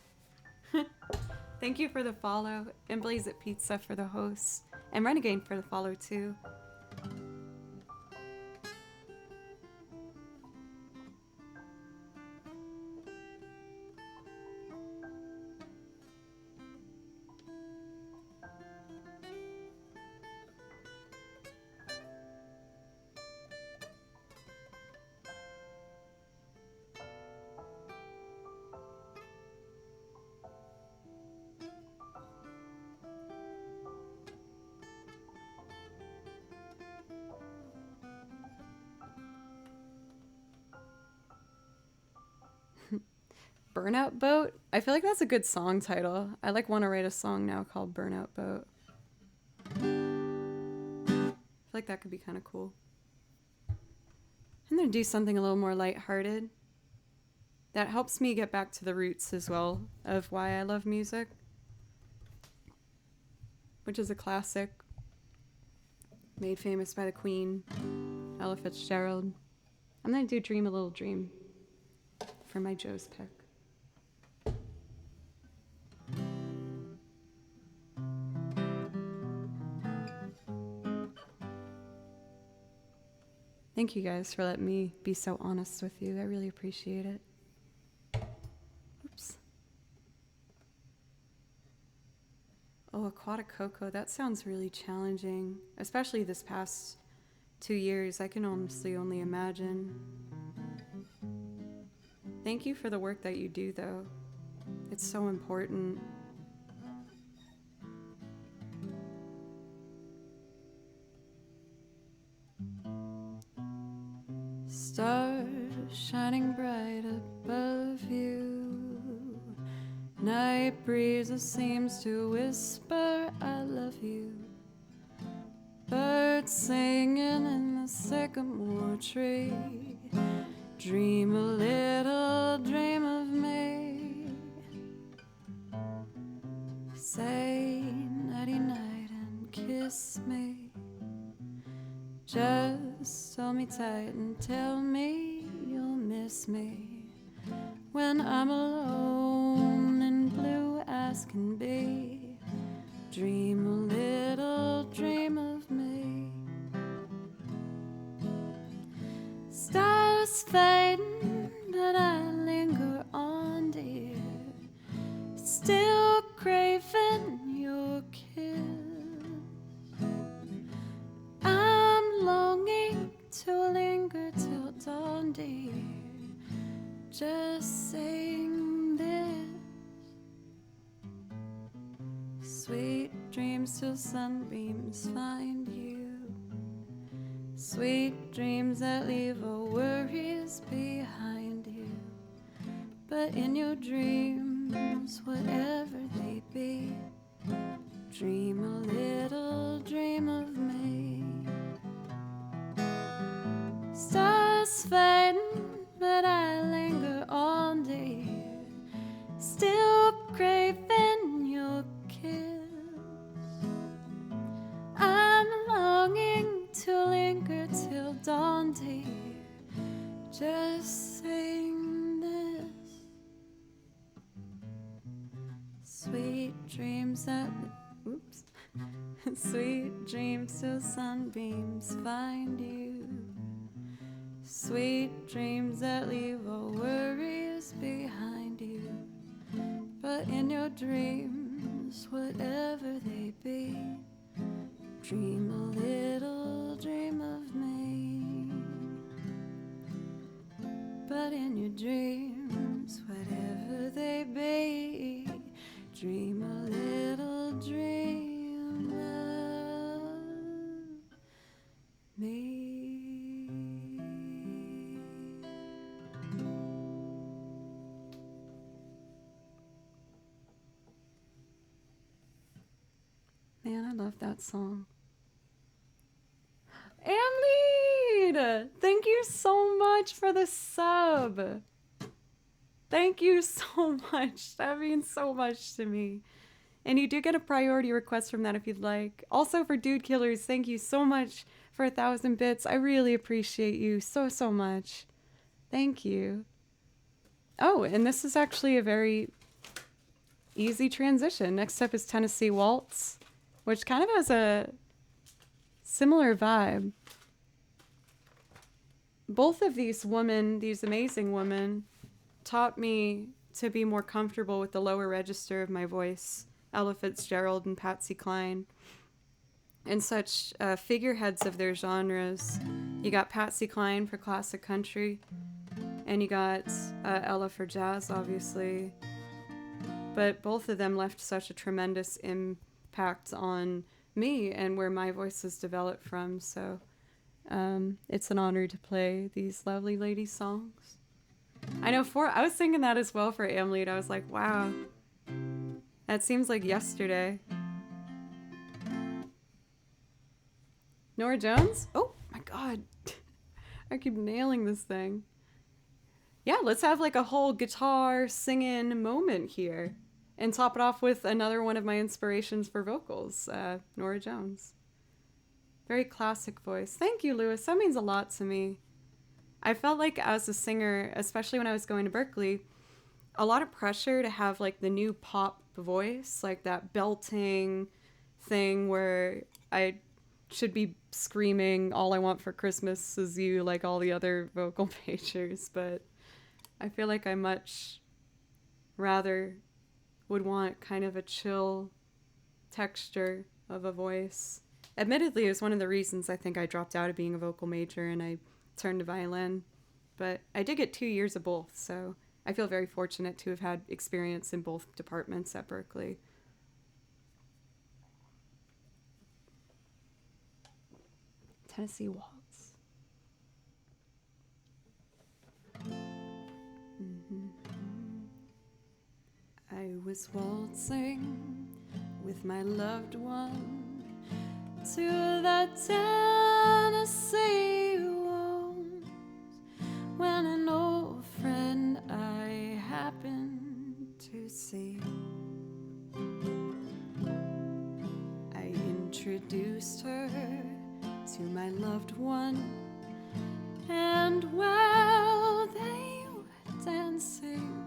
Thank you for the follow, and Blaze It Pizza for the host, and Renegade for the follow too. Burnout Boat? I feel like that's a good song title. I want to write a song now called Burnout Boat. I feel like that could be kind of cool. I'm going to do something a little more lighthearted. That helps me get back to the roots as well of why I love music. Which is a classic. Made famous by the Queen, Ella Fitzgerald. I'm going to do Dream a Little Dream for my Joe's pick. Thank you guys for letting me be so honest with you. I really appreciate it. Oops. Oh, aquatic cocoa. That sounds really challenging, especially this past 2 years. I can honestly only imagine. Thank you for the work that you do, though. It's so important. Stars shining bright above you. Night breezes seems to whisper, I love you. Birds singing in the sycamore tree. Dream a little dream of me. Say nighty night and kiss me. Just hold me tight and tell me you'll miss me when I'm alone and blue as can be. Dream a little dream of me. Stars fading, but I linger on, dear. Still craving your kiss. I'm longing to linger till dawn, dear. Just saying this. Sweet dreams till sunbeams find you. Sweet dreams that leave all worries behind you. But in your dreams, whatever they be, dream a little dream of me. Stars fading, but I linger on, dear. Still craving your kiss. I'm longing to around here. Just sing this. Sweet dreams that, oops. Sweet dreams till sunbeams find you. Sweet dreams that leave all worries behind you. But in your dreams, whatever they be, dream a little dream of me. But in your dreams, whatever they be, dream a little dream of me. Man, I love that song. Amlead! Thank you so much for the sub. Thank you so much. That means so much to me. And you do get a priority request from that if you'd like. Also for Dude Killers, thank you so much for 1,000 bits. I really appreciate you so, so much. Thank you. Oh, and this is actually a very easy transition. Next up is Tennessee Waltz, which kind of has a similar vibe. Both of these women, these amazing women, taught me to be more comfortable with the lower register of my voice. Ella Fitzgerald and Patsy Cline. And such figureheads of their genres. You got Patsy Cline for classic country, and you got Ella for jazz, obviously. But both of them left such a tremendous impact on me and where my voice has developed from. So it's an honor to play these lovely ladies' songs. I know I was thinking that as well for Amlead. I was like, wow, that seems like yesterday. Nora Jones? Oh my God. I keep nailing this thing. Yeah, let's have like a whole guitar singing moment here and top it off with another one of my inspirations for vocals, Nora Jones. Very classic voice. Thank you, Lewis. That means a lot to me. I felt like as a singer, especially when I was going to Berkeley, a lot of pressure to have like the new pop voice, like that belting thing where I should be screaming "All I Want for Christmas Is You" like all the other vocal majors, but I feel like I much rather would want kind of a chill texture of a voice. Admittedly, it was one of the reasons I think I dropped out of being a vocal major and I turned to violin, but I did get 2 years of both, so I feel very fortunate to have had experience in both departments at Berkeley. Tennessee Waltz. I was waltzing with my loved one to the Tennessee waltz when an old friend I happened to see. I introduced her to my loved one, and while they were dancing,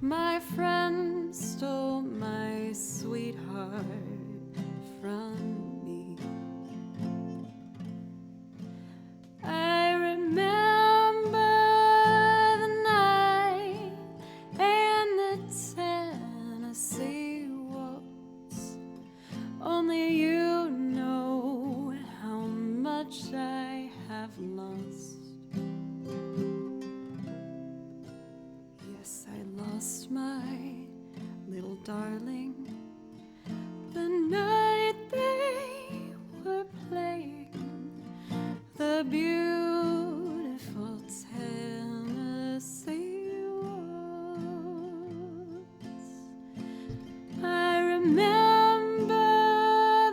my friend stole my sweetheart from me. I remember the night and the Tennessee waltz. Only you know how much I have lost. Yes, I lost my little darling the night they were playing the beautiful Tennessee waltz. I remember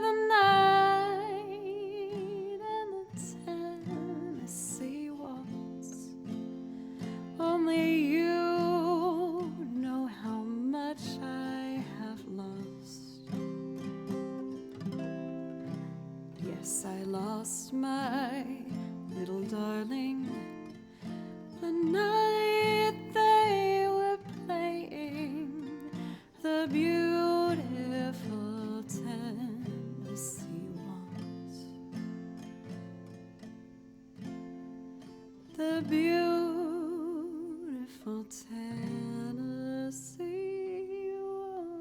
the night and the Tennessee waltz. Only you know how much I have lost. Yes, I lost my little darling. The night they were playing the beautiful Tennessee waltz. The beautiful Tennessee waltz.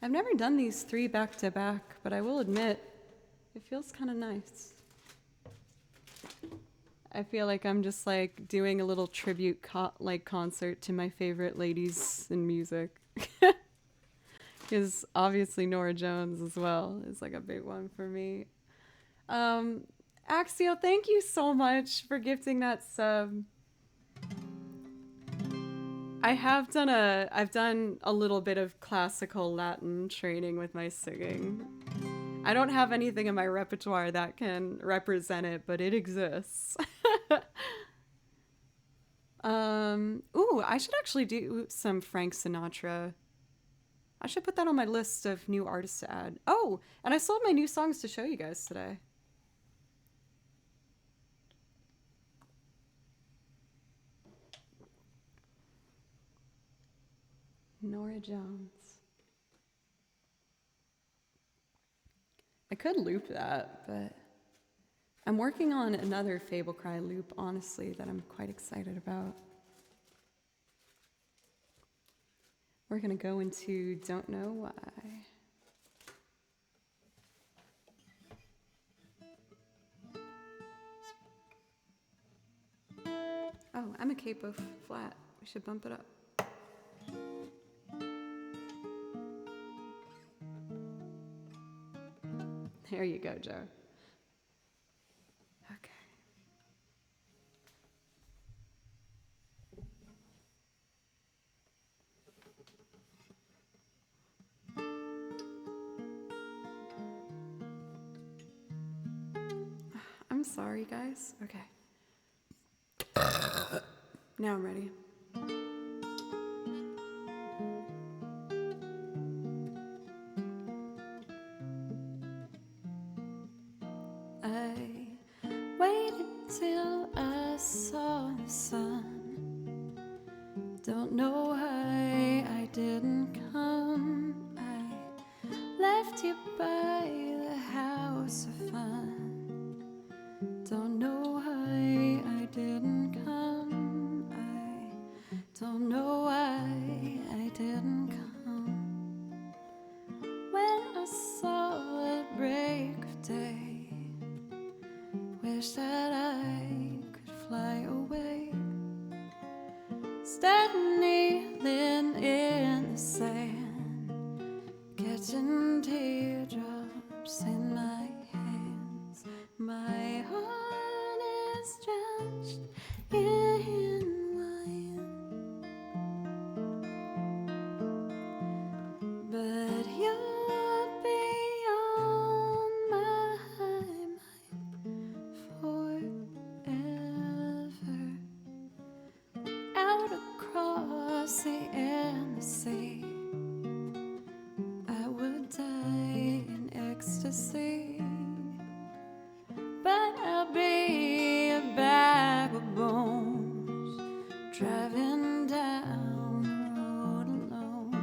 I've never done these 3 back to back, but I will admit, it feels kind of nice. I feel like I'm just like doing a little tribute concert to my favorite ladies in music. Because obviously Nora Jones as well is like a big one for me. Axial, thank you so much for gifting that sub. I've done a little bit of classical Latin training with my singing. I don't have anything in my repertoire that can represent it, but it exists. Ooh, I should actually do some Frank Sinatra. I should put that on my list of new artists to add. Oh, and I still have my new songs to show you guys today. Nora Jones. I could loop that, but I'm working on another Fable Cry loop, honestly, that I'm quite excited about. We're gonna go into Don't Know Why. Oh, I'm a capo flat. We should bump it up. There you go, Joe. Okay. I'm sorry, guys. Okay. Now I'm ready. I waited till I saw the sun. Don't know why I didn't come. I left you by the house of fun. Don't know why I didn't come. I don't know why I didn't come. When I saw the break of day, wish that I could fly away. Stand kneeling in the sand, catching teardrops in my hands. My heart is drenched in wine, but you're beyond my mind forever. Out across the endless sea, I would die in ecstasy, but I'll be a bag of bones driving down the road alone.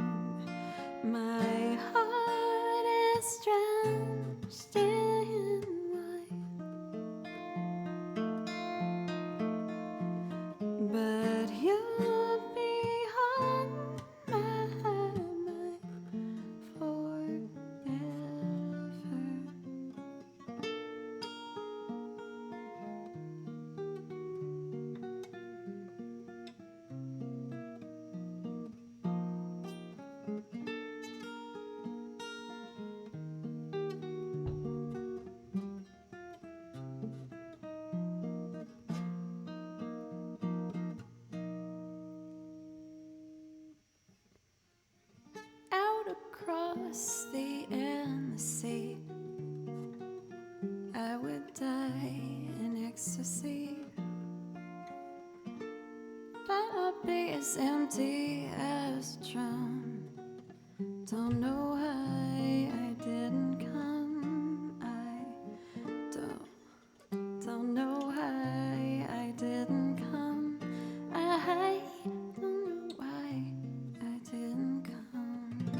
My heart is drenched in wine, but you're beyond my mind forever. Out across the endless sea, I would die in ecstasy, as empty as a drum. Don't know why I didn't come. I don't know why I didn't come. I don't know why I didn't come.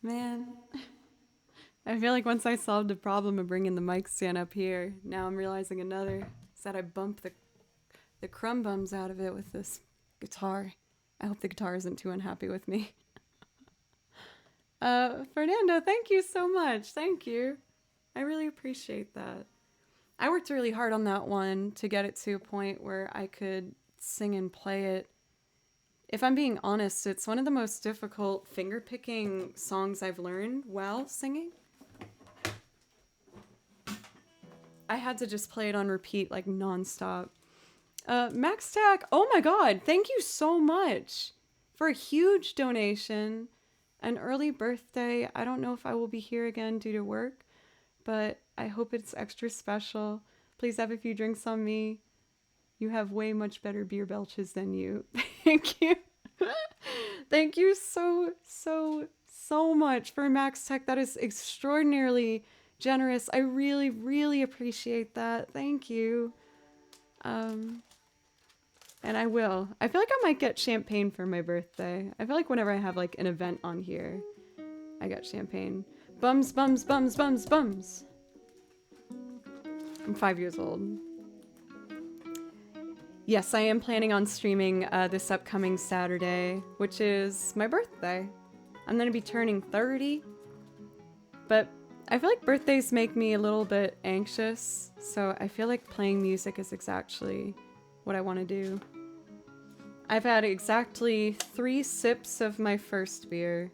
Man, I feel like once I solved the problem of bringing the mic stand up here, now I'm realizing another is that I bumped the crumb bums out of it with this guitar. I hope the guitar isn't too unhappy with me. Fernando, thank you so much. Thank you. I really appreciate that. I worked really hard on that one to get it to a point where I could sing and play it. If I'm being honest, it's one of the most difficult finger-picking songs I've learned while singing. I had to just play it on repeat, like nonstop. Max Tack, oh my god, thank you so much for a huge donation. An early birthday. I don't know if I will be here again due to work, but I hope it's extra special. Please have a few drinks on me. You have way much better beer belches than you. Thank you. Thank you so much for Max Tech. That is extraordinarily generous. I really, really appreciate that. Thank you. And I will. I feel like I might get champagne for my birthday. I feel like whenever I have like an event on here, I get champagne. Bums, bums, bums, bums, bums. I'm 5 years old. Yes, I am planning on streaming this upcoming Saturday, which is my birthday. I'm going to be turning 30. But I feel like birthdays make me a little bit anxious, so I feel like playing music is exactly what I want to do. I've had exactly 3 sips of my first beer.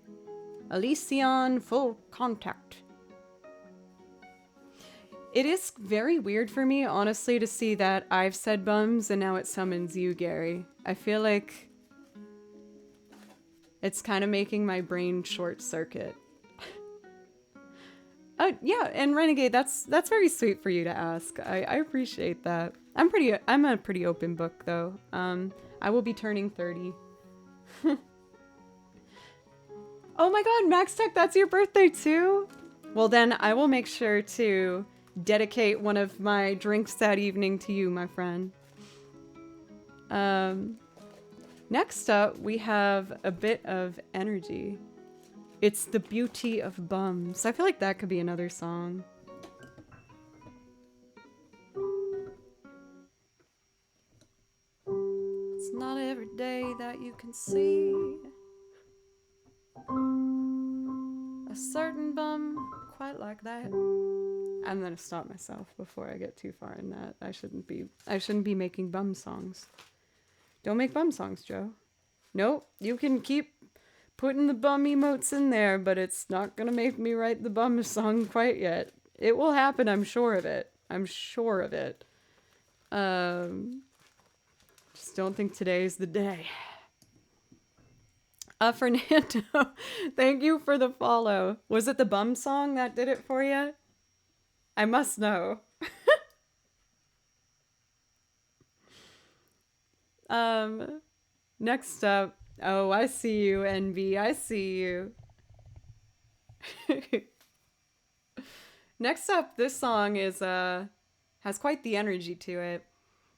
Elysion Full Contact. It is very weird for me, honestly, to see that I've said bums and now it summons you, Gary. I feel like it's kind of making my brain short circuit. Yeah, and Renegade, that's very sweet for you to ask. I appreciate that. I'm a pretty open book though. I will be turning 30. Oh my god, Max Tech, that's your birthday too? Well then, I will make sure to dedicate one of my drinks that evening to you, my friend. Next up, we have a bit of energy. It's the beauty of bums. I feel like that could be another song. It's not every day that you can see a certain bum quite like that. I'm gonna stop myself before I get too far in that. I shouldn't be making bum songs. Don't make bum songs, Joe. Nope, you can keep putting the bum emotes in there, but it's not gonna make me write the bum song quite yet. It will happen, I'm sure of it. I'm sure of it. Just don't think today's the day. Fernando, thank you for the follow. Was it the bum song that did it for you? I must know. Next up. Oh, I see you, NB. I see you. Next up, this song is has quite the energy to it.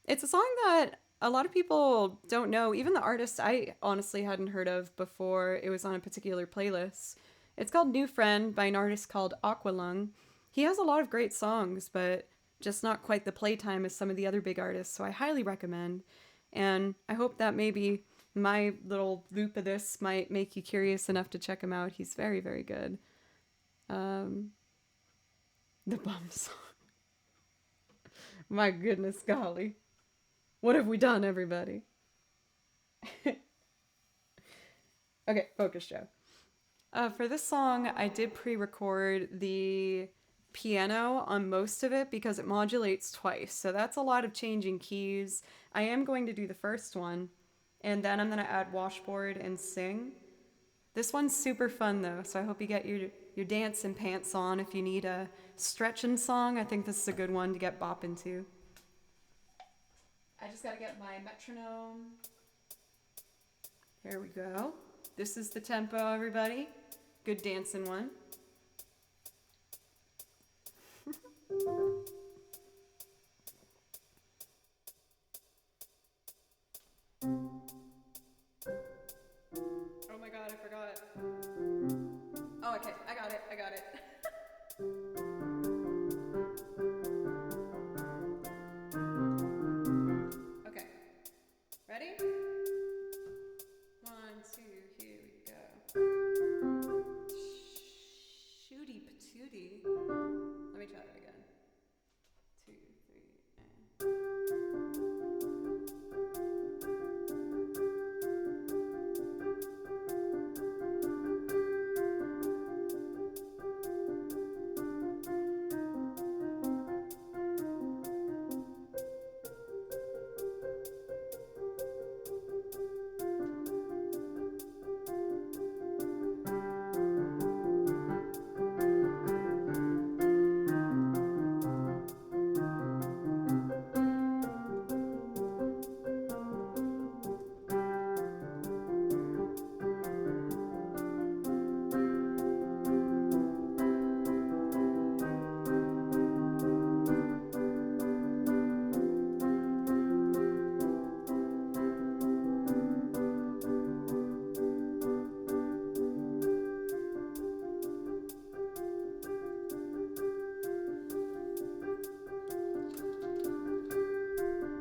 It's a song that a lot of people don't know. Even the artist I honestly hadn't heard of before it was on a particular playlist. It's called New Friend by an artist called Aqualung. He has a lot of great songs, but just not quite the playtime as some of the other big artists, so I highly recommend. And I hope that maybe my little loop of this might make you curious enough to check him out. He's very, very good. The bum song. My goodness golly. What have we done, everybody? Okay, focus, Joe. For this song, I did pre-record the piano on most of it because it modulates twice. So that's a lot of changing keys. I am going to do the first one, and then I'm going to add washboard and sing. This one's super fun though, so I hope you get your dancing pants on. If you need a stretching song, I think this is a good one to get bopping to. I just gotta get my metronome. Here we go. This is the tempo, everybody. Good dancing one. Oh my god, I forgot. Oh, okay, I got it. Okay, ready? 1, 2, here we go. Shooty patooty. Let me try that again. 2, 3, and...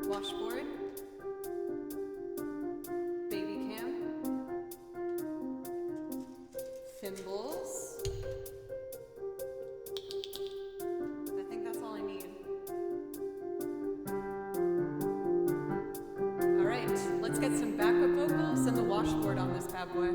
Washboard, baby cam, thimbles. I think that's all I need. All right, let's get some backup vocals and the washboard on this bad boy.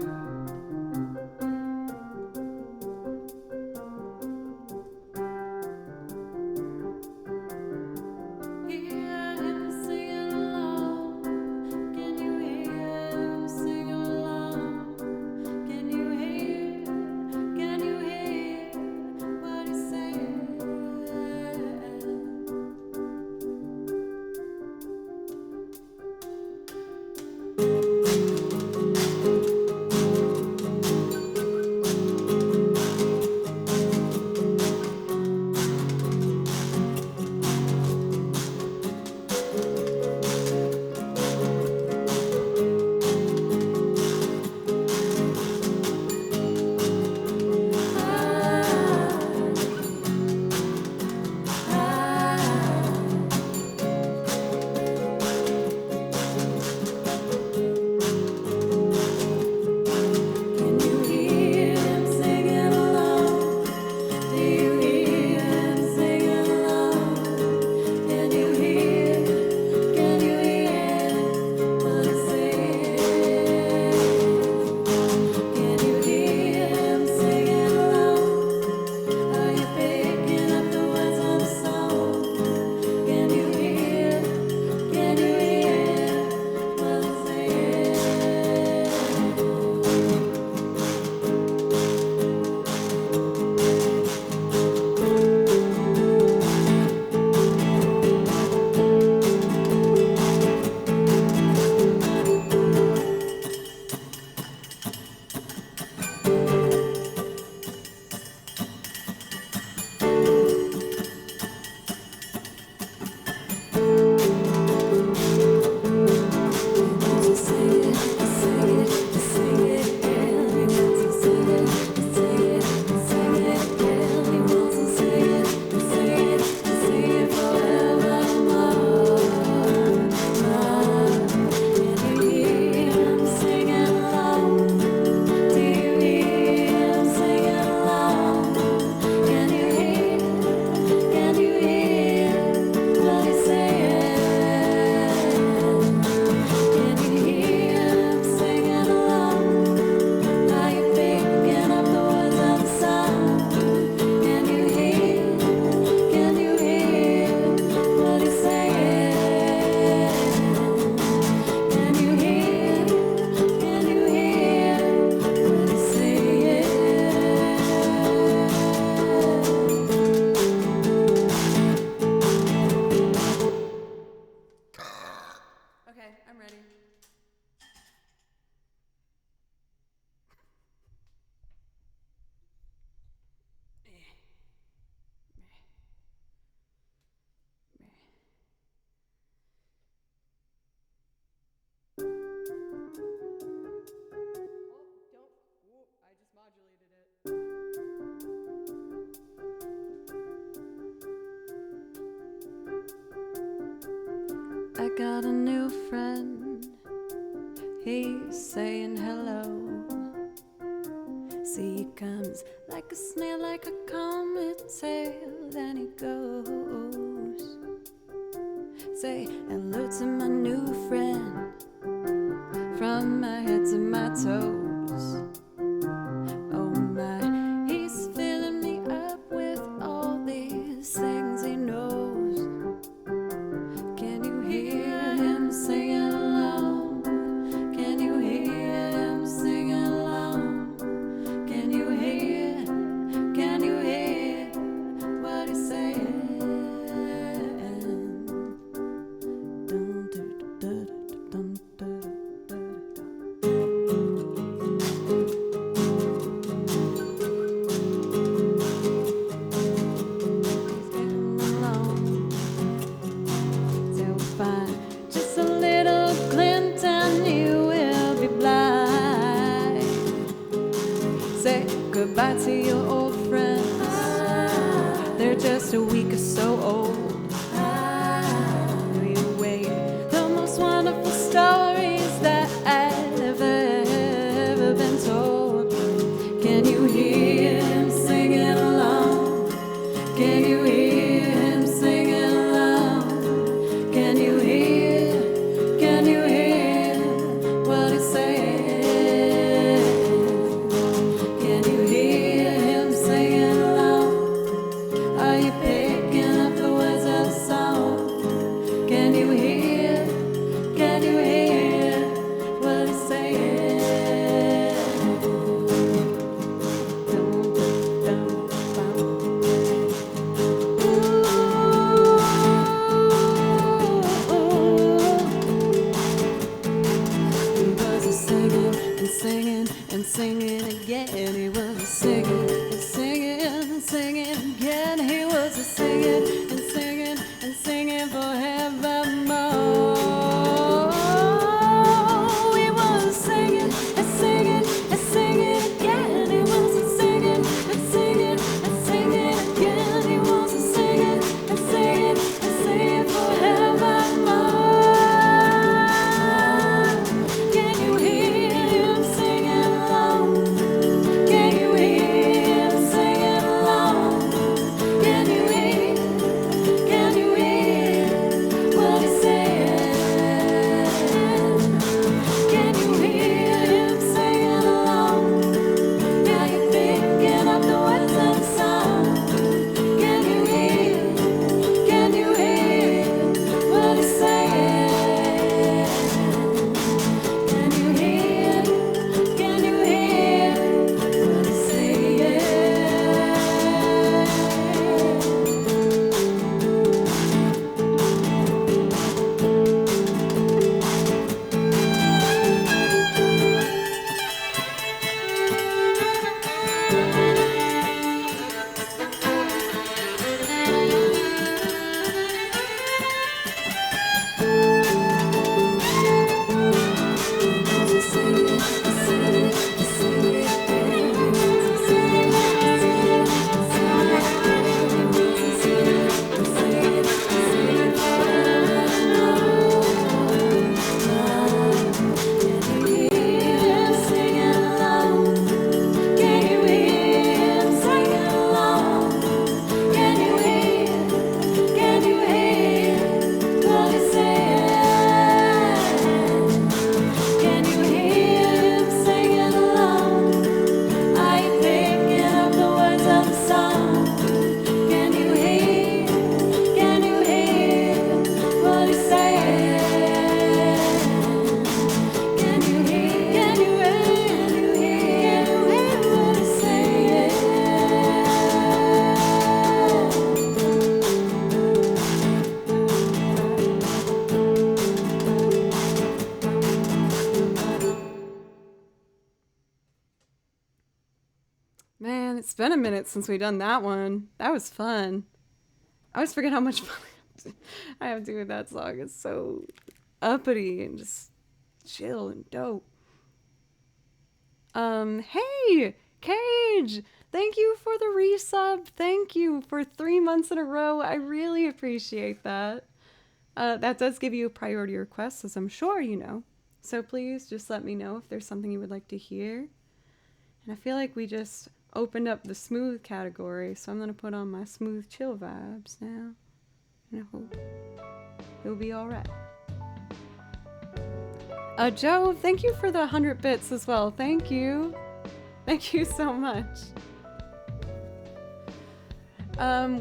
got a new friend. He's saying hello. See, he comes like a snail, like a comet tail, then he goes. Say hello to my new friend, from my head to my toes. Oh my, he's filling me up with all these things he knows. Can you hear him singing along? Can you hear him singing along? Can you hear what he's saying? Dun, dun, dun, dun, dun, dun, just a little glint and you will be blind. Say goodbye to your old friends. They're just a week or so old. You wait, the most wonderful stories that have ever been told. Can you hear him singing along? Can you hear him singing along? Can you hear what he's saying? Can you hear him singing along? Are you picking up the words of the song? Can you hear what he's saying? He was a singing and singing and singing again. He was a singing and singing and singing again. He was a singing and singing and singing forevermore. He was a singing and singing and singing again. He was a singing and singing and singing again. He was a singing and singing and singing forevermore. Can you hear him singing along? Can you hear him singing along? Can you hear what he's saying? Can you hear him singing along? Now you're picking up the words of the song. Can you hear what he's saying? Can you hear what he's saying? Man, it's been a minute since we done that one. That was fun. I always forget how much fun I have to do with that song. It's so uppity and just chill and dope. Hey, Cage! Thank you for the resub. Thank you for 3 months in a row. I really appreciate that. That does give you a priority request, as I'm sure you know. So please just let me know if there's something you would like to hear. And I feel like we just opened up the smooth category, so I'm going to put on my smooth chill vibes now. And I hope it'll be alright. Joe, thank you for the 100 bits as well. Thank you. Thank you so much.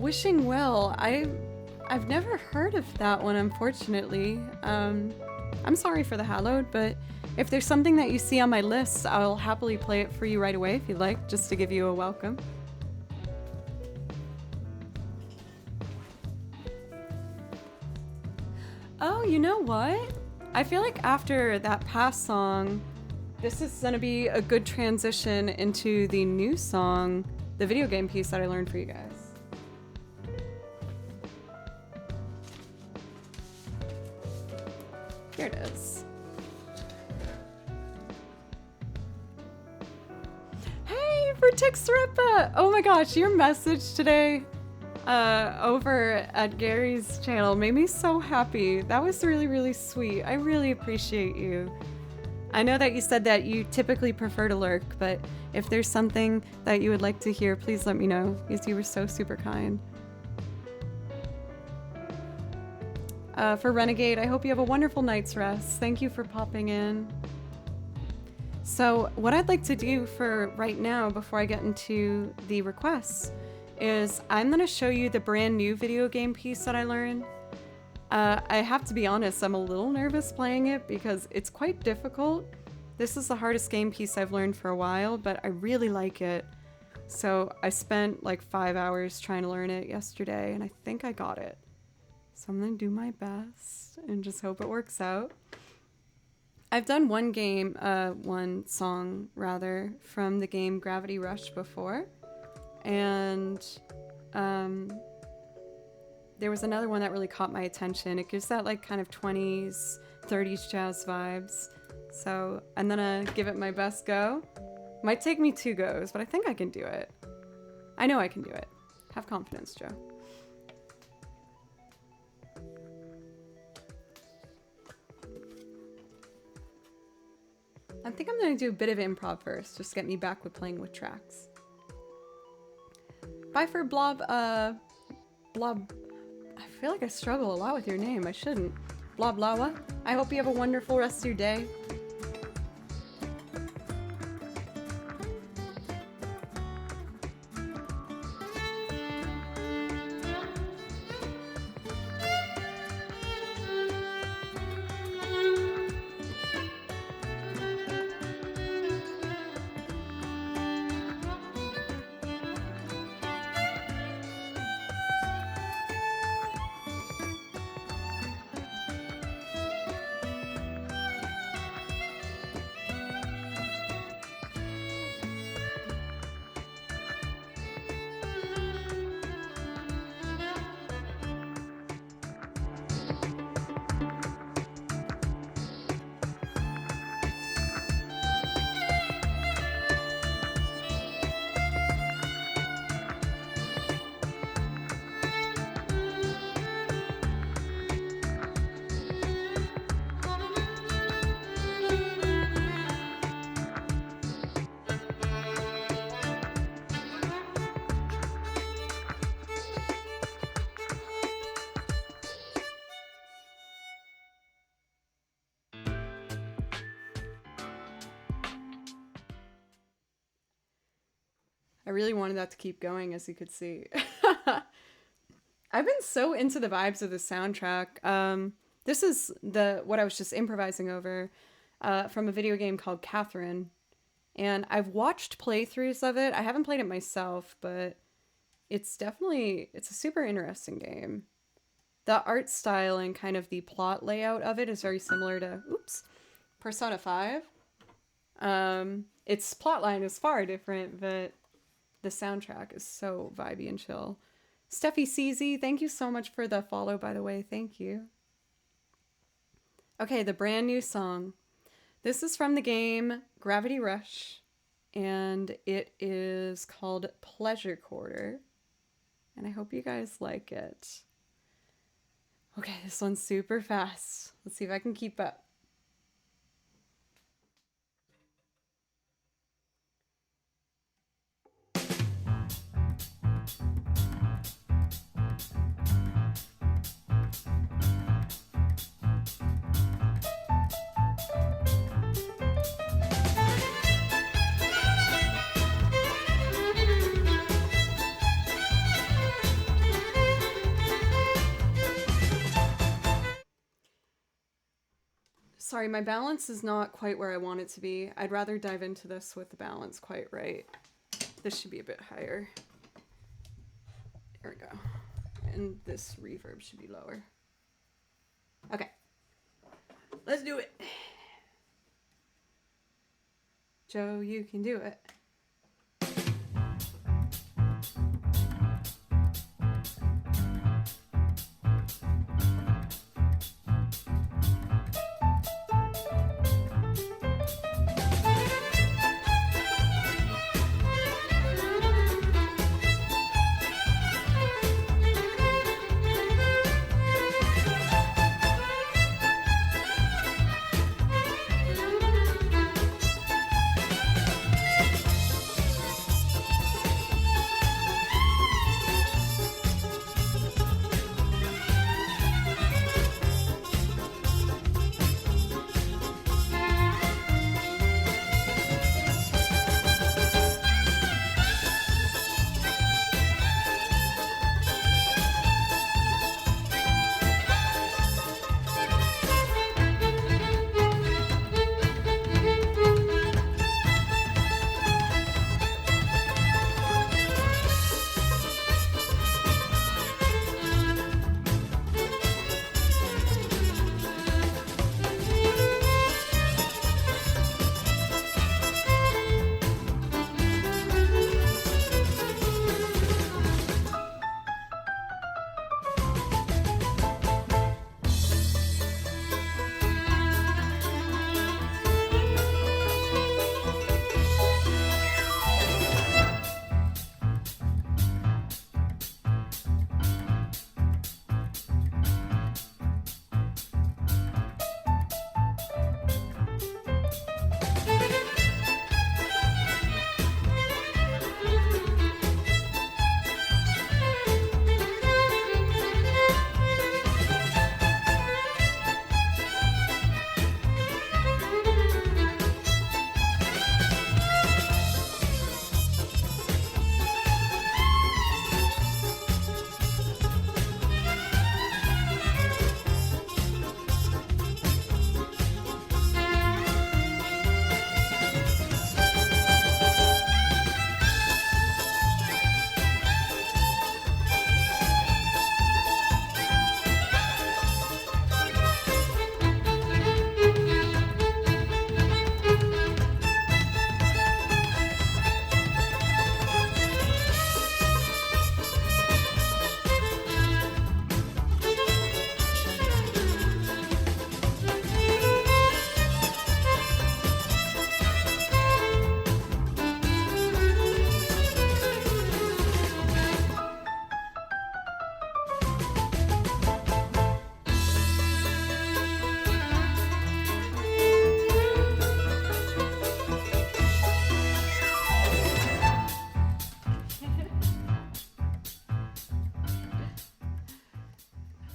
Wishing well. I've never heard of that one, unfortunately. I'm sorry for the hallowed, but if there's something that you see on my list, I'll happily play it for you right away if you'd like, just to give you a welcome. Oh, you know what? I feel like after that past song, this is gonna be a good transition into the new song, the video game piece that I learned for you guys. Here it is. Hey, Vertixripa! Oh my gosh, your message today over at Gary's channel made me so happy. That was really, really sweet. I really appreciate you. I know that you said that you typically prefer to lurk, but if there's something that you would like to hear, please let me know, because you were so super kind. For Renegade, I hope you have a wonderful night's rest. Thank you for popping in. So what I'd like to do for right now, before I get into the requests, is I'm going to show you the brand new video game piece that I learned. I have to be honest, I'm a little nervous playing it because it's quite difficult. This is the hardest game piece I've learned for a while, but I really like it. So I spent like 5 hours trying to learn it yesterday, and I think I got it. So I'm going to do my best and just hope it works out. I've done one song rather, from the game Gravity Rush before. And there was another one that really caught my attention. It gives that like kind of 20s, 30s jazz vibes. So I'm gonna give it my best go. Might take me 2 goes, but I think I can do it. I know I can do it. Have confidence, Joe. I think I'm gonna do a bit of improv first, just get me back with playing with tracks. Bye for Blob, Blob. I feel like I struggle a lot with your name. I shouldn't. Bloblawa. I hope you have a wonderful rest of your day. I really wanted that to keep going, as you could see. I've been so into the vibes of the soundtrack. This is what I was just improvising over from a video game called Catherine. And I've watched playthroughs of it. I haven't played it myself, but it's a super interesting game. The art style and kind of the plot layout of it is very similar to, Persona 5. Its plotline is far different, but the soundtrack is so vibey and chill. Steffi CZ, thank you so much for the follow, by the way. Thank you. Okay, the brand new song. This is from the game Gravity Rush, and it is called Pleasure Quarter. And I hope you guys like it. Okay, this one's super fast. Let's see if I can keep up. Sorry, my balance is not quite where I want it to be. I'd rather dive into this with the balance quite right. This should be a bit higher. There we go. And this reverb should be lower. Okay. Let's do it. Joe, you can do it.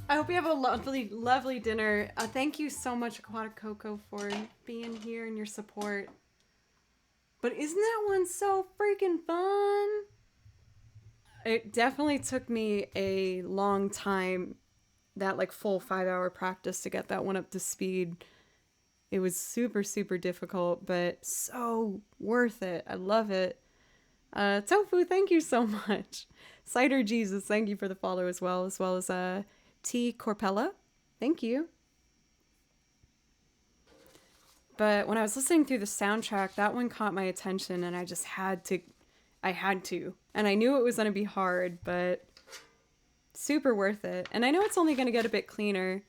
I hope you have a lovely, lovely dinner. Thank you so much, Aquatic Coco, for being here and your support. But isn't that one so freaking fun? It definitely took me a long time, that like full 5-hour practice to get that one up to speed. It was super, super difficult, but so worth it. I love it. Tofu, thank you so much. Cider Jesus, thank you for the follow as well as T. Corpella, thank you. But when I was listening through the soundtrack, that one caught my attention and I just had to. And I knew it was going to be hard, but super worth it. And I know it's only going to get a bit cleaner.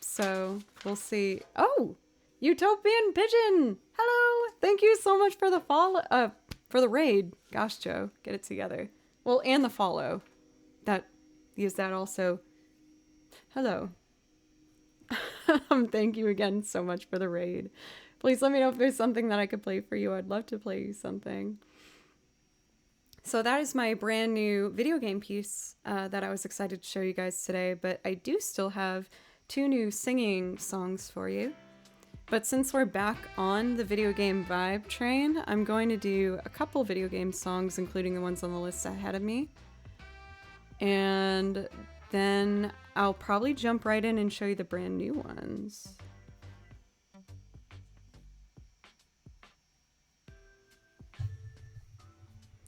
So we'll see. Oh, Utopian Pigeon. Hello. Thank you so much for the follow, for the raid. Gosh, Joe, get it together. Well, and the follow. That also Hello. Thank you again so much for the raid. Please let me know if there's something that I could play for you. I'd love to play you something. So that is my brand new video game piece that I was excited to show you guys today, but I do still have 2 new singing songs for you. But since we're back on the video game vibe train, I'm going to do a couple video game songs, including the ones on the list ahead of me. And then I'll probably jump right in and show you the brand new ones.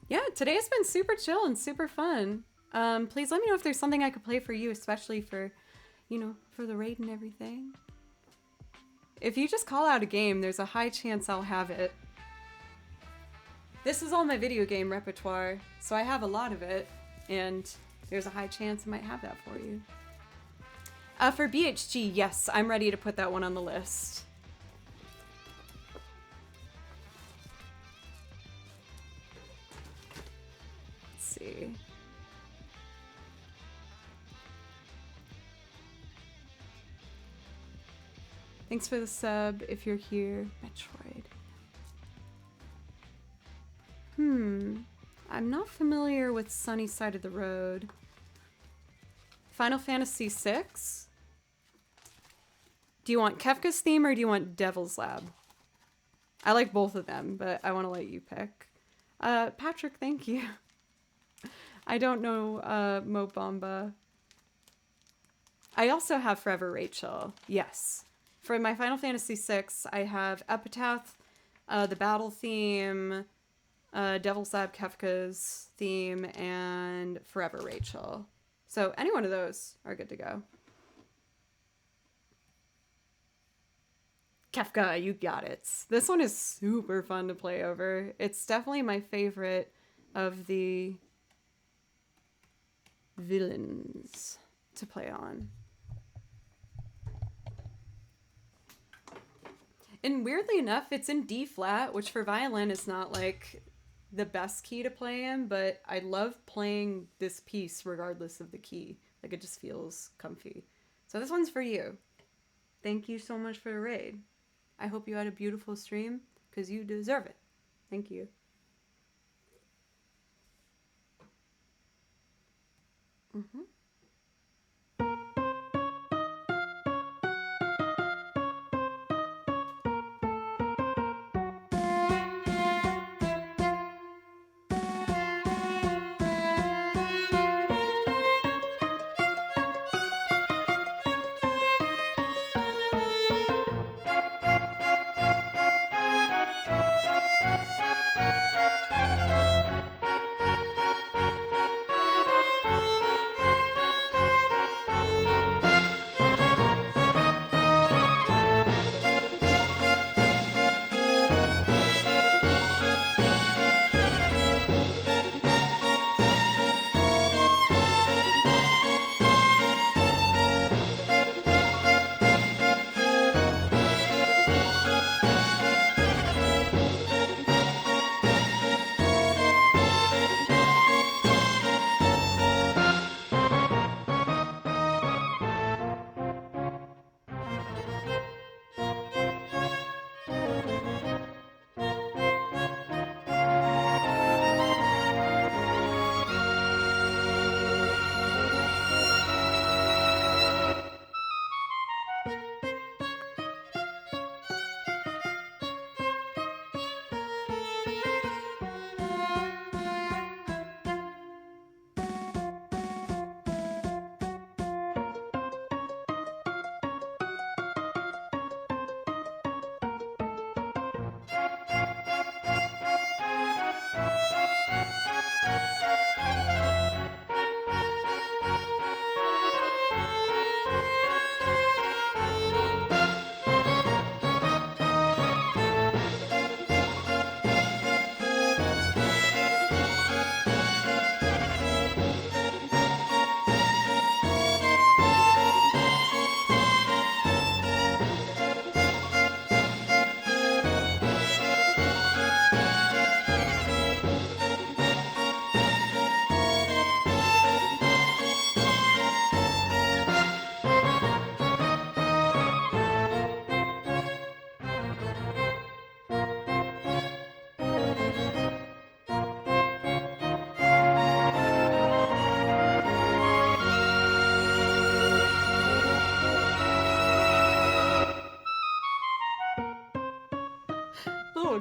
Yeah, today has been super chill and super fun. Please let me know if there's something I could play for you, especially for, you know, for the raid and everything. If you just call out a game, there's a high chance I'll have it. This is all my video game repertoire, so I have a lot of it, and there's a high chance I might have that for you. For BHG, yes, I'm ready to put that one on the list. Let's see. Thanks for the sub if you're here. Metroid. I'm not familiar with Sunny Side of the Road. Final Fantasy VI? Do you want Kefka's theme or do you want Devil's Lab? I like both of them, but I want to let you pick. Patrick, thank you. I don't know Mo Bamba. I also have Forever Rachel. Yes. For my Final Fantasy VI, I have Epitaph, the battle theme, Devil's Lab Kefka's theme, and Forever Rachel. So any one of those are good to go. Kefka, you got it. This one is super fun to play over. It's definitely my favorite of the villains to play on. And weirdly enough, it's in D flat, which for violin is not like the best key to play in, but I love playing this piece regardless of the key. Like it just feels comfy. So this one's for you. Thank you so much for the raid. I hope you had a beautiful stream because you deserve it. Thank you.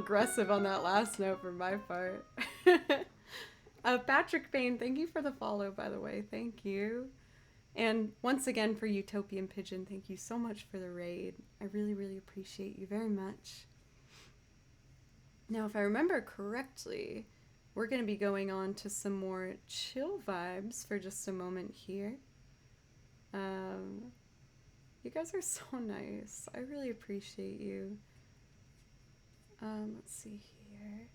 aggressive on that last note for my part. Patrick Payne, thank you for the follow, by the way. Thank you. And once again for Utopian Pigeon, thank you so much for the raid. I really, really appreciate you very much. Now, if I remember correctly, we're going to be going on to some more chill vibes for just a moment here. You guys are so nice. I really appreciate you. Let's see here.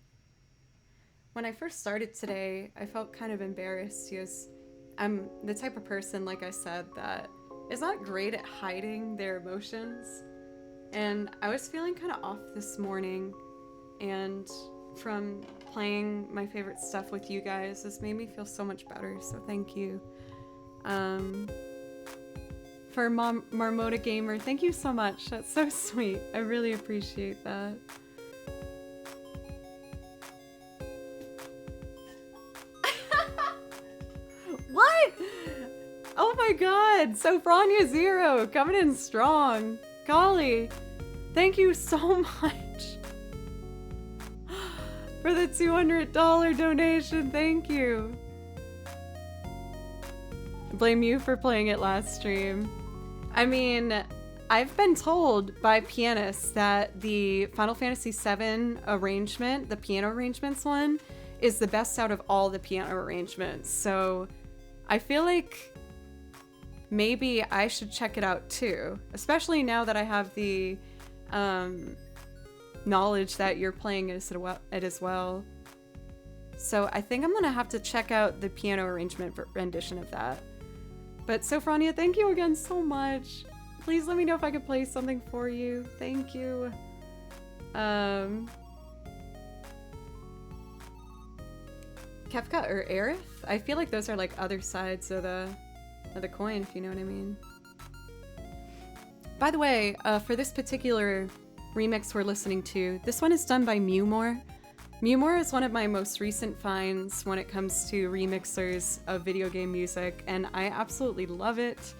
When I first started today, I felt kind of embarrassed because I'm the type of person, like I said, that is not great at hiding their emotions. And I was feeling kind of off this morning, and from playing my favorite stuff with you guys, this made me feel so much better, so thank you. For Marmota Gamer, thank you so much. That's so sweet. I really appreciate that. What? Oh my god! So Franya Zero coming in strong. Golly, thank you so much for the $200 donation. Thank you. I blame you for playing it last stream. I mean, I've been told by pianists that the Final Fantasy VII arrangement, the piano arrangements one, is the best out of all the piano arrangements. So I feel like maybe I should check it out too, especially now that I have the knowledge that you're playing it as well. So I think I'm gonna have to check out the piano arrangement rendition of that. But Sofrania, thank you again so much. Please let me know if I could play something for you. Thank you. Kefka or Aerith? I feel like those are like other sides of the coin, if you know what I mean. By the way, for this particular remix we're listening to, this one is done by Mewmore. Mewmore is one of my most recent finds when it comes to remixers of video game music, and I absolutely love it.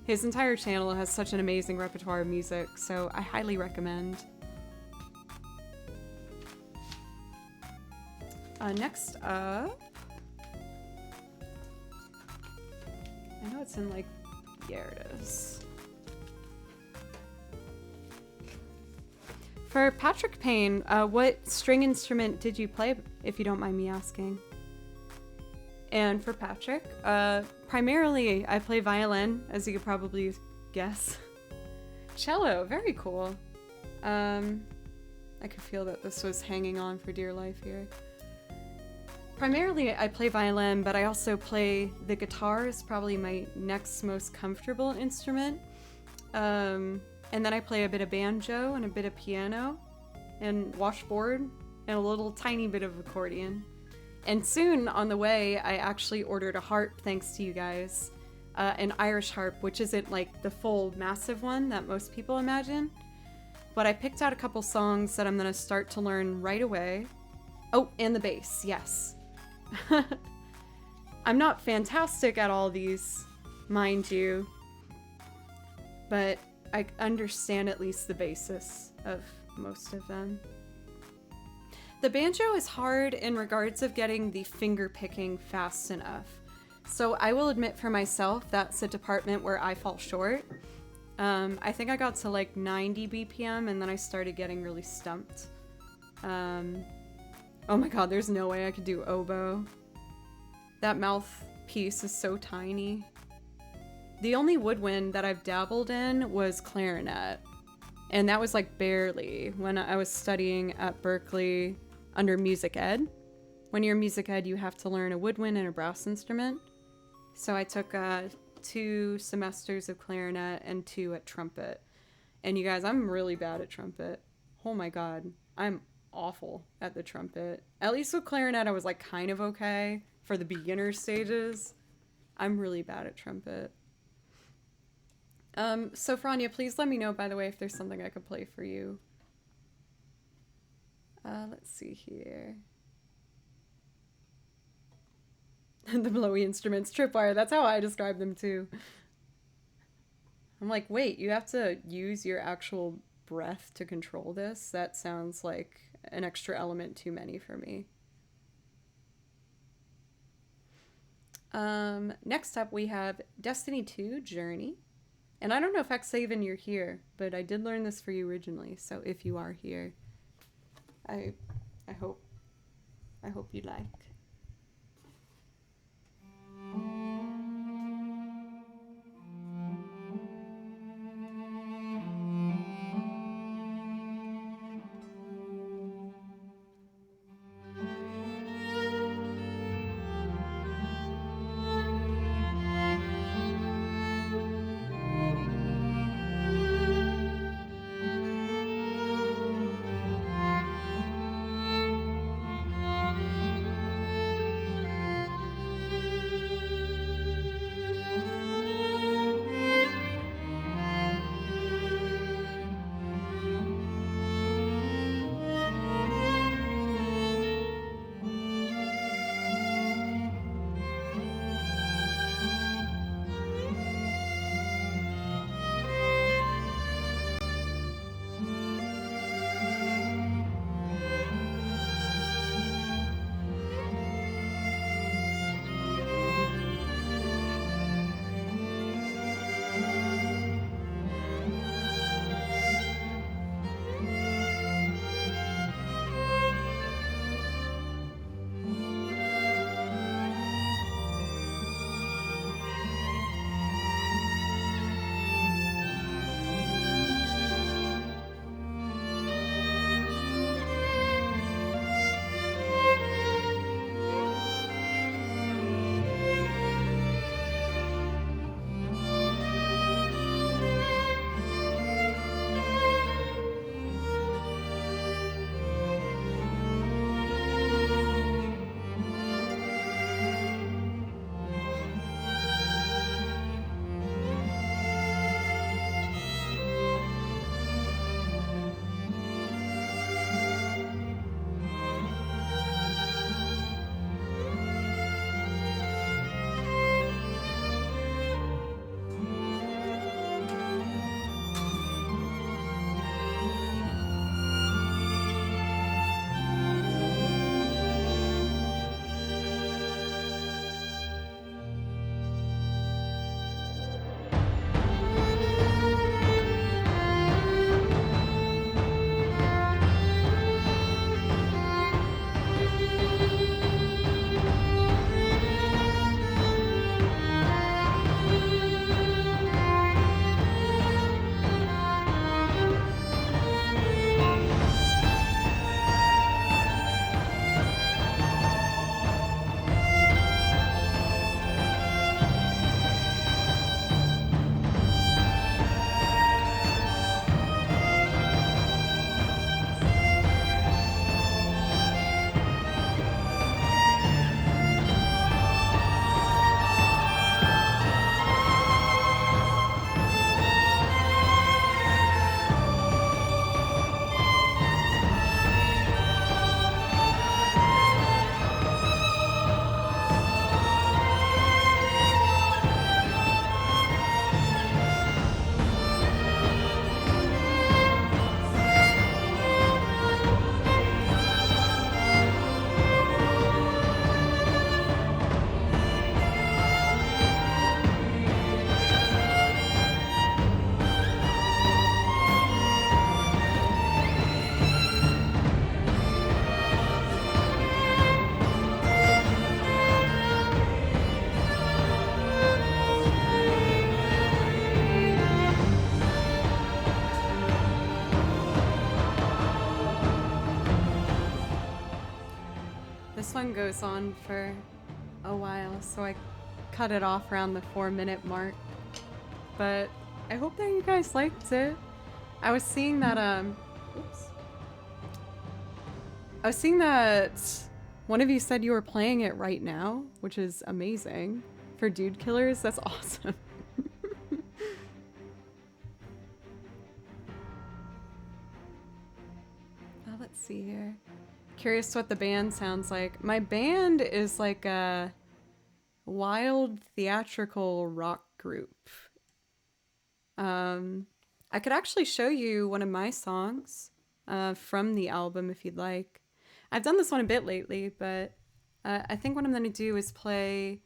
His entire channel has such an amazing repertoire of music, so I highly recommend. Next up, I know it's in like, there it is. For Patrick Payne, what string instrument did you play, if you don't mind me asking? And for Patrick, primarily I play violin, as you could probably guess. Cello, very cool. I could feel that this was hanging on for dear life here. Primarily I play violin, but I also play the guitar, is probably my next most comfortable instrument. And then I play a bit of banjo and a bit of piano and washboard and a little tiny bit of accordion. And soon on the way, I actually ordered a harp thanks to you guys. An Irish harp, which isn't like the full massive one that most people imagine. But I picked out a couple songs that I'm gonna start to learn right away. Oh, and the bass, yes. I'm not fantastic at all these, mind you. But I understand at least the basis of most of them. The banjo is hard in regards of getting the finger picking fast enough. So I will admit for myself, that's a department where I fall short. I think I got to like 90 BPM and then I started getting really stumped. Oh my god, there's no way I could do oboe. That mouthpiece is so tiny. The only woodwind that I've dabbled in was clarinet. And that was like barely when I was studying at Berkeley under music ed. When you're music ed, you have to learn a woodwind and a brass instrument. So I took 2 semesters of clarinet and 2 at trumpet. And you guys, I'm really bad at trumpet. Oh my god, I'm awful at the trumpet. At least with clarinet, I was like kind of okay for the beginner stages. I'm really bad at trumpet. So Franya, please let me know, by the way, if there's something I could play for you. Let's see here. The blowy instruments, tripwire, that's how I describe them too. I'm like, wait, you have to use your actual breath to control this, that sounds like an extra element too many for me. Next up we have Destiny 2 Journey. And I don't know if Xaven you're here, but I did learn this for you originally, so if you are here, I hope you like. This one goes on for a while, so I cut it off around the 4-minute mark. But I hope that you guys liked it. I was seeing that, oops. I was seeing that one of you said you were playing it right now, which is amazing. For Dude Killers, that's awesome. Let's see here. Curious what the band sounds like. My band is like a wild theatrical rock group. I I could actually show you one of my songs from the album if you'd like. I've done this one a bit lately, but I think what I'm going to do is play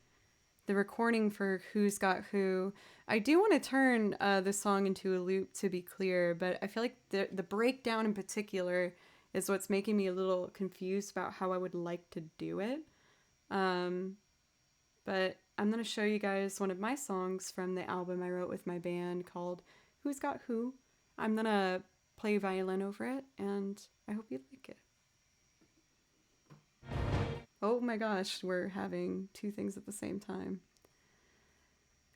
the recording for Who's Got Who. I do want to turn this song into a loop, to be clear, but I feel like the breakdown in particular is what's making me a little confused about how I would like to do it. But I'm going to show you guys one of my songs from the album I wrote with my band called Who's Got Who. I'm going to play violin over it, and I hope you like it. Oh my gosh, we're having two things at the same time.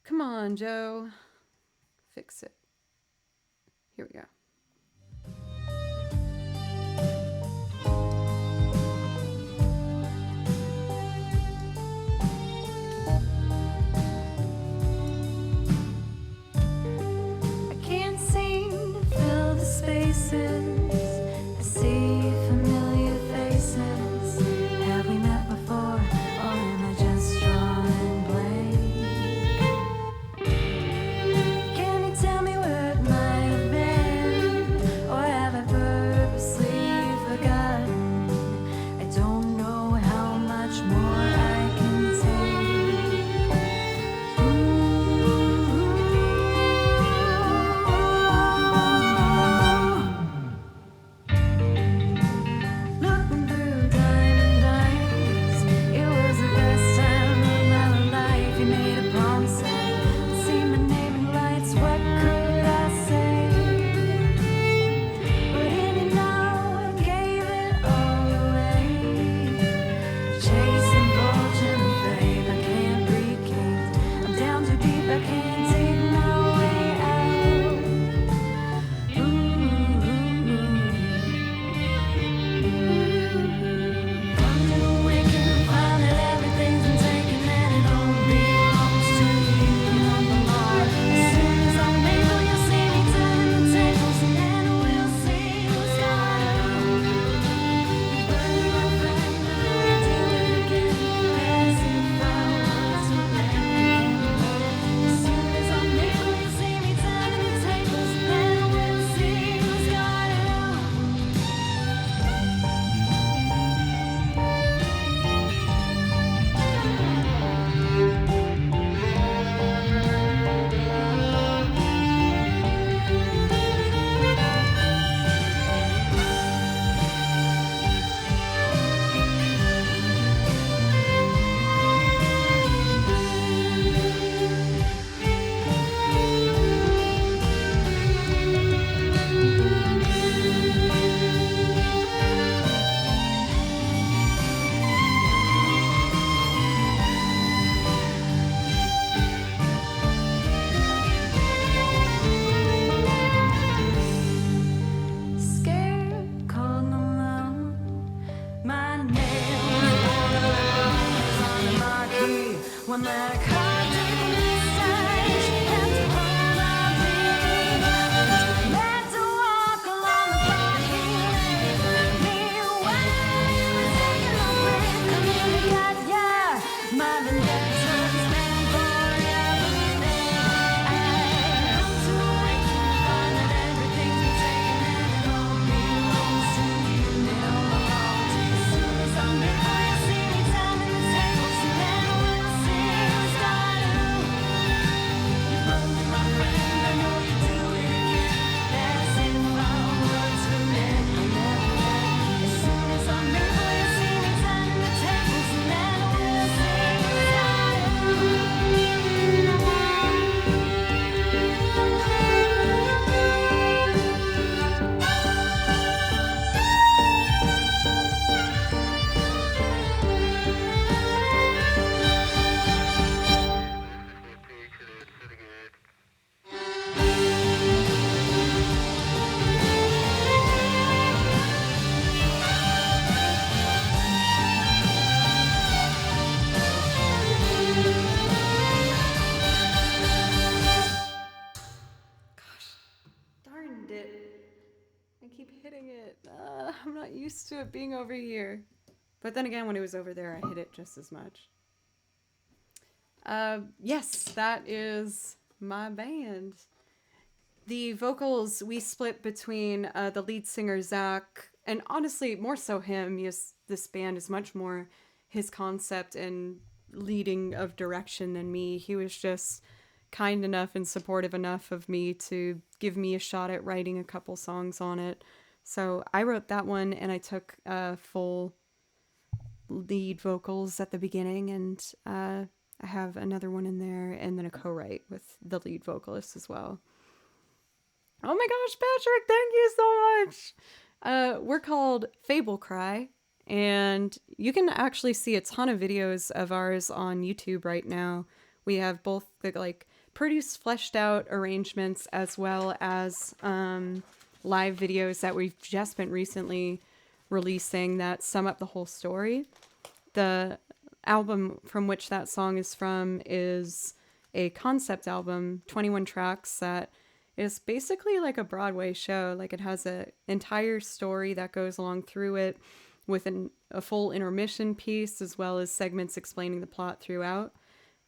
Come on, Joe. Fix it. Here we go. I can't seem to fill the spaces. I see familiar faces. Have we met before, or am I just drawing blank? Can you tell me where it might have been, or have I purposely forgotten? I don't know how much more I can take. Looking through diamond eyes, it was the best time of my life. You made a promise, I see my name in lights. What could I say? But in it now, I gave it all away. Chasing fortune and fame, I can't breathe kings. I'm down too deep, I can't take my way out. Come to awaken and find that everything's been taken and it all belongs to you. You don't belong. As soon as I'm able, you'll see me turning the tables, and then we'll see who's got who. You burned my friend, but you do it again, as if I was a man. As soon as I'm able, you'll see me turning the tables, and then we'll see who's got who. Scared, cold and alone. My name on the marquee. One that card didn't say she had to hold on me. Meant to walk along the parking lane. Me away, taking a break. Come in and got ya. My vendetta's been forever made. I come to wake and find that everything's been taken and it all belongs to you. It all belongs to you. As soon as I'm able, you'll see me turning the tables, and then we'll see who's got who. You burned my friend, I know you do it again, as if I was a man. I never meant. As soon as I'm able, you'll see me turning the tables, and then we'll see who's got who. Darned it. I keep hitting it. I'm not used to it being over here. But then again, when it was over there, I hit it just as much. Yes, that is my band. The vocals we split between the lead singer Zach, and honestly, more so him. Yes, this band is much more his concept and leading of direction than me. He was just kind enough and supportive enough of me to give me a shot at writing a couple songs on it. So I wrote that one, and I took full lead vocals at the beginning, and I have another one in there, and then a co-write with the lead vocalist as well. Oh my gosh, Patrick, thank you so much. We're called Fable Cry, and you can actually see a ton of videos of ours on YouTube right now. We have both the like produced, fleshed out arrangements as well as live videos that we've just been recently releasing that sum up the whole story. The album from which that song is from is a concept album, 21 tracks, that is basically like a Broadway show. Like, it has an entire story that goes along through it with a full intermission piece as well as segments explaining the plot throughout.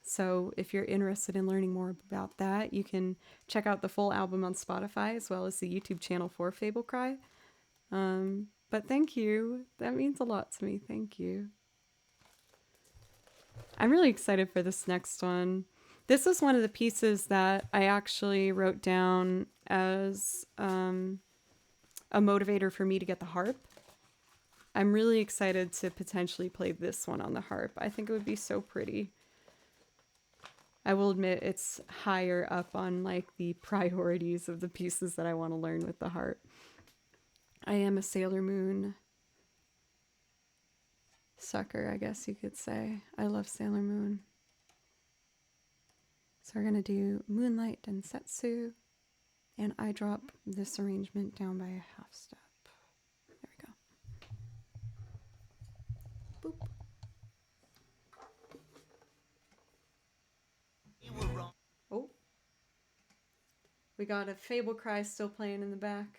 So if you're interested in learning more about that, you can check out the full album on Spotify as well as the YouTube channel for Fable Cry. But thank you. That means a lot to me. Thank you. I'm really excited for this next one. This is one of the pieces that I actually wrote down as a motivator for me to get the harp. I'm really excited to potentially play this one on the harp. I think it would be so pretty. I will admit it's higher up on like the priorities of the pieces that I want to learn with the harp. I am a Sailor Moon sucker, I guess you could say. I love Sailor Moon. So we're going to do Moonlight Densetsu, and I drop this arrangement down by a half step. There we go. Boop. Oh. We got a Fable Cry still playing in the back.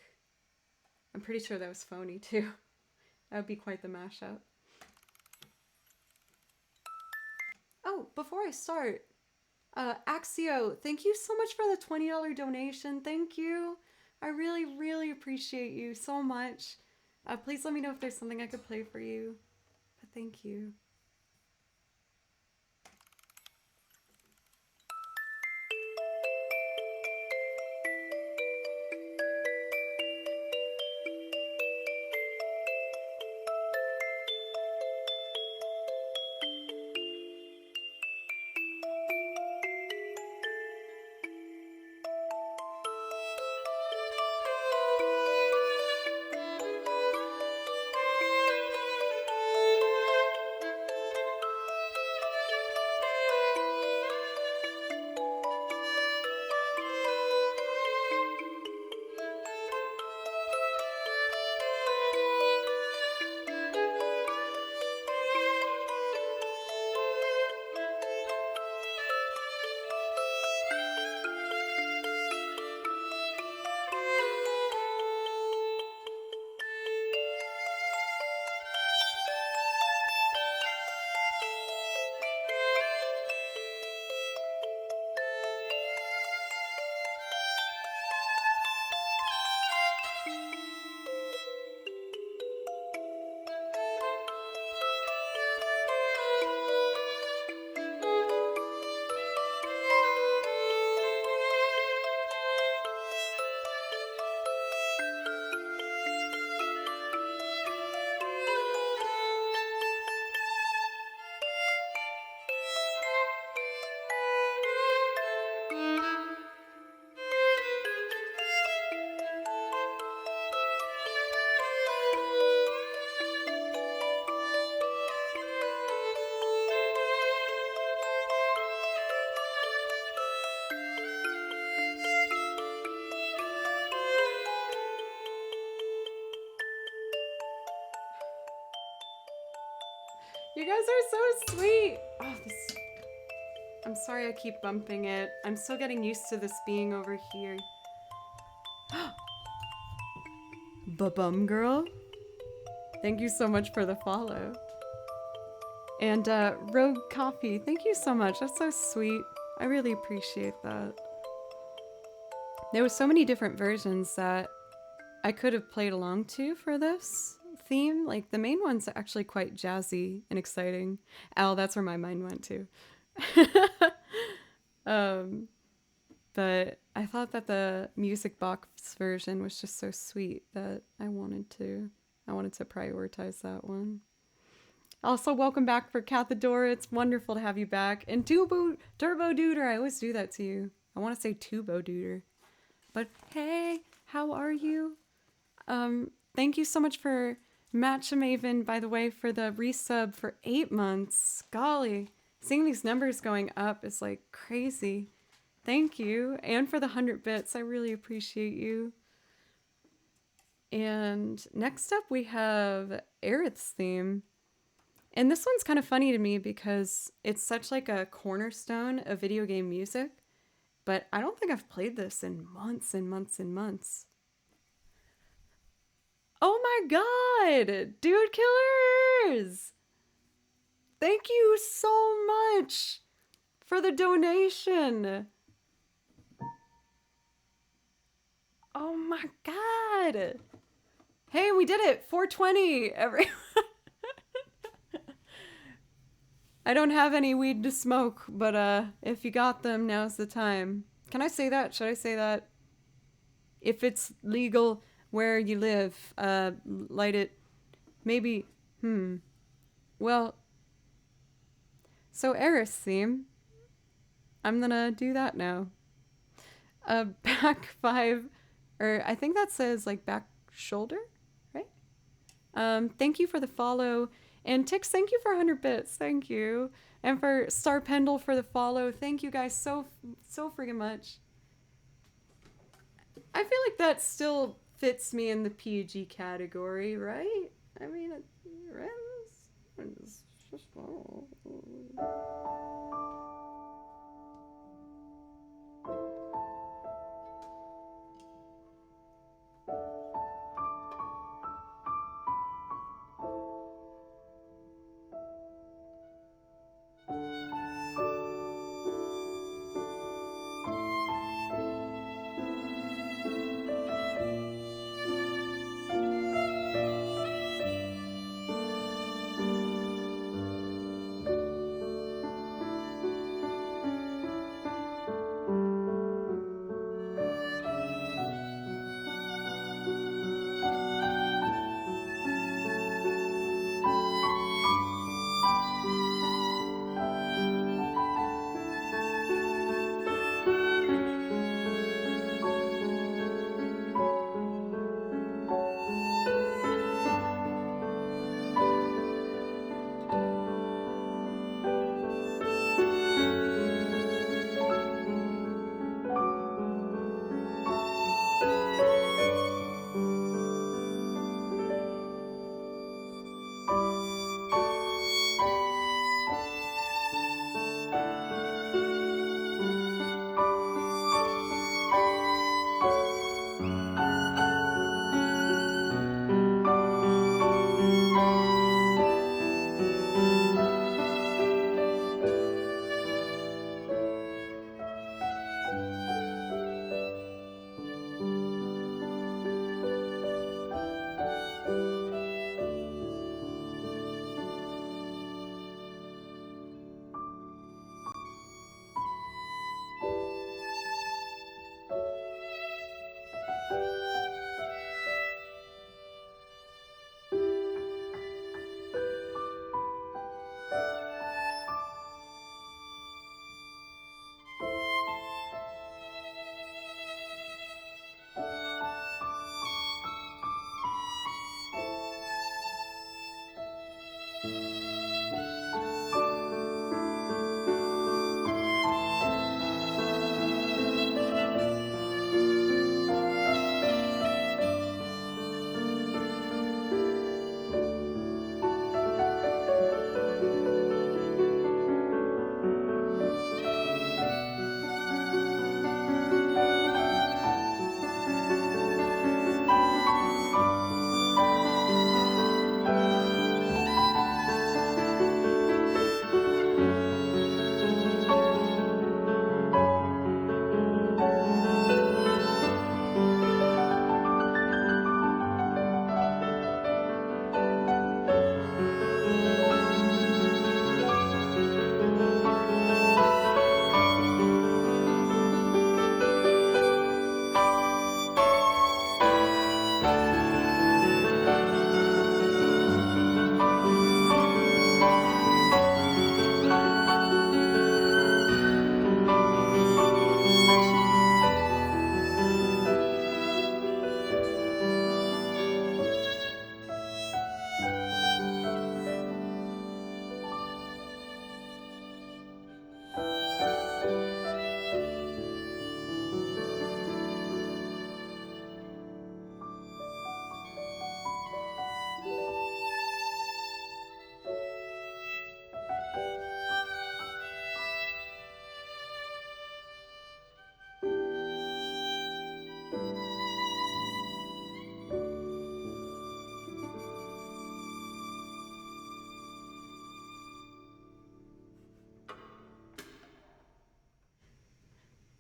I'm pretty sure that was phony too. That would be quite the mashup. Oh, before I start, Axio, thank you so much for the $20 donation. Thank you. I really, really appreciate you so much. Please let me know if there's something I could play for you. But thank you. You guys are so sweet. Oh, this... I'm sorry I keep bumping it. I'm still getting used to this being over here. Ba-bum girl. Thank you so much for the follow. And Rogue Coffee, thank you so much. That's so sweet. I really appreciate that. There was so many different versions that I could have played along to for this theme. Like the main one's actually quite jazzy and exciting. Oh, that's where my mind went to. But I thought that the music box version was just so sweet that I wanted to prioritize that one. Also, welcome back for Cathadora. It's wonderful to have you back. And Turbo Duder, I always do that to you. I want to say Tubo Duder. But hey, how are you? Thank you so much for Matchamaven, by the way, for the resub for 8 months. Golly, seeing these numbers going up is like crazy. Thank you. And for the 100 bits, I really appreciate you. And next up we have Aerith's theme. And this one's kind of funny to me because it's such like a cornerstone of video game music. But I don't think I've played this in months and months and months. Oh my god! Dude Killers! Thank you so much for the donation. Oh my god! Hey, we did it! 420, everyone! I don't have any weed to smoke, but if you got them, now's the time. Can I say that? Should I say that? If it's legal where you live, light it. Maybe, Well, so Eris theme. I'm gonna do that now. Back 5, or I think that says like back shoulder, right? Thank you for the follow. And Tix, thank you for 100 bits. Thank you. And for Star Pendle for the follow. Thank you guys so freaking much. I feel like that still fits me in the PG category, right? I mean, it's just...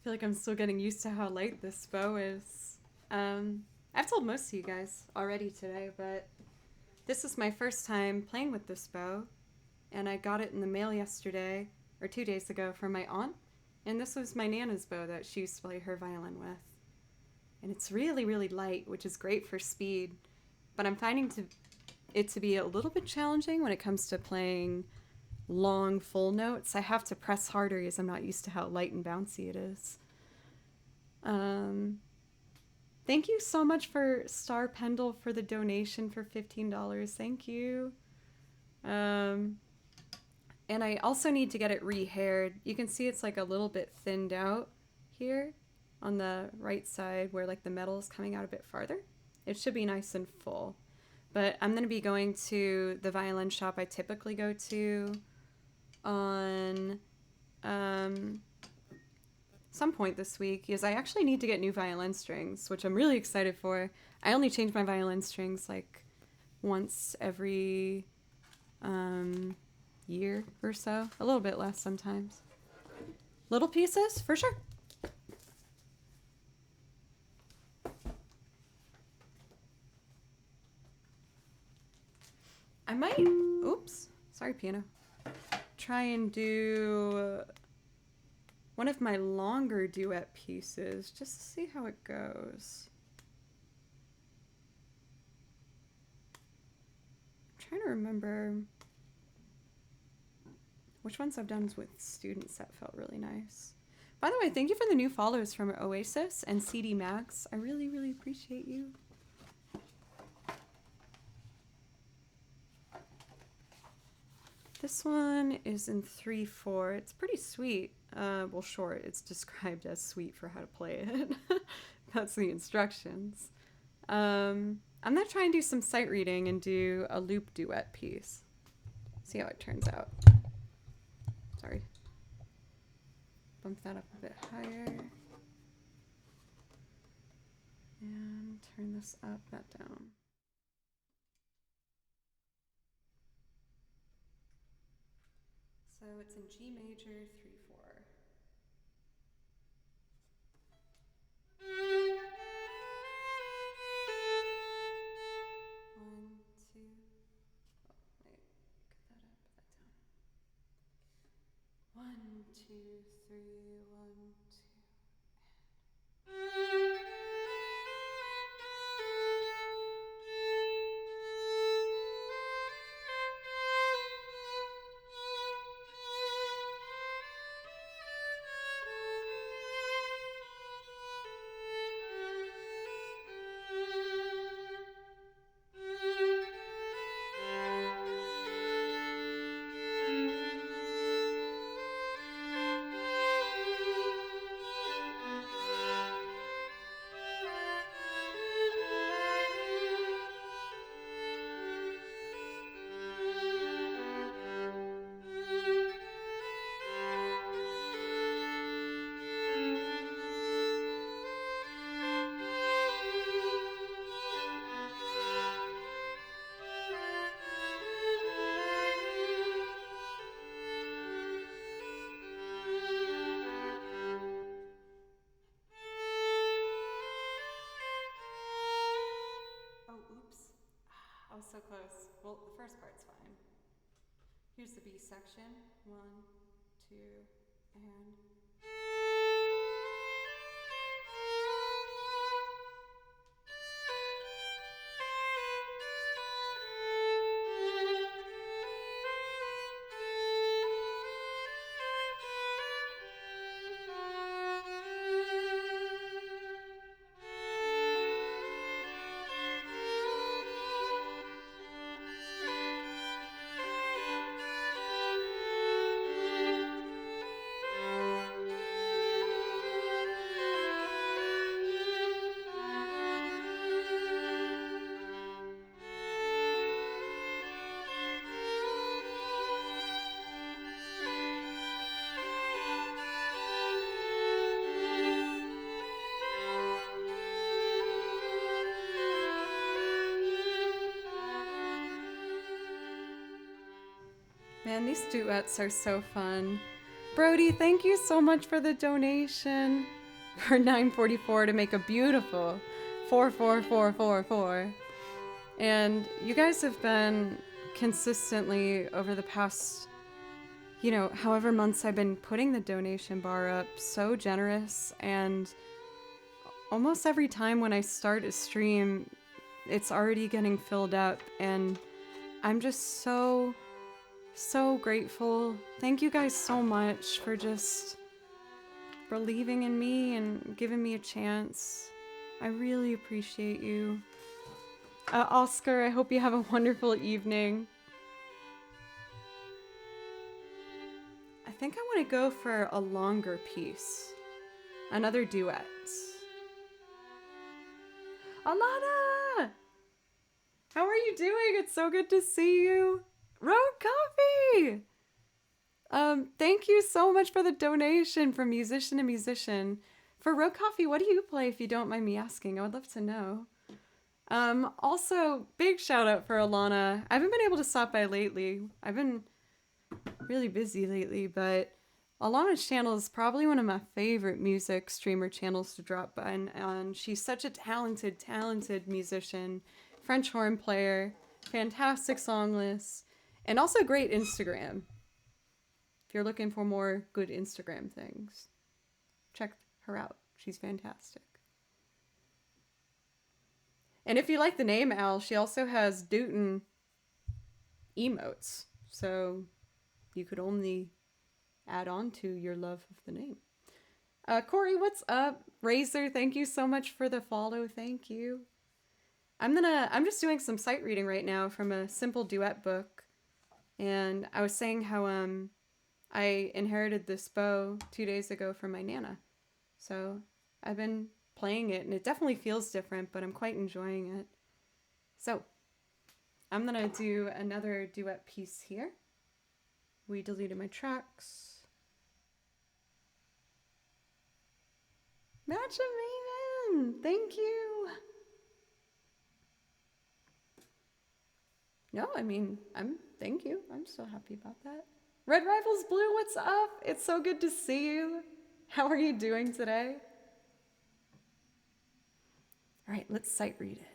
feel like I'm still getting used to how light this bow is. I've told most of you guys already today, but this is my first time playing with this bow, and I got it in the mail yesterday, or 2 days ago, from my aunt, and this was my Nana's bow that she used to play her violin with. And it's really, really light, which is great for speed, but I'm finding it to be a little bit challenging when it comes to playing long, full notes. I have to press harder because I'm not used to how light and bouncy it is. Thank you so much for Star Pendle for the donation for $15. Thank you. And I also need to get it re-haired. You can see it's like a little bit thinned out here on the right side where like the metal is coming out a bit farther. It should be nice and full. But I'm going to be going to the violin shop I typically go to on some point this week, because I actually need to get new violin strings, which I'm really excited for. I only change my violin strings like once every year or so. A little bit less sometimes. Little pieces, for sure. I might, oops, sorry piano, try and do one of my longer duet pieces just to see how it goes. I'm trying to remember which ones I've done with students that felt really nice. By the way, thank you for the new followers from Oasis and CD Max. I really, really appreciate you. This one is in 3/4. It's pretty sweet. Well, short. It's described as sweet for how to play it. That's the instructions. I'm gonna try and do some sight reading and do a loop duet piece. See how it turns out. Sorry. Bump that up a bit higher. And turn this up, that down. So it's in G major, 3/4. One, two. Oh, wait. Get that up, put that down. 1, 2, 3, 1, 2. Oh, oops. I was so close. Well, the first part's fine. Here's the B section. 1, 2, and... Man, these duets are so fun. Brody, thank you so much for the donation for 944 to make a beautiful 44444. And you guys have been consistently over the past, however months I've been putting the donation bar up, so generous. And almost every time when I start a stream, it's already getting filled up. And I'm just so grateful. Thank you guys so much for believing in me and giving me a chance. I really appreciate you. Oscar, I hope you have a wonderful evening. I think I want to go for a longer piece. Another duet. Alana! How are you doing? It's so good to see you. Road Coffee! Thank you so much for the donation from musician to musician. For Road Coffee, what do you play if you don't mind me asking? I would love to know. Also, big shout out for Alana. I haven't been able to stop by lately. I've been really busy lately, but Alana's channel is probably one of my favorite music streamer channels to drop by, and she's such a talented musician, French horn player, fantastic song list, and also great Instagram. If you're looking for more good Instagram things, check her out. She's fantastic. And if you like the name Al, she also has Dootin emotes. So you could only add on to your love of the name. Corey, what's up? Razor, thank you so much for the follow. Thank you. I'm just doing some sight reading right now from a simple duet book. And I was saying how I inherited this bow 2 days ago from my Nana. So I've been playing it, and it definitely feels different, but I'm quite enjoying it. So I'm gonna do another duet piece here. We deleted my tracks. Matcha Maven, thank you. No, I mean, thank you. I'm so happy about that. Red Rivals Blue, what's up? It's so good to see you. How are you doing today? All right, let's sight read it.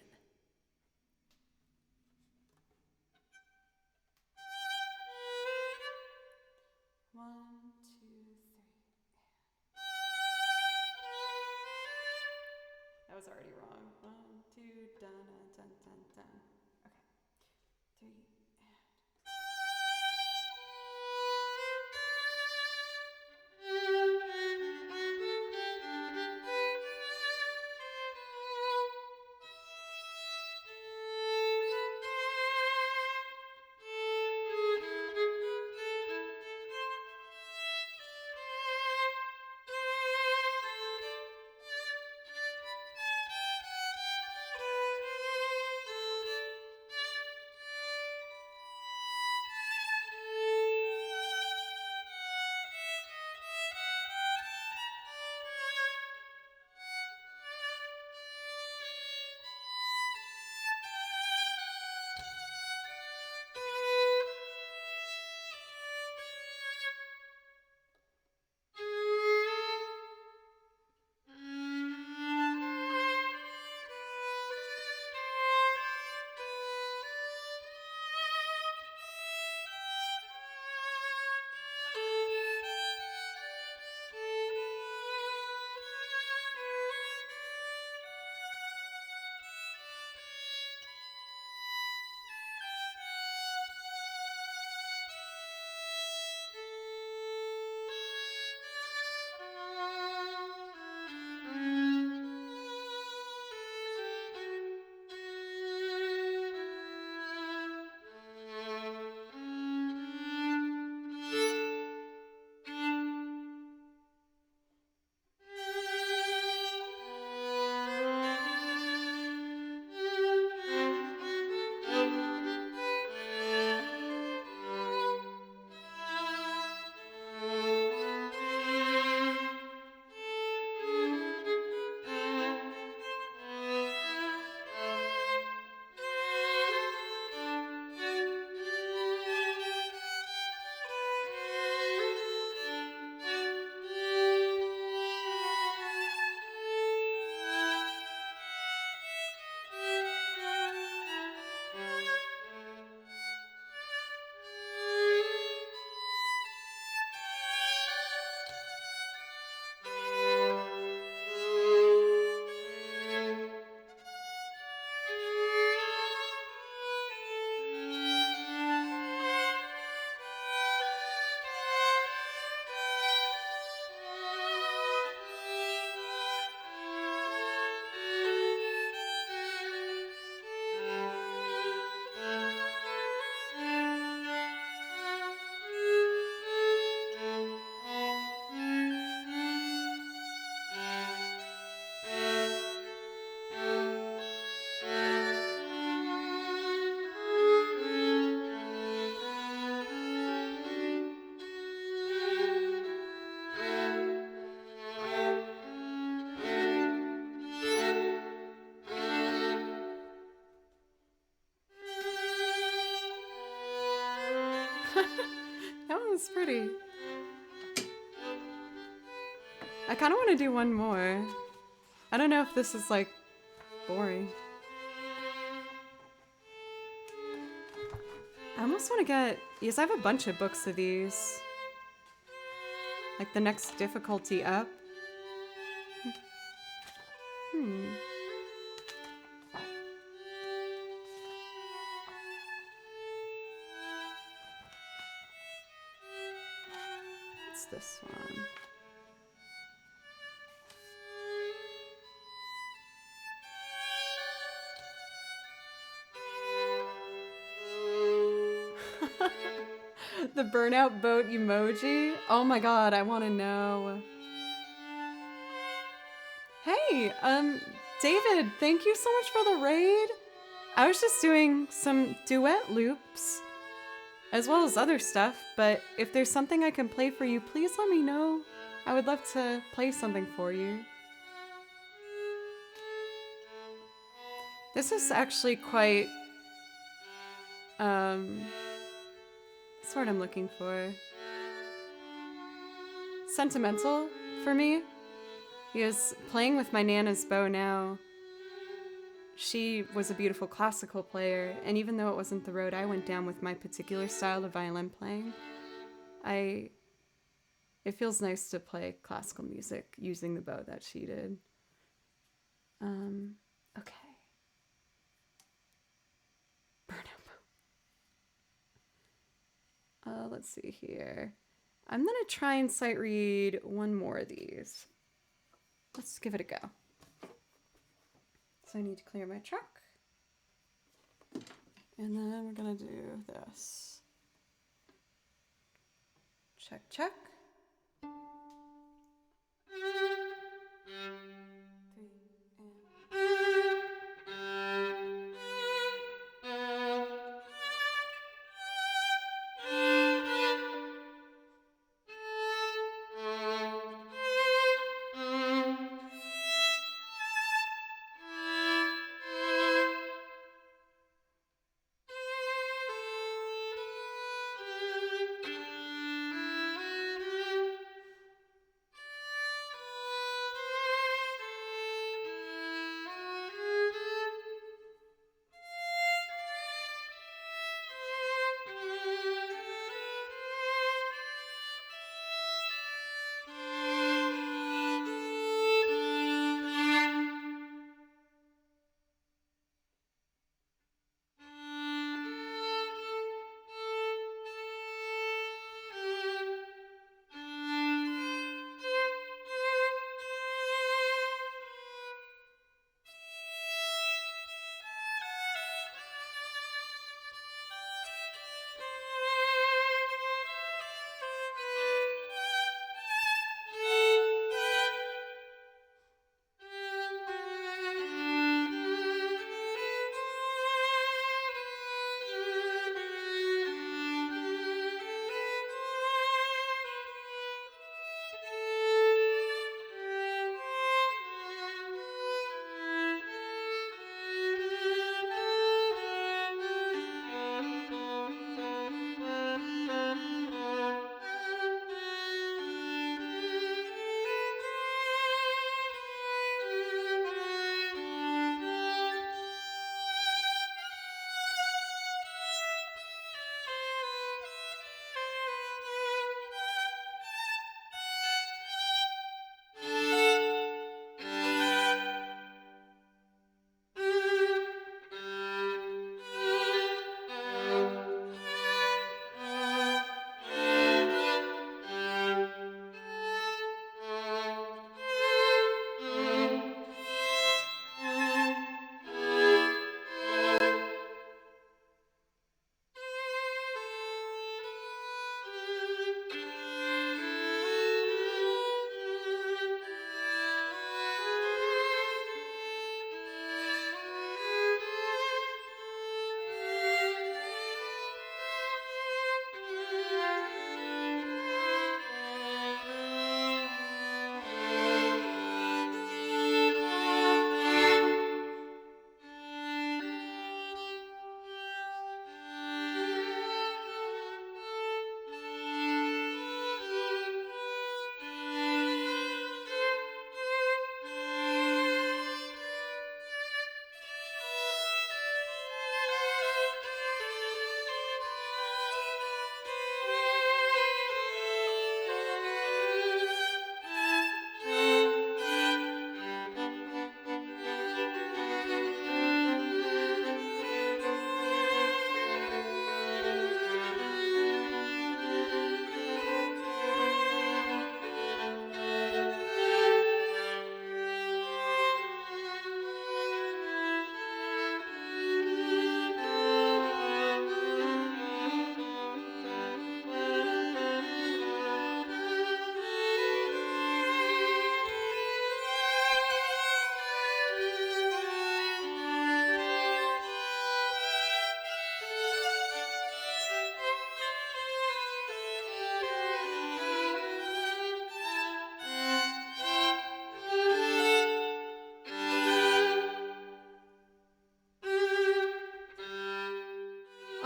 One, two, three. That was already wrong. 1, 2, dun, dun, dun, dun. Okay. 3. That's pretty. I kind of want to do one more. I don't know if this is like boring. I almost want to get, yes, I have a bunch of books of these. Like the next difficulty up. What's this one? The burnout boat emoji? Oh my god, I want to know. Hey, David, thank you so much for the raid. I was just doing some duet loops, as well as other stuff, but if there's something I can play for you, please let me know. I would love to play something for you. This is actually quite, that's what I'm looking for. Sentimental for me, because playing with my Nana's bow now, she was a beautiful classical player, and even though it wasn't the road I went down with my particular style of violin playing, it feels nice to play classical music using the bow that she did. Okay. Burnout bow. Let's see here. I'm gonna try and sight read one more of these. Let's give it a go. So I need to clear my truck. And then we're gonna do this. Check, check. 3 and...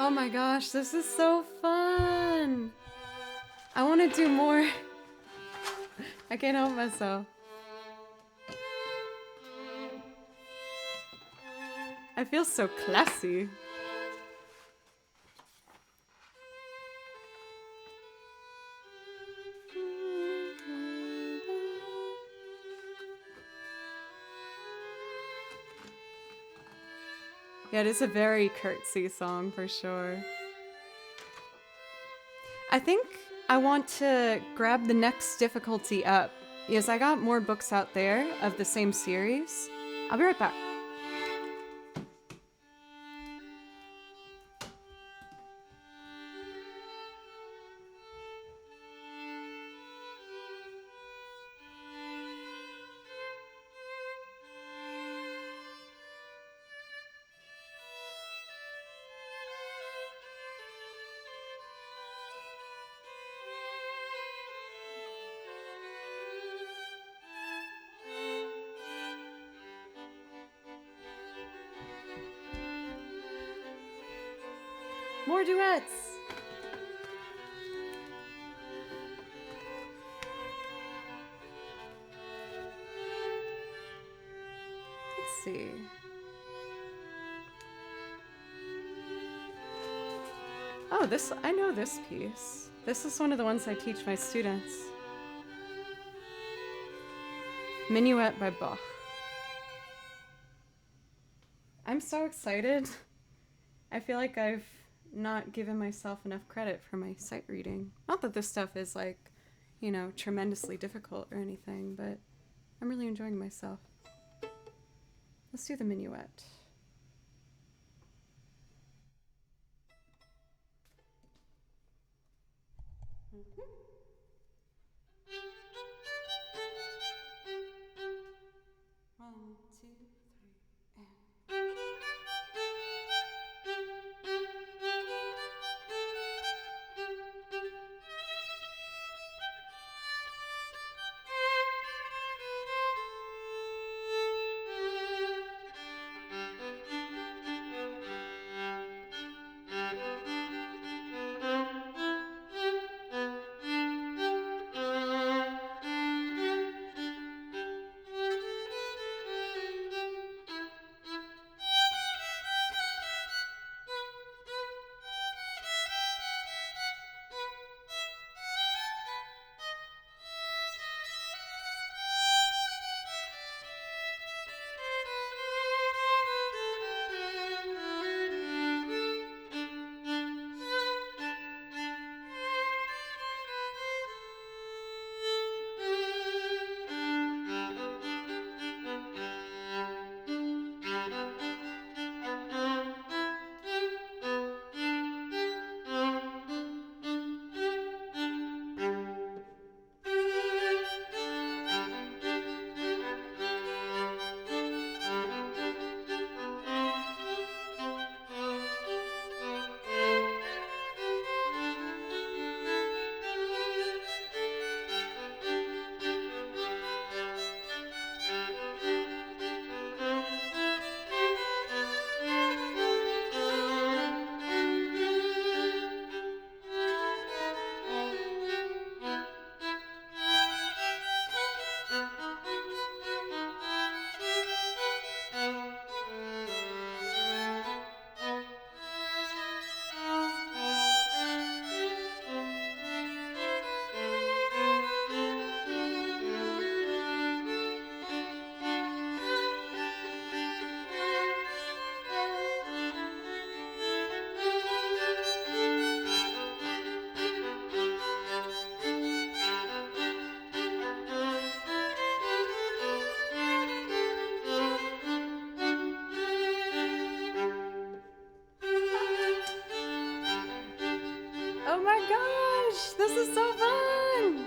Oh my gosh, this is so fun! I want to do more. I can't help myself. I feel so classy. Yeah, it is a very curtsy song for sure. I think I want to grab the next difficulty up because I got more books out there of the same series. I'll be right back. More duets! Let's see. Oh, I know this piece. This is one of the ones I teach my students. Minuet by Bach. I'm so excited. I feel like I've not given myself enough credit for my sight reading. Not that this stuff is like, you know, tremendously difficult or anything, but I'm really enjoying myself. Let's do the minuet. One, two, three, and... Oh my gosh, this is so fun!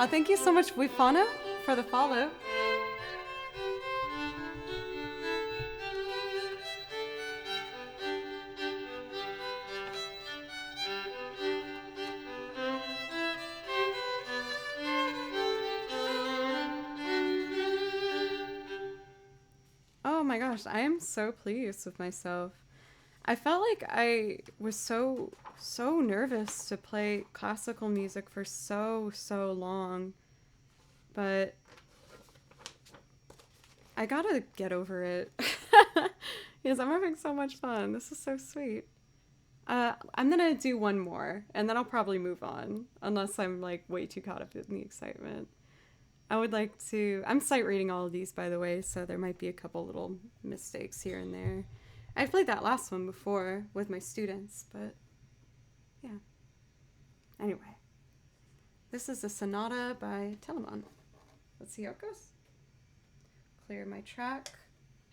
Thank you so much, Wifano, for the follow. Oh my gosh, I am so pleased with myself. I felt like I was so nervous to play classical music for so long, but I gotta get over it. Because I'm having so much fun. This is so sweet. I'm gonna do one more, and then I'll probably move on, unless I'm like way too caught up in the excitement. I would like to. I'm sight reading all of these, by the way, so there might be a couple little mistakes here and there. I've played that last one before with my students, but yeah. Anyway, this is a sonata by Telemann. Let's see how it goes. Clear my track.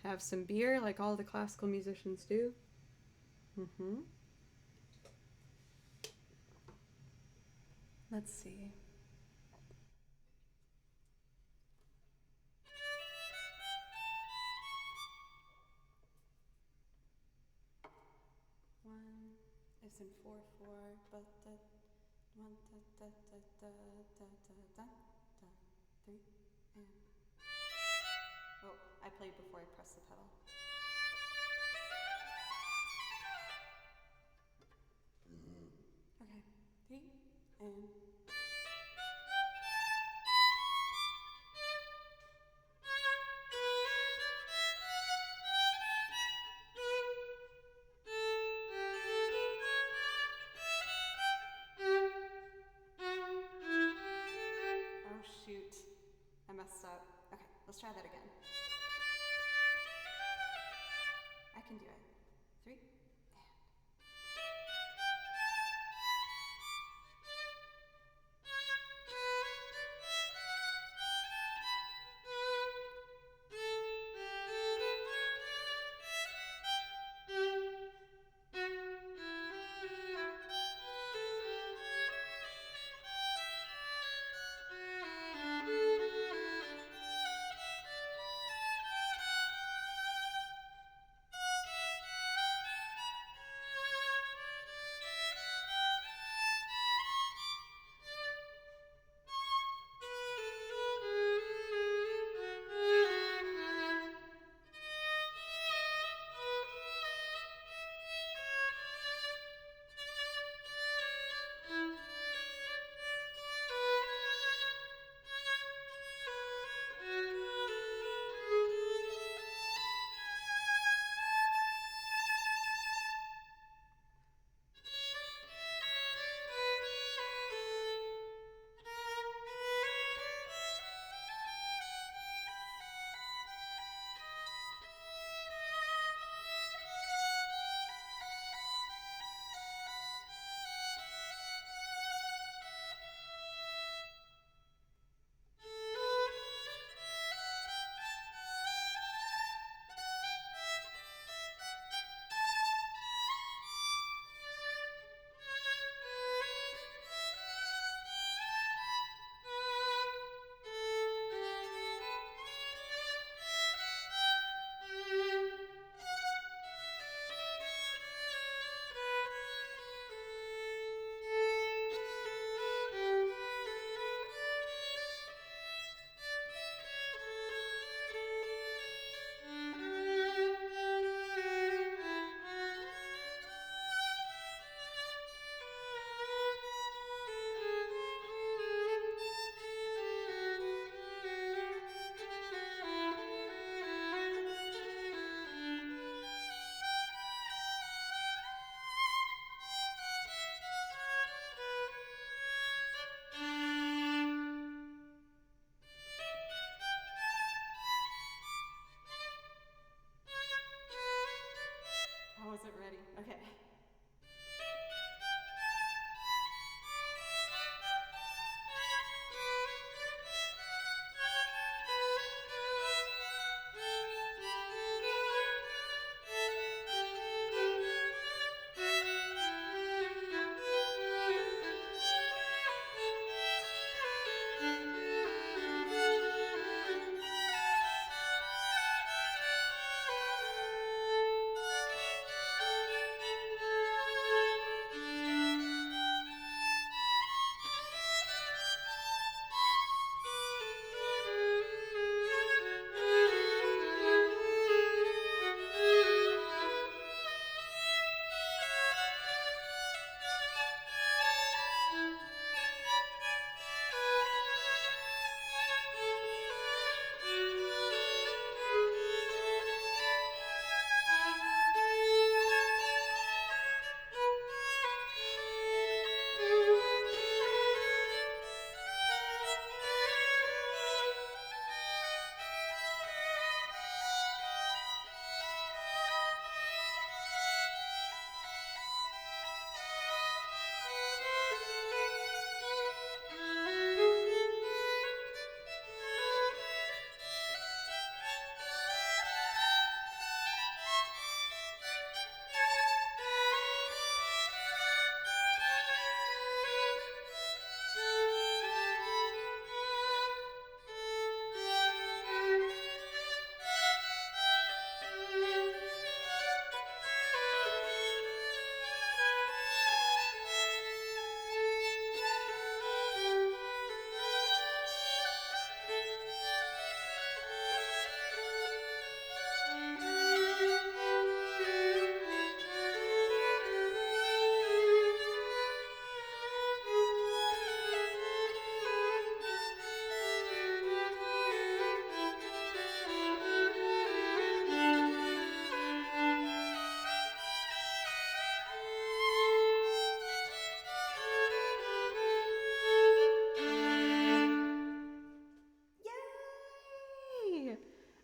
Have some beer, like all the classical musicians do. Let's see. One is in 4/4, but the one da 3 and oh, I played before I pressed the pedal. Okay, 3 and oh shoot, I messed up. Okay, let's try that again. I can do it. 3 and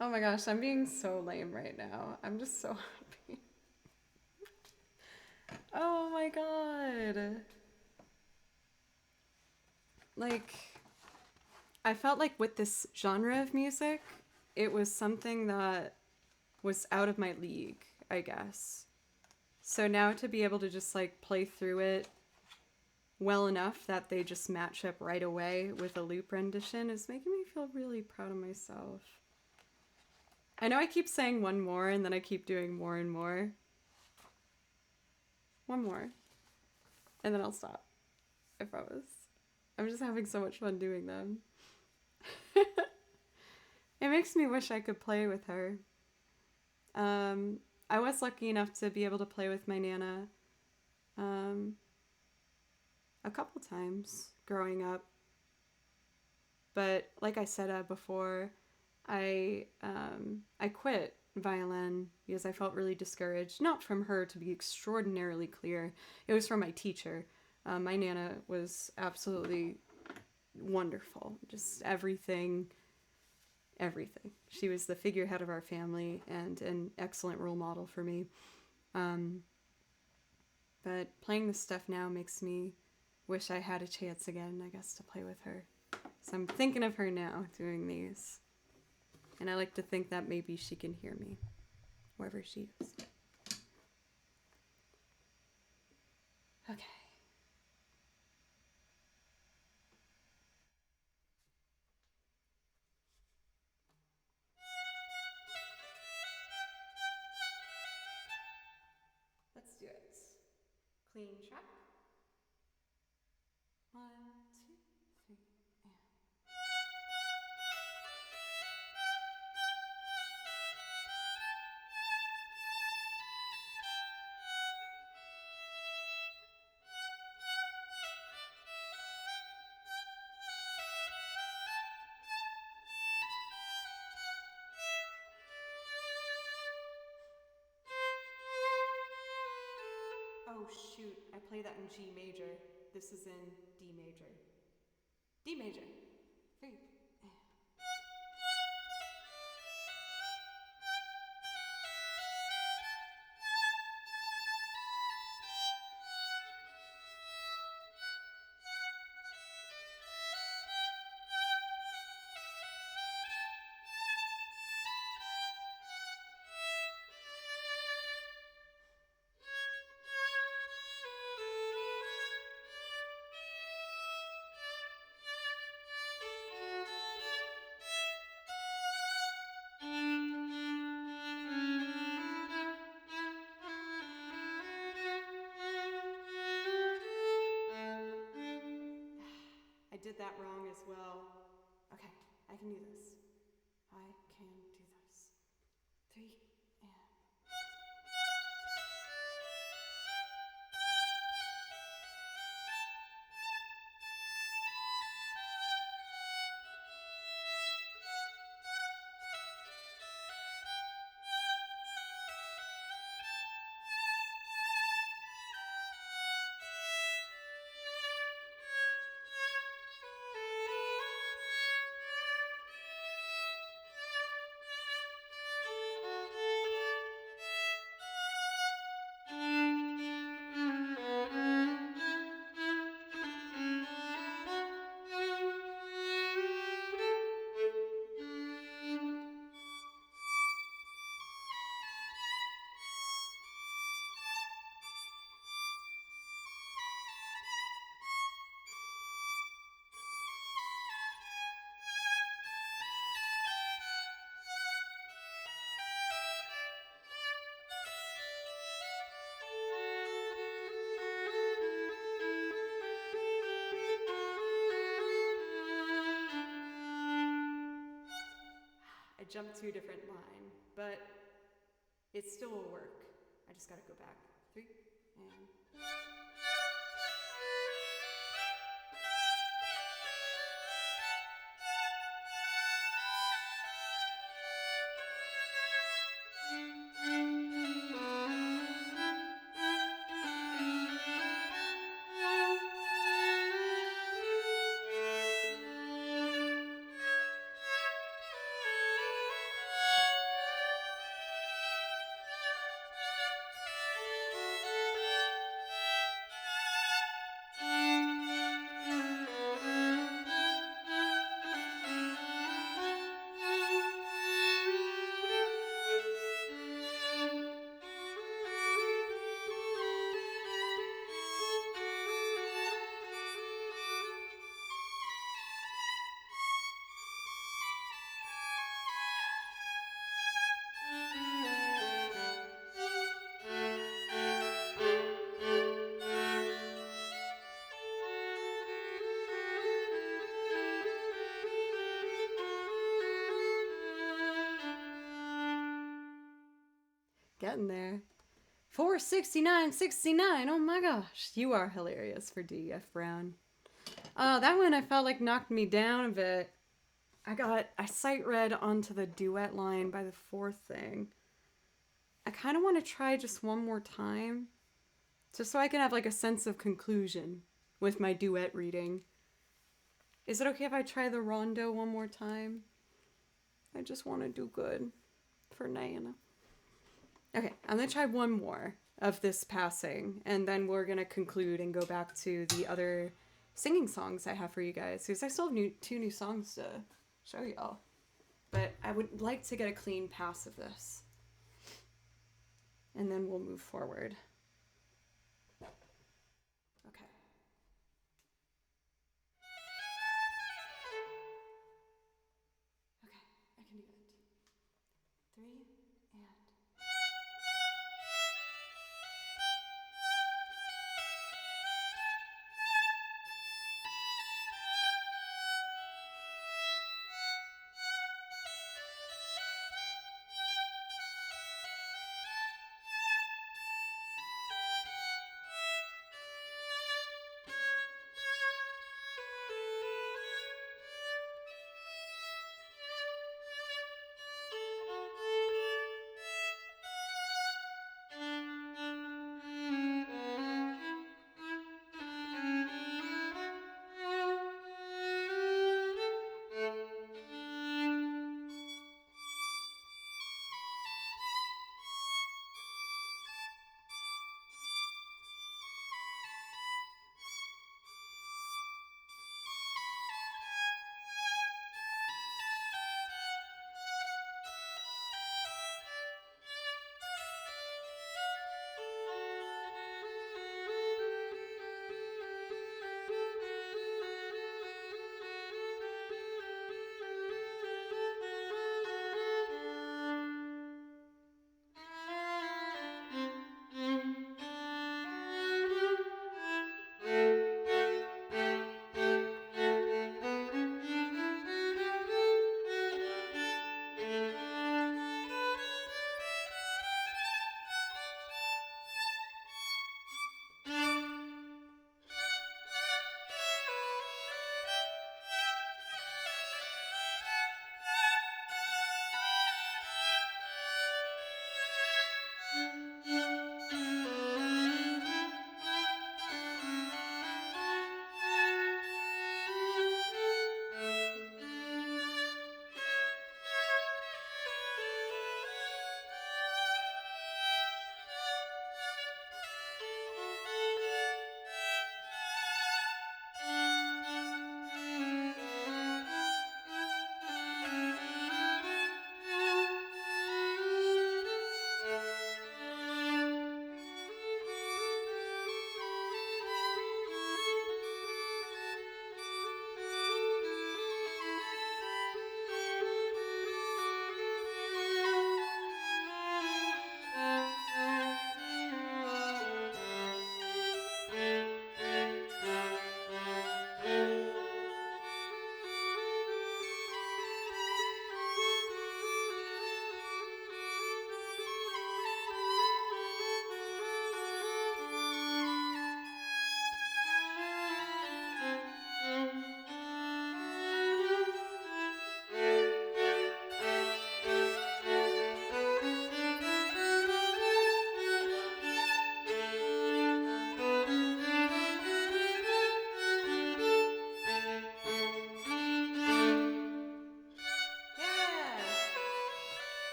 Oh my gosh, I'm being so lame right now. I'm just so happy. Oh my god. Like, I felt like with this genre of music, it was something that was out of my league, I guess. So now to be able to just like play through it well enough that they just match up right away with a loop rendition is making me feel really proud of myself. I know I keep saying one more and then I keep doing more and more. One more. And then I'll stop. I promise. I'm just having so much fun doing them. It makes me wish I could play with her. I was lucky enough to be able to play with my Nana a couple times growing up. But like I said before, I quit violin because I felt really discouraged. Not from her, to be extraordinarily clear. It was from my teacher. My Nana was absolutely wonderful. Just everything. She was the figurehead of our family and an excellent role model for me. But playing this stuff now makes me wish I had a chance again, I guess, to play with her. So I'm thinking of her now doing these. And I like to think that maybe she can hear me, wherever she is. Okay. Let's do it. Clean track. 1, 2, 3, and... Oh shoot, I play that in G major. This is in D major. D major. 3. I did that wrong as well. Okay, I can do this. I can do this. 3, and... I jumped to a different line, but it still will work. I just gotta go back. 3, and... Getting there. 469.69. Oh my gosh. You are hilarious for DF Brown. That one I felt like knocked me down a bit. I sight read onto the duet line by the fourth thing. I kind of want to try just one more time. Just so I can have like a sense of conclusion with my duet reading. Is it okay if I try the rondo one more time? I just want to do good for Nana. Okay, I'm going to try one more of this passing, and then we're going to conclude and go back to the other singing songs I have for you guys, because I still have two new songs to show y'all. But I would like to get a clean pass of this. And then we'll move forward. Okay. Okay, I can do it. 3 and...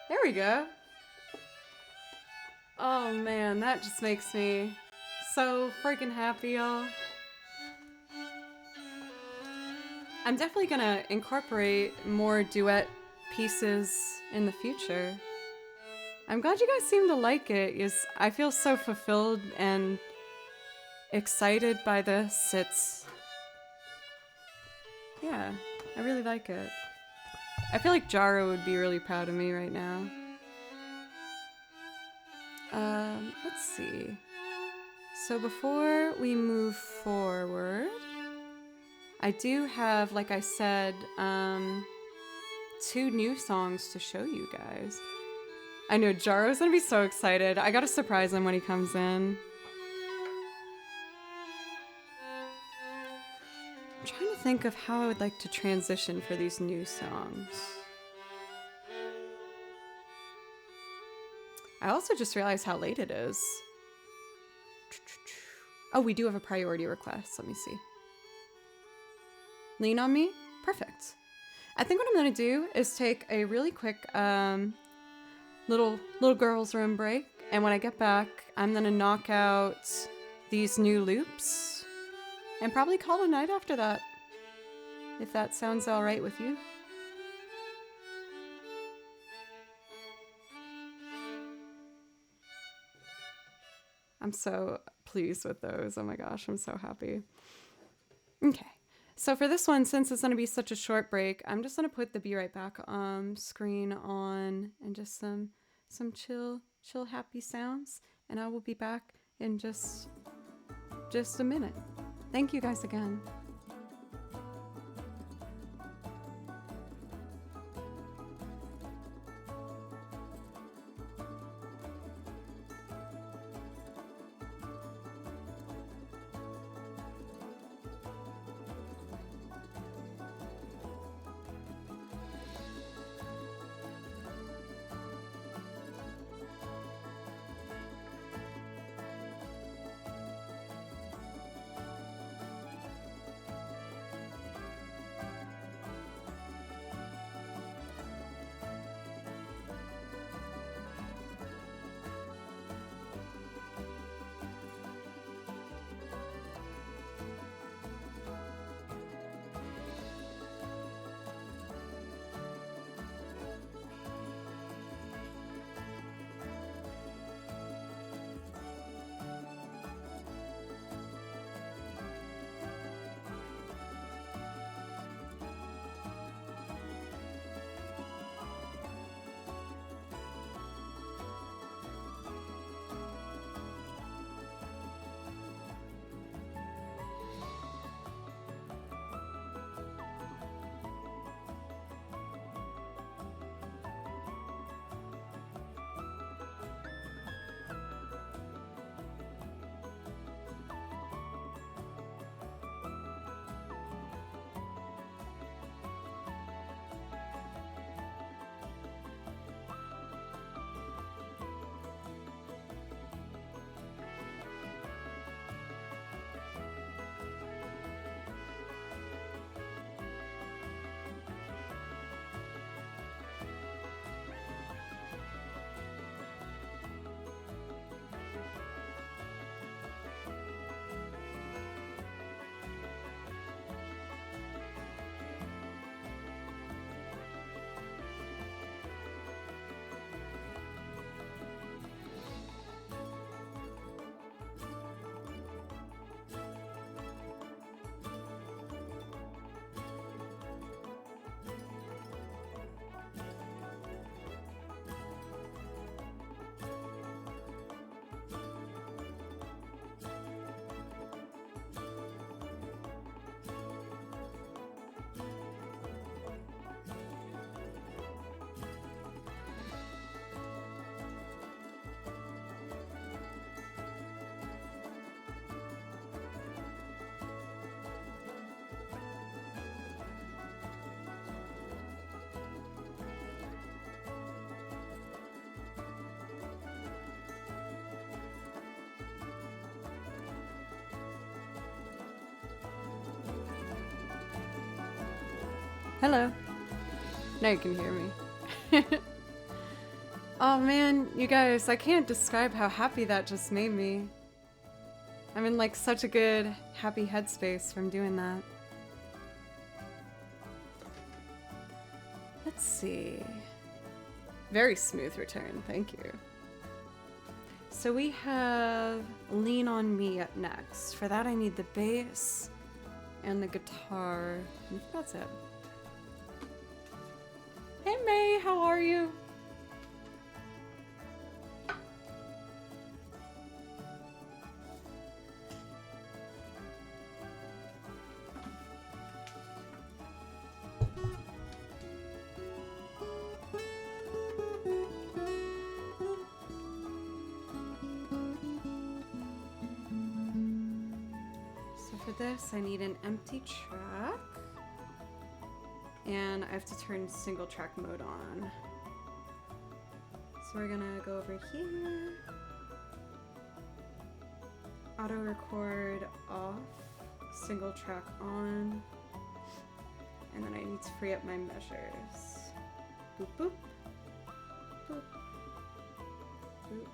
There we go. Oh man, that just makes me so freaking happy, y'all. I'm definitely gonna incorporate more duet pieces in the future. I'm glad you guys seem to like it. I feel so fulfilled and excited by this. Yeah, I really like it. I feel like Jaro would be really proud of me right now. Let's see. So before we move forward, I do have, like I said, 2 new songs to show you guys. I know Jaro's gonna be so excited. I gotta surprise him when he comes in. I'm trying to think of how I would like to transition for these new songs. I also just realized how late it is. Oh, we do have a priority request. Let me see. Lean on Me? Perfect. I think what I'm gonna do is take a really quick little girl's room break, and when I get back, I'm gonna knock out these new loops and probably call it a night after that, if that sounds all right with you. I'm so pleased with those. Oh my gosh, I'm so happy. Okay, so for this one, since it's gonna be such a short break, I'm just gonna put the Be Right Back screen on and just some chill, happy sounds, and I will be back in just a minute. Thank you guys again. Hello. Now you can hear me. Oh man, you guys, I can't describe how happy that just made me. I'm in like such a good, happy headspace from doing that. Let's see. Very smooth return, thank you. So we have Lean on Me up next. For that I need the bass and the guitar. I think that's it. Hey May, how are you? for this, I need an empty track. And I have to turn single track mode on. So we're gonna go over here. Auto record off. Single track on. And then I need to free up my measures. Boop, boop. Boop. Boop.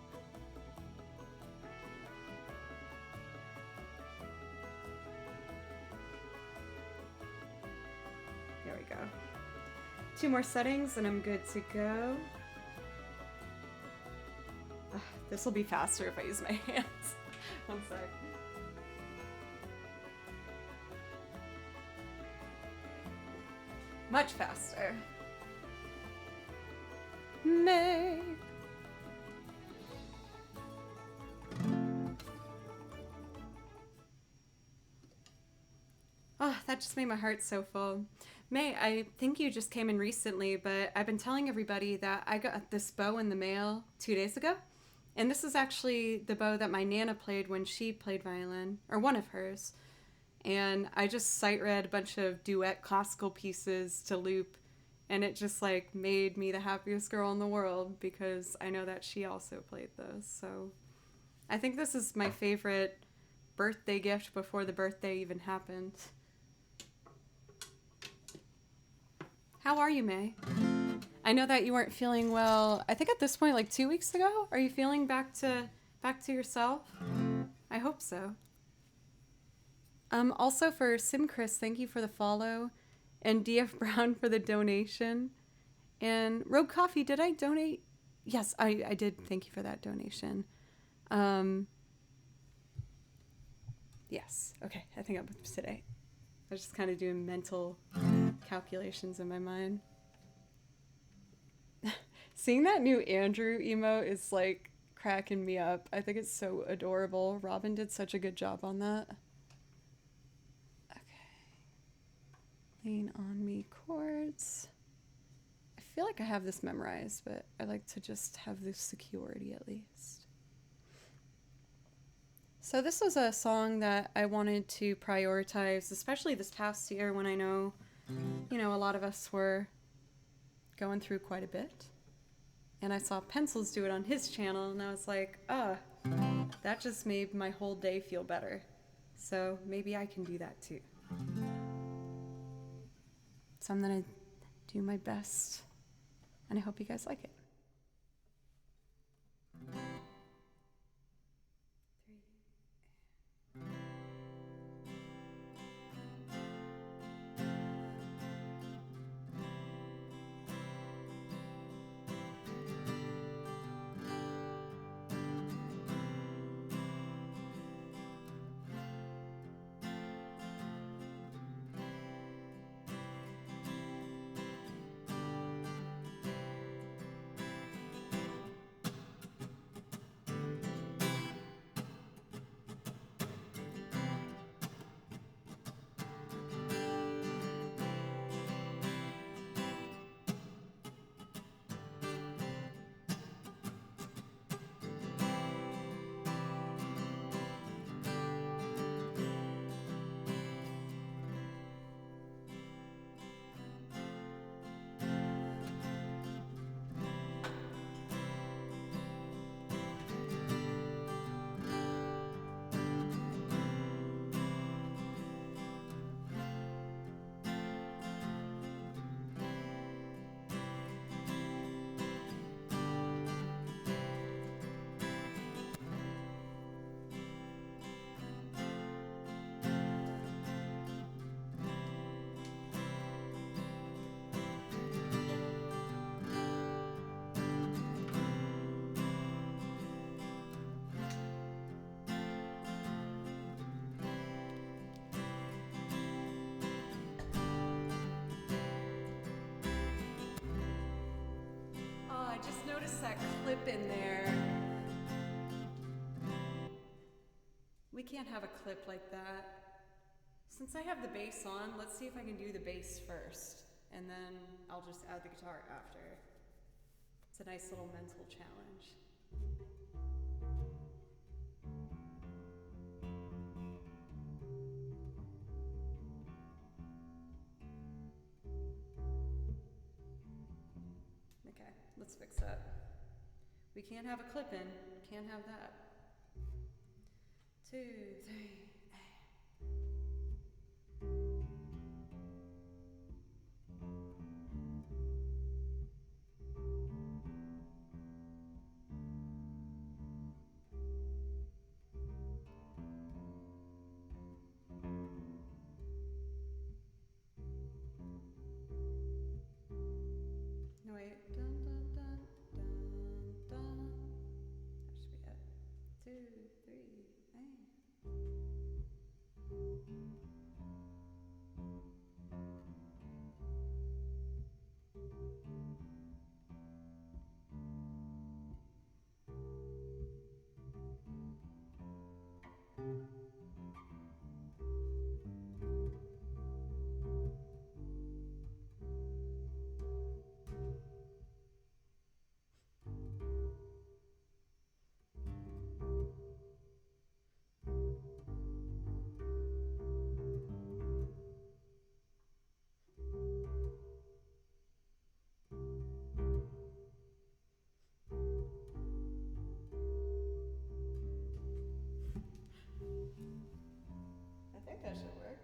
There we go. 2 more settings and I'm good to go. This will be faster if I use my hands. One sec. Much faster. May. Oh, that just made my heart so full. May, I think you just came in recently, but I've been telling everybody that I got this bow in the mail 2 days ago. And this is actually the bow that my Nana played when she played violin, or one of hers. And I just sight read a bunch of duet classical pieces to loop, and it just like made me the happiest girl in the world because I know that she also played those. So I think this is my favorite birthday gift before the birthday even happened. How are you, May? I know that you weren't feeling well, I think at this point like 2 weeks ago. Are you feeling back to yourself? I hope so. Also for Sim Chris, thank you for the follow. And DF Brown for the donation. And Rogue Coffee, did I donate? Yes, I did. Thank you for that donation. Yes. Okay, I think I'm up today. I was just kind of doing mental calculations in my mind. Seeing that new Andrew emote is like cracking me up. I think it's so adorable. Robin did such a good job on that. Lean on me chords. I feel like I have this memorized, but I like to just have the security at least. So this was a song that I wanted to prioritize, especially this past year when I know, a lot of us were going through quite a bit. And I saw Pencils do it on his channel, and I was like, that just made my whole day feel better. So maybe I can do that too. So I'm gonna do my best, and I hope you guys like it. Notice that clip in there. We can't have a clip like that. Since I have the bass on, let's see if I can do the bass first, and then I'll just add the guitar after. It's a nice little mental challenge. let's fix that. We can't have a clip in. Can't have that. 2, 3. No, wait. Dun, dun, dun, dun, dun. That should be it. 2, 3, I think that should work.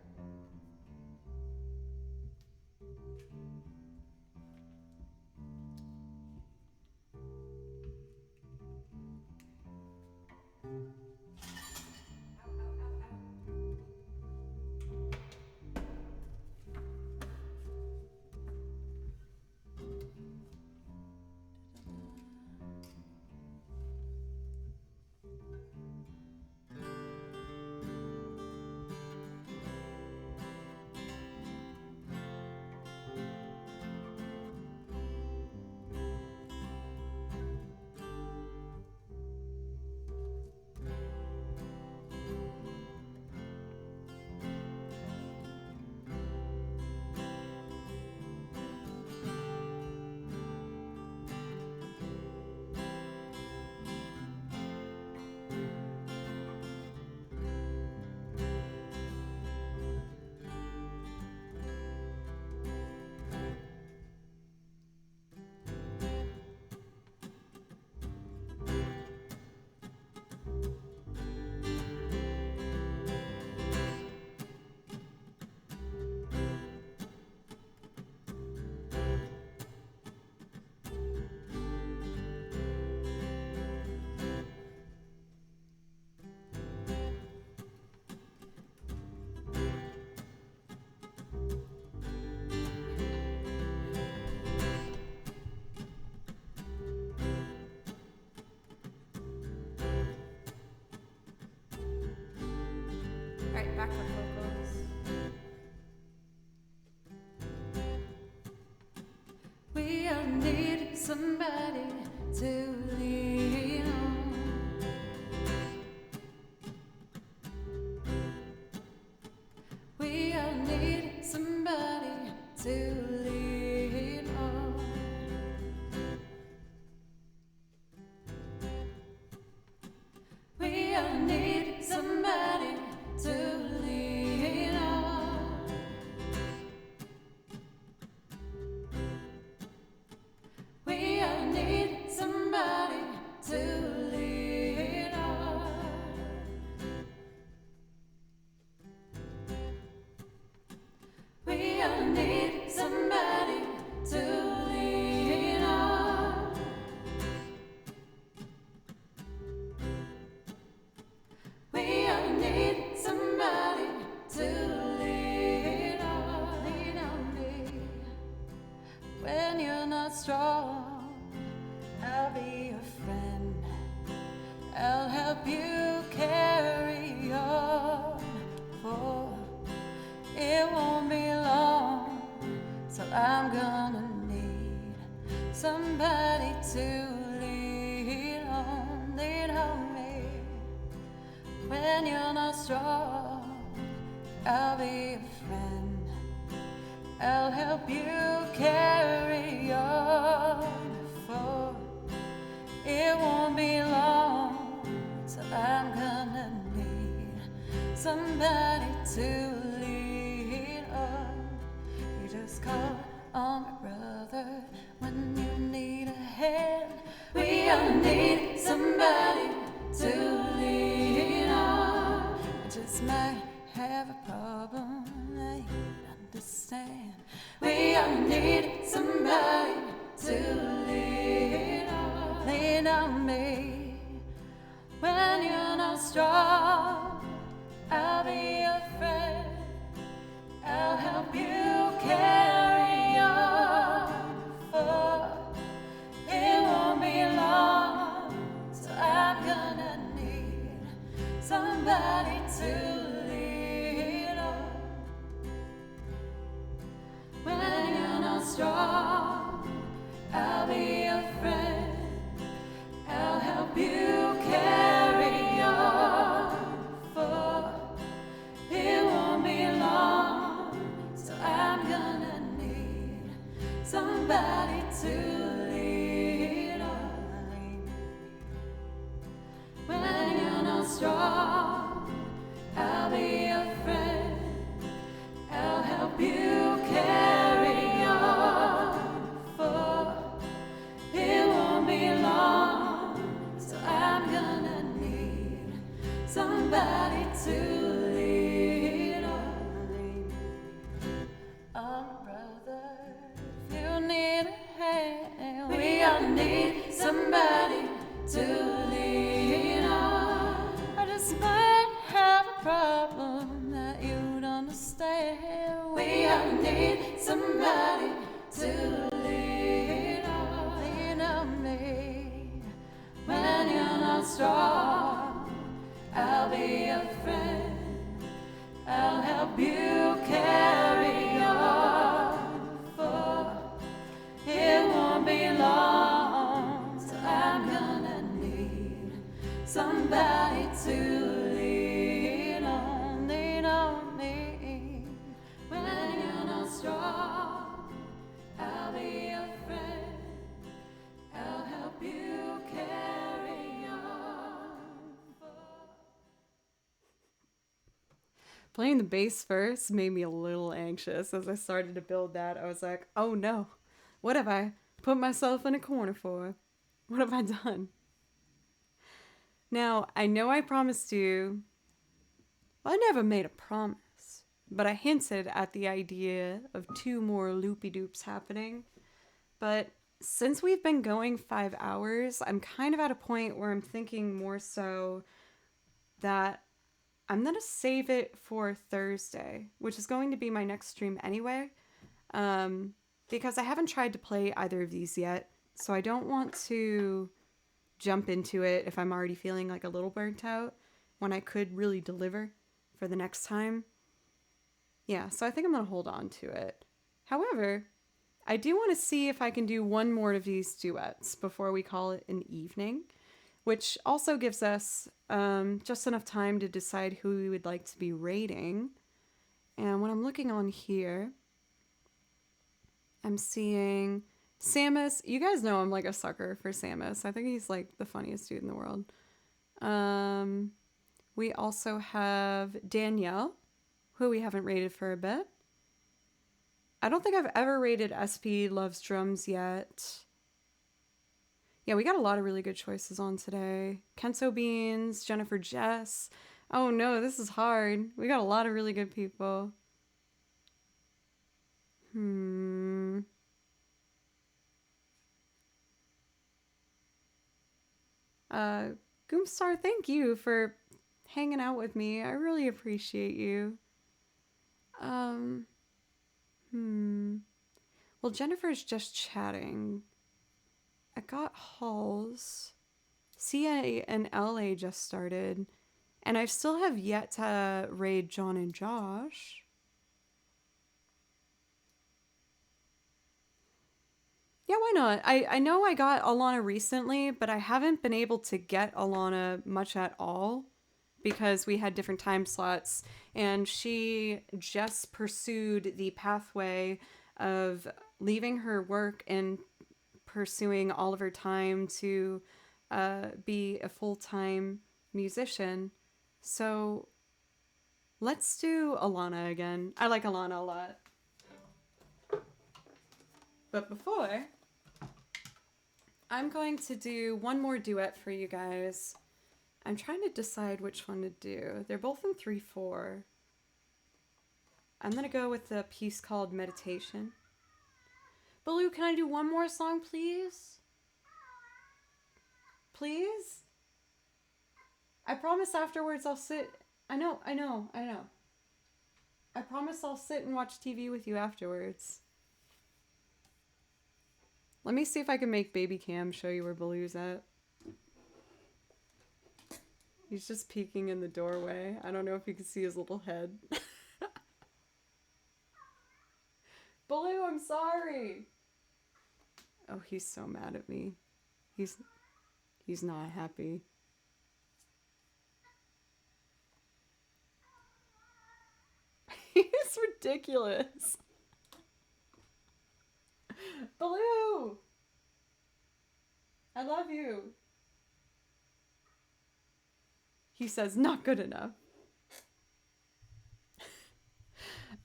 Alright, backup vocals. We all need somebody to lean on. We all need somebody to lean on. We all need somebody to lean on. We all need somebody to lean on. We all need somebody to lean on. We all need somebody to lean on. Lean on me when you're not strong. I'll be your friend. I'll help you carry on. For it won't be long till I'm gonna need somebody to lean on. Lean on me when you're not strong. I'll be a friend. I'll help you carry on. For it won't be long till I'm gonna need somebody to lean on. You just call on my brother when you need a hand. need somebody to lean on. I just might have a problem that you'd understand. We all need somebody to lean on me. When you're not strong, I'll be your friend. I'll help you carry on. For it won't be long, so I'm gonna need somebody to lean on. When you're not strong, I'll be your friend. I'll help you carry on. For it won't be long, so I'm gonna need somebody to lean on. When you're not strong, I'll be your friend. I'll help you carry on. For it won't be long, so I'm gonna need somebody to lean on. Oh, brother, if you need a hand, we all need somebody to lean on. I just might have a problem that you'd understand. We all need somebody to lean on me. When you're not strong, I'll be your friend. I'll help you carry on. For it won't be long, so I'm gonna need somebody to lean on me. When you're not strong, I'll be your friend. I'll help you carry on. Playing the bass first made me a little anxious. As I started to build that, I was like, oh no, what have I put myself in a corner for? What have I done? Now, I know I promised you, well, I never made a promise, but I hinted at the idea of 2 more loopy-doops happening. But since we've been going 5 hours, I'm kind of at a point where I'm thinking more so that I'm going to save it for Thursday, which is going to be my next stream anyway, because I haven't tried to play either of these yet, so I don't want to jump into it if I'm already feeling like a little burnt out when I could really deliver for the next time. Yeah, so I think I'm going to hold on to it. However, I do want to see if I can do 1 more of these duets before we call it an evening, which also gives us just enough time to decide who we would like to be rating. And when I'm looking on here, I'm seeing Samus. You guys know I'm like a sucker for Samus. I think he's like the funniest dude in the world. We also have Danielle, who we haven't rated for a bit. I don't think I've ever rated SP Loves Drums yet. Yeah, we got a lot of really good choices on today. Kenso Beans, Jennifer Jess. Oh no, this is hard. We got a lot of really good people. Goomstar, thank you for hanging out with me. I really appreciate you. Well, Jennifer's just chatting. I got Halls. CA and LA just started. And I still have yet to raid John and Josh. Yeah, why not? I know I got Alana recently, but I haven't been able to get Alana much at all because we had different time slots. And she just pursued the pathway of leaving her work and pursuing all of her time to be a full-time musician. So let's do Alana again. I like Alana a lot. But before, I'm going to do one more duet for you guys. I'm trying to decide which one to do. They're both in 3/4. I'm gonna go with the piece called Meditation. Baloo, can I do one more song, please? Please? I promise afterwards I'll sit. I know. I promise I'll sit and watch TV with you afterwards. Let me see if I can make Baby Cam show you where Baloo's at. He's just peeking in the doorway. I don't know if you can see his little head. Baloo, I'm sorry! Oh, he's so mad at me. He's not happy. He's ridiculous. Baloo! I love you. He says, not good enough.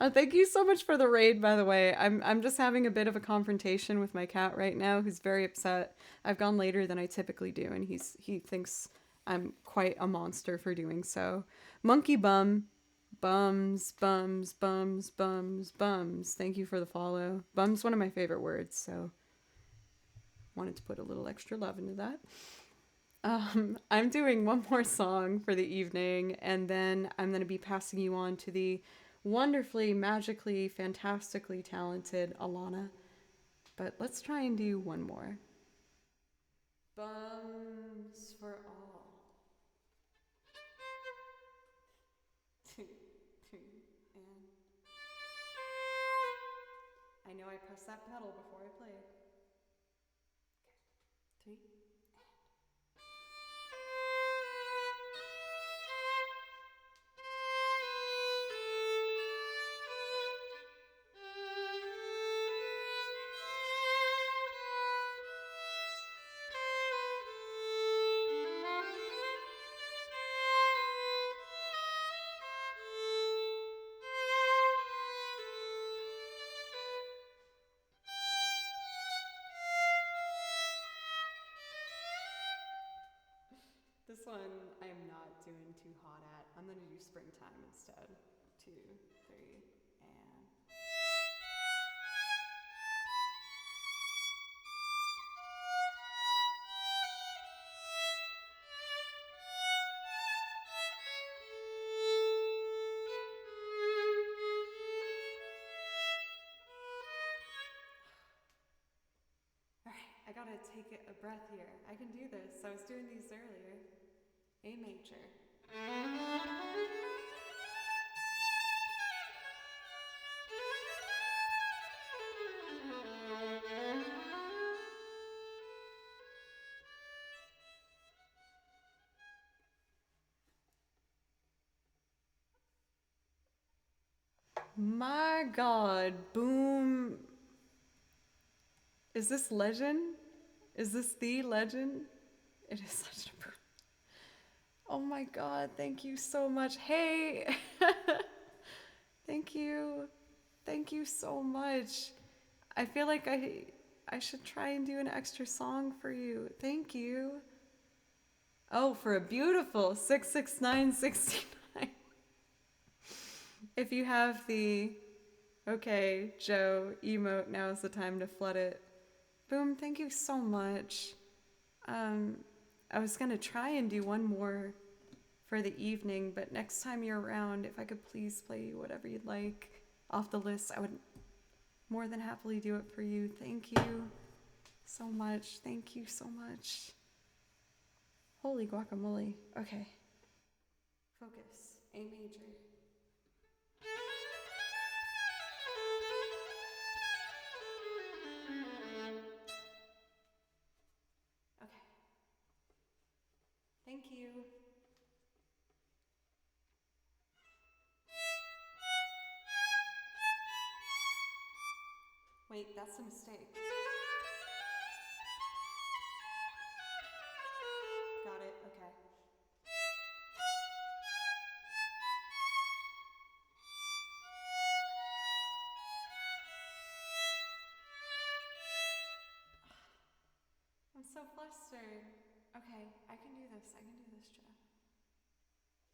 Thank you so much for the raid, by the way. I'm just having a bit of a confrontation with my cat right now, who's very upset. I've gone later than I typically do, and he thinks I'm quite a monster for doing so. Monkey bum. Bums. Thank you for the follow. Bum's one of my favorite words, so wanted to put a little extra love into that. I'm doing one more song for the evening, and then I'm going to be passing you on to the wonderfully, magically, fantastically talented Alana. But let's try and do one more. Bums for all. And I know I pressed that pedal before I played. Okay. 3. This one I'm not doing too hot at. I'm gonna do springtime instead. 2, 3, and... Alright, I gotta take a breath here. I can do this. I was doing these earlier. A major. My god, boom. Is this legend? Is this the legend? It is such a boom. Oh my god, thank you so much. Hey! Thank you. Thank you so much. I feel like I should try and do an extra song for you. Thank you. Oh, for a beautiful 66969. If you have the okay, Joe emote, now is the time to flood it. Boom, thank you so much. I was gonna try and do one more for the evening, but next time you're around, if I could please play whatever you'd like off the list, I would more than happily do it for you. Thank you so much. Thank you so much. Holy guacamole. Okay. Focus. A major. Okay. Thank you. Wait, that's a mistake. Got it, okay. I'm so flustered. Okay, I can do this. I can do this, Joe.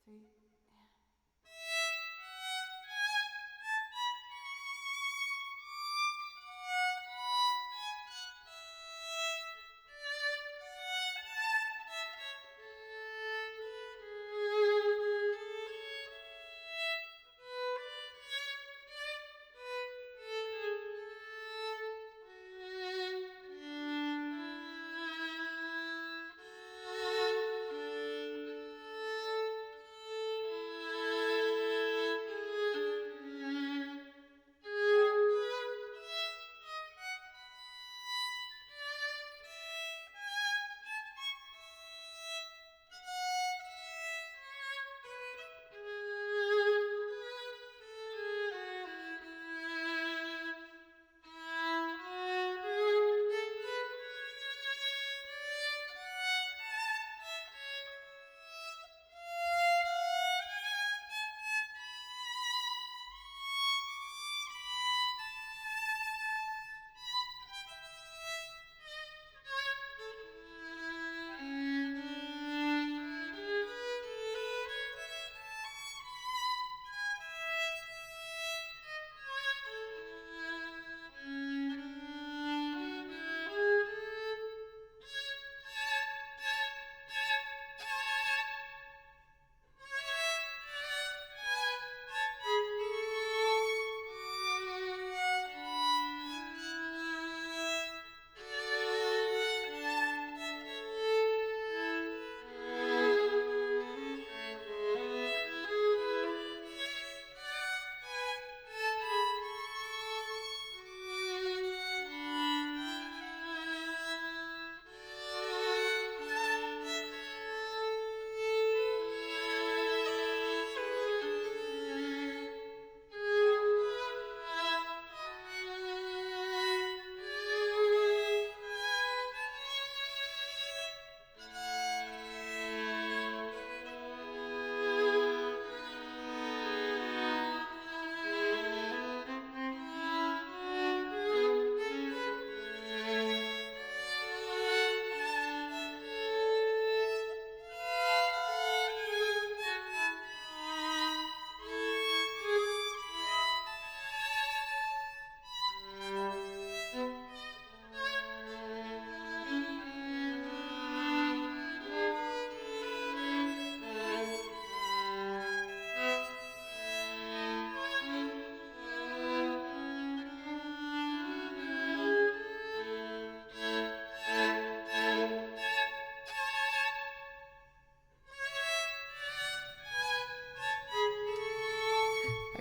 3.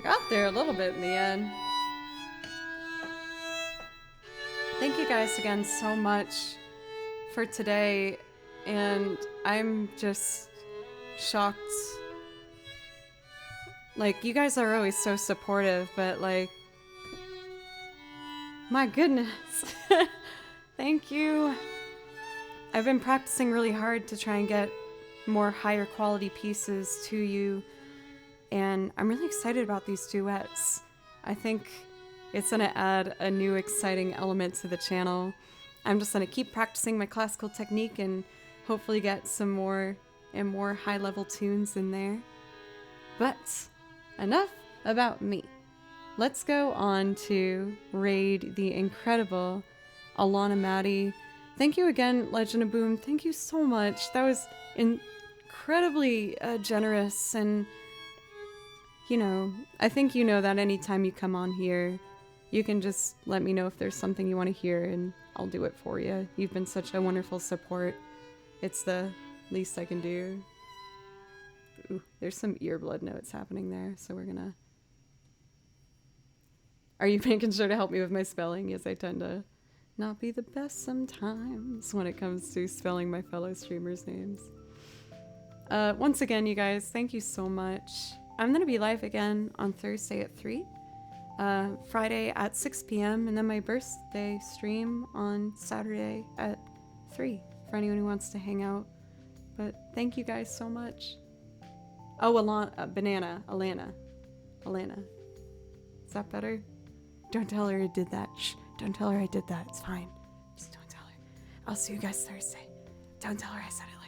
Got there a little bit in the end. Thank you guys again so much for today, and I'm just shocked. Like, you guys are always so supportive, but like, my goodness. Thank you. I've been practicing really hard to try and get more higher quality pieces to you, and I'm really excited about these duets. I think it's gonna add a new exciting element to the channel. I'm just gonna keep practicing my classical technique and hopefully get some more and more high level tunes in there. But enough about me. Let's go on to raid the incredible Alana Maddie. Thank you again, Legend of Boom. Thank you so much. That was incredibly generous, and you know, I think you know that anytime you come on here, you can just let me know if there's something you want to hear and I'll do it for you. You've been such a wonderful support. It's the least I can do. Ooh, there's some earblood notes happening there, so we're gonna... Are you making sure to help me with my spelling? Yes, I tend to not be the best sometimes when it comes to spelling my fellow streamers' names. Once again, you guys, thank you so much. I'm going to be live again on Thursday at 3, Friday at 6 p.m., and then my birthday stream on Saturday at 3 for anyone who wants to hang out. But thank you guys so much. Oh, Alana. Is that better? Don't tell her I did that. Shh, don't tell her I did that. It's fine. Just don't tell her. I'll see you guys Thursday. Don't tell her I said it